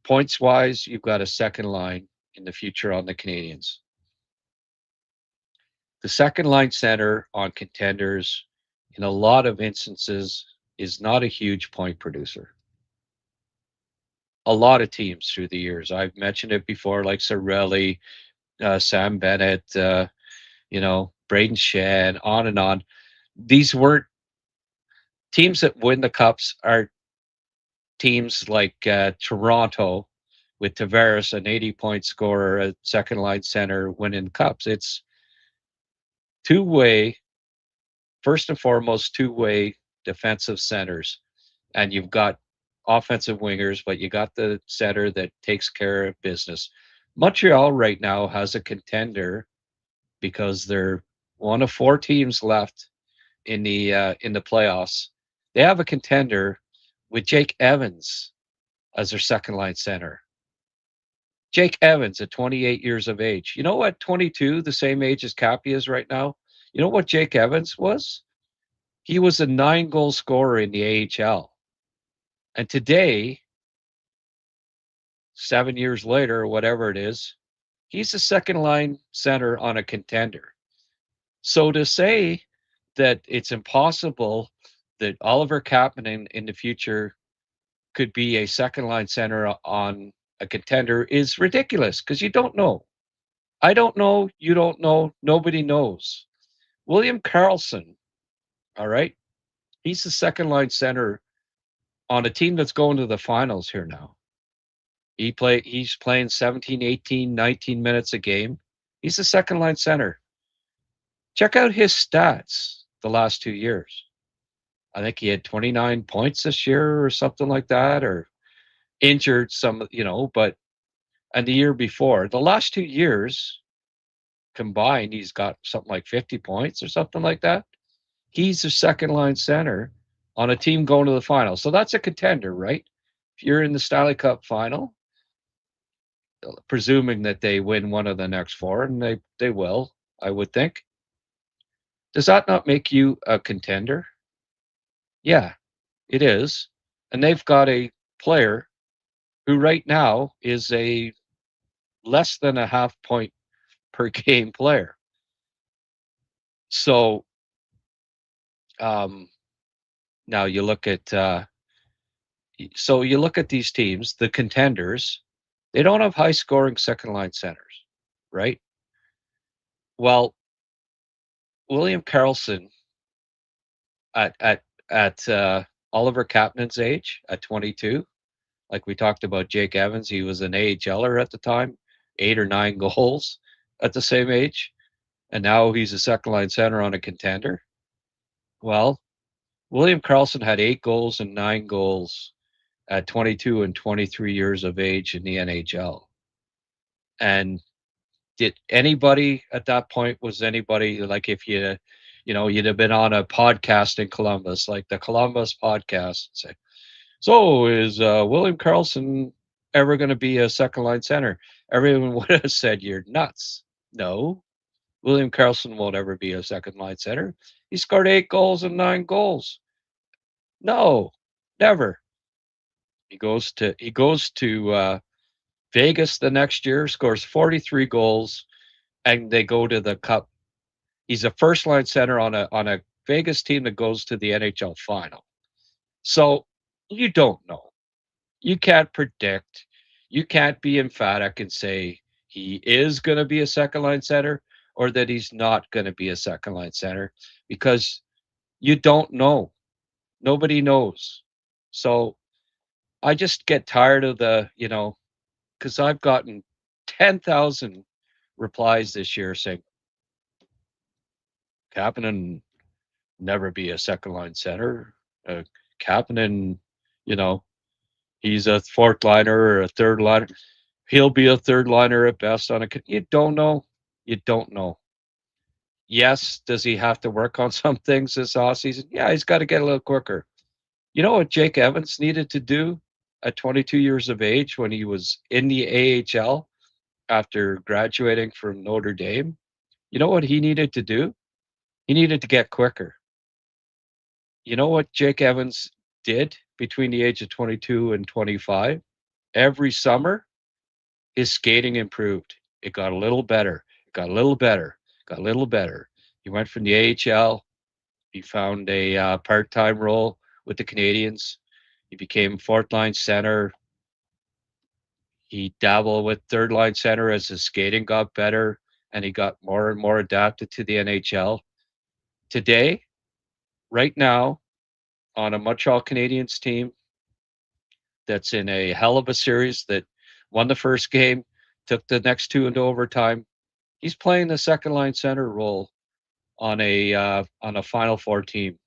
[SPEAKER 2] points wise, you've got a second line in the future on the Canadians. The second line center on contenders, in a lot of instances, is not a huge point producer. A lot of teams through the years, I've mentioned it before, like Cirelli, Sam Bennett, Braden Shen, on and on. These weren't teams that win the cups are teams like Toronto with Tavares, an 80-point scorer, a second line center, winning cups. It's two-way, first and foremost, two-way defensive centers. And you've got offensive wingers, but you got the center that takes care of business. Montreal right now has a contender because they're one of 4 teams left in the playoffs. They have a contender with Jake Evans as their second line center. Jake Evans at 28 years of age. You know what? 22, the same age as Cappy is right now. You know what Jake Evans was? He was a 9-goal scorer in the AHL. And today, 7 years later, or whatever it is, he's a second line center on a contender. So to say that it's impossible that Oliver Kapanen in the future could be a second line center on a contender is ridiculous, because you don't know. I don't know. You don't know. Nobody knows. William Karlsson, all right? He's the second line center on a team that's going to the finals here now. He's playing 17, 18, 19 minutes a game. He's the second line center. Check out his stats the last 2 years. I think he had 29 points this year or something like that, or injured some, but and the year before, the last 2 years combined, he's got something like 50 points or something like that. He's the second line center on a team going to the final. So that's a contender, right? If you're in the Stanley Cup final, presuming that they win one of the next 4, and they will, I would think. Does that not make you a contender? Yeah, it is. And they've got a player who right now is a less than a half point per game player. So now you look at these teams, the contenders, they don't have high scoring second line centers, right? Well, William Karlsson at Oliver Kapanen's age at 22, like we talked about Jake Evans, he was an AHLer at the time, 8 or 9 goals at the same age, and now he's a second line center on a contender. Well, William Karlsson had 8 goals and 9 goals at 22 and 23 years of age in the NHL. And did anybody at that point, was anybody like, if you'd have been on a podcast in Columbus, like the Columbus podcast, say, so is William Karlsson ever going to be a second line center? Everyone would have said, you're nuts. No, William Karlsson won't ever be a second line center. He scored 8 goals and 9 goals. No, never. He goes to Vegas the next year, scores 43 goals, and they go to the Cup. He's a first line center on a Vegas team that goes to the NHL final. So you don't know. You can't predict. You can't be emphatic and say he is going to be a second line center or that he's not going to be a second line center, because you don't know. Nobody knows. So I just get tired of because I've gotten 10,000 replies this year saying, Kapanen never be a second line center. Kapanen, he's a fourth liner or a third liner. He'll be a third liner at best on a. You don't know. You don't know. Yes, does he have to work on some things this offseason? Yeah, he's got to get a little quicker. You know what Jake Evans needed to do at 22 years of age when he was in the AHL after graduating from Notre Dame? You know what he needed to do? He needed to get quicker. You know what Jake Evans did between the age of 22 and 25? Every summer, his skating improved. It got a little better. It got a little better. Got a little better. He went from the AHL. He found a part-time role with the Canadiens. He became fourth line center. He dabbled with third line center as his skating got better and he got more and more adapted to the NHL. Today, right now, on a Montreal Canadiens team that's in a hell of a series that won the first game, took the next two into overtime, he's playing the second line center role on a Final Four team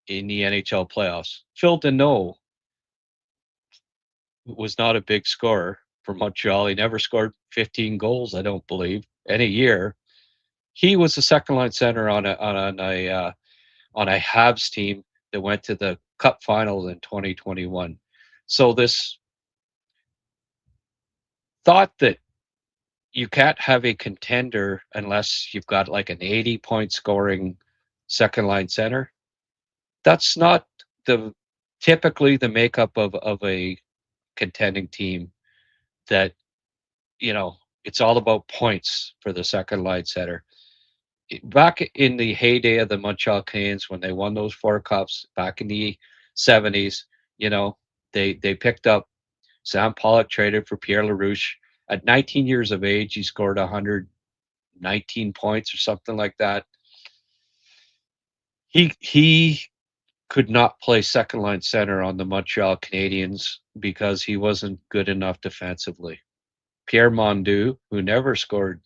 [SPEAKER 2] in the NHL playoffs. Phil Deneau was not a big scorer for Montreal. He never scored 15 goals, I don't believe, in a year. He was the second line center on a Habs team that went to the Cup Finals in 2021. So this thought that you can't have a contender unless you've got like an 80-point scoring second line center. That's not the typically the makeup of a contending team. That it's all about points for the second line center. Back in the heyday of the Montreal Canadiens when they won those four cups back in the 70s, they picked up Sam Pollock, traded for Pierre LaRouche. At 19 years of age, he scored 119 points or something like that. He could not play second line center on the Montreal Canadiens because he wasn't good enough defensively. Pierre Mondu, who never scored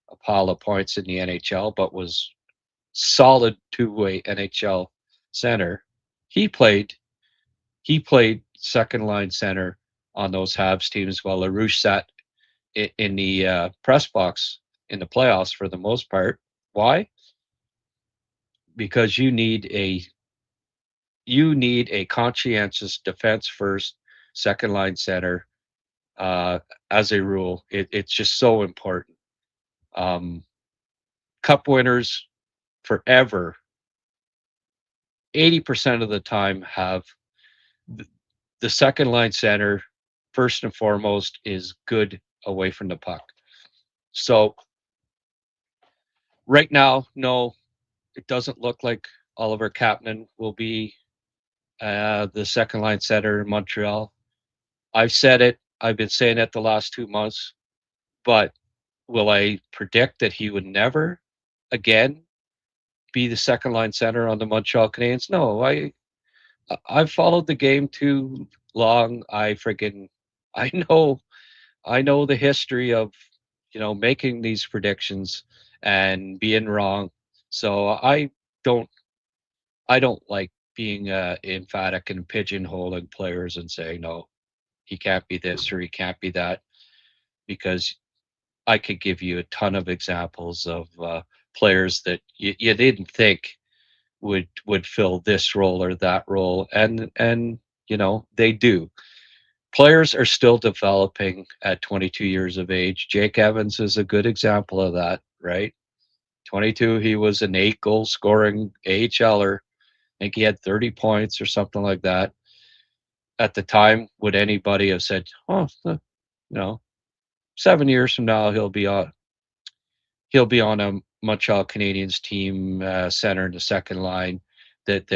[SPEAKER 2] a pile of points in the NHL, but was solid two-way NHL center, he played second line center on those Habs teams while LaRouche sat in the press box in the playoffs for the most part. Why? Because you need a conscientious defense first second line center as a rule. It's just so important. Cup winners forever 80% of the time have the second line center first and foremost is good away from the puck. So right now, no, it doesn't look like Oliver Kapanen will be the second line center in Montreal. I've said it. I've been saying it the last 2 months, but will I predict that he would never again be the second line center on the Montreal Canadiens? No, I've followed the game too long. I know the history of making these predictions and being wrong. So don't I don't like being emphatic and pigeonholing players and saying no, he can't be this or he can't be that, because I could give you a ton of examples of players that you didn't think would fill this role or that role, and they do. Players are still developing at 22 years of age. Jake Evans is a good example of that, right? 22, he was an 8-goal scoring AHLer. I think he had 30 points or something like that. At the time, would anybody have said, "Oh, 7 years from now he'll be on a Montreal Canadiens team center in the second line that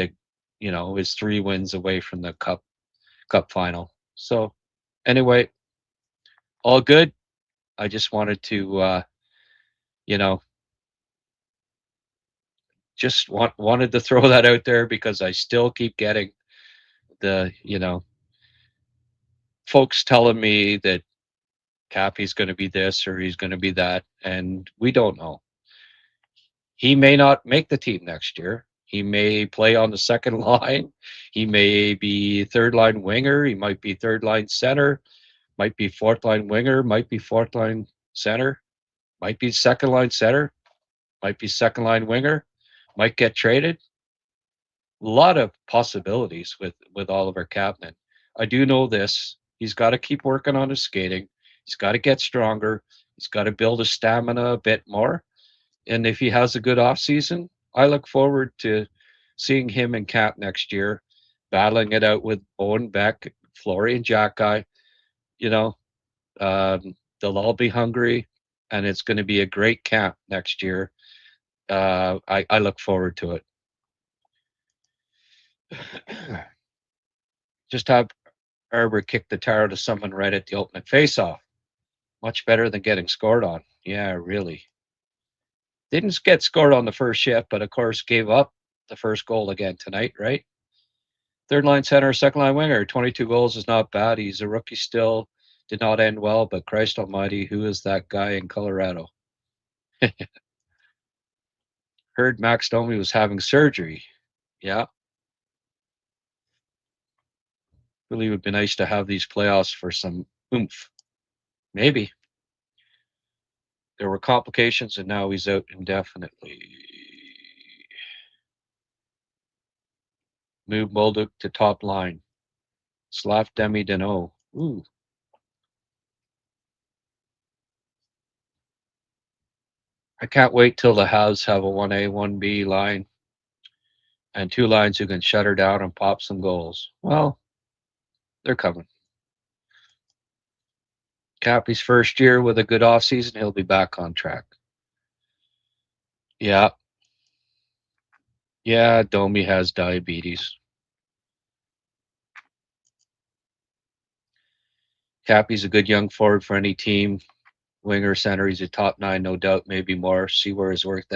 [SPEAKER 2] is 3 wins away from the cup final." So anyway, all good. I just wanted to wanted to throw that out there because I still keep getting the folks telling me that Cappy's going to be this or he's going to be that, and we don't know. He may not make the team next year. He may play on the second line. He may be third line winger. He might be third line center. Might be fourth line winger. Might be fourth line center. Might be second line center. Might be second line winger. Might get traded. A lot of possibilities with Oliver Kapanen. I do know this. He's got to keep working on his skating. He's got to get stronger. He's got to build his stamina a bit more. And if he has a good offseason, I look forward to seeing him and Cap next year, battling it out with Owen Beck, Fleury, and Jack-Eye. You know, they'll all be hungry, and it's going to be a great camp next year. I look forward to it. Just have Arbor kick the tire to someone right at the opening faceoff. Much better than getting scored on. Yeah, really. Didn't get scored on the first shift, but of course gave up the first goal again tonight, right? Third line center, second line winger, 22 goals is not bad. He's a rookie still. Did not end well, but Christ almighty, who is that guy in Colorado? Heard Max Domi was having surgery. Yeah. Really would be nice to have these playoffs for some oomph. Maybe. There were complications, and now he's out indefinitely. Move Bolduc to top line. Slav Demi Deno. Ooh. I can't wait till the Habs have a 1A, 1B line and two lines who can shut her down and pop some goals. Well, they're coming. Cappy's first year with a good offseason, he'll be back on track. Yeah. Yeah, Domi has diabetes. Cappy's a good young forward for any team. Winger, center, he's a top 9, no doubt, maybe more. See where his work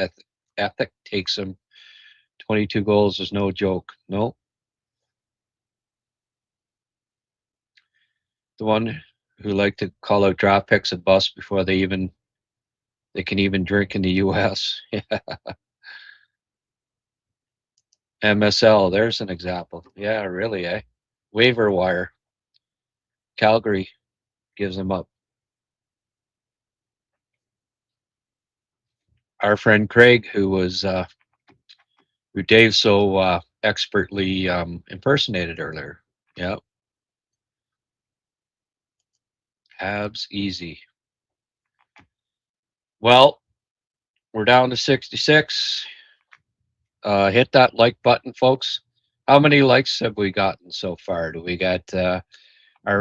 [SPEAKER 2] ethic takes him. 22 goals is no joke. No. The one who like to call out draft picks a bust before they can even drink in the US. MSL, there's an example. Yeah, really, eh? Waiver wire. Calgary gives them up. Our friend Craig, who Dave so expertly impersonated earlier. Yeah. Habs easy. Well, we're down to 66. Hit that like button, folks. How many likes have we gotten so far? Do we got, are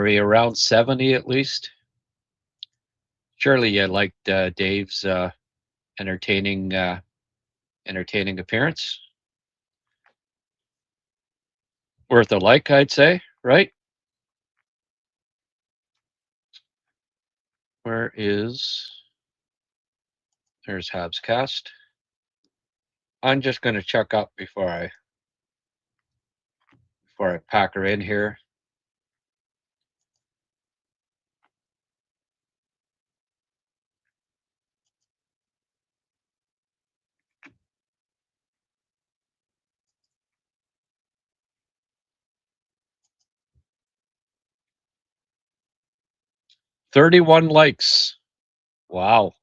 [SPEAKER 2] we around 70 at least? Surely you liked Dave's entertaining appearance. Worth a like, I'd say, right? Where is... There's Habs Cast. I'm just going to check up before I pack her in here. "31 likes. Wow.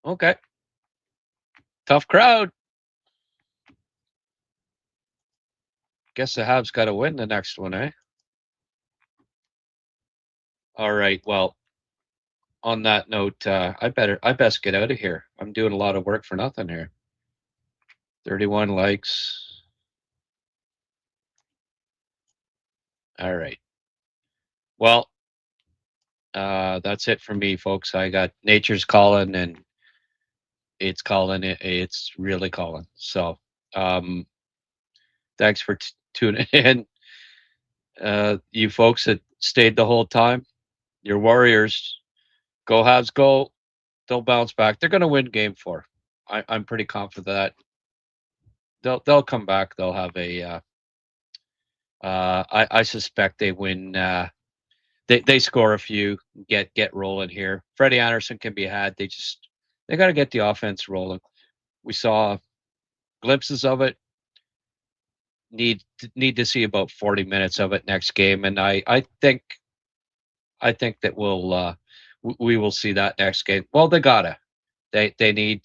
[SPEAKER 2] Okay. Tough crowd. Guess the Habs got to win the next one, eh? All right. Well, on that note, I best get out of here. I'm doing a lot of work for nothing here. 31 likes. All right. Well, that's it for me, folks. I got nature's calling, and it's calling. It's really calling. So, thanks for tuning in. You folks that stayed the whole time, your Warriors, go Habs, go. They'll bounce back. They're going to win Game 4. I'm pretty confident that they'll come back. They'll have a. I suspect they win. They score a few, get rolling here. Freddie Anderson can be had. They got to get the offense rolling. We saw glimpses of it. need to see about 40 minutes of it next game, and I think that we will see that next game. Well, they need,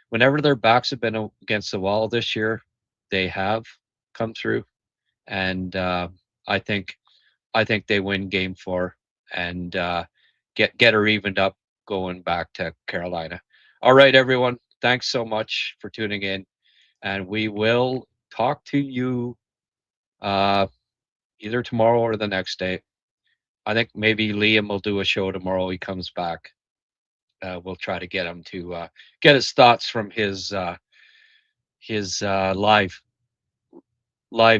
[SPEAKER 2] whenever their backs have been against the wall this year, they have come through, and I think they win game 4 and get her evened up going back to Carolina. All right, everyone. Thanks so much for tuning in, and we will talk to you either tomorrow or the next day. I think maybe Liam will do a show tomorrow. He comes back. We'll try to get him to get his thoughts from his live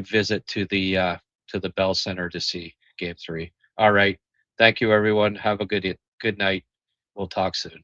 [SPEAKER 2] visit to the Bell Center to see Game 3. All right. Thank you, everyone. Have a good night. We'll talk soon.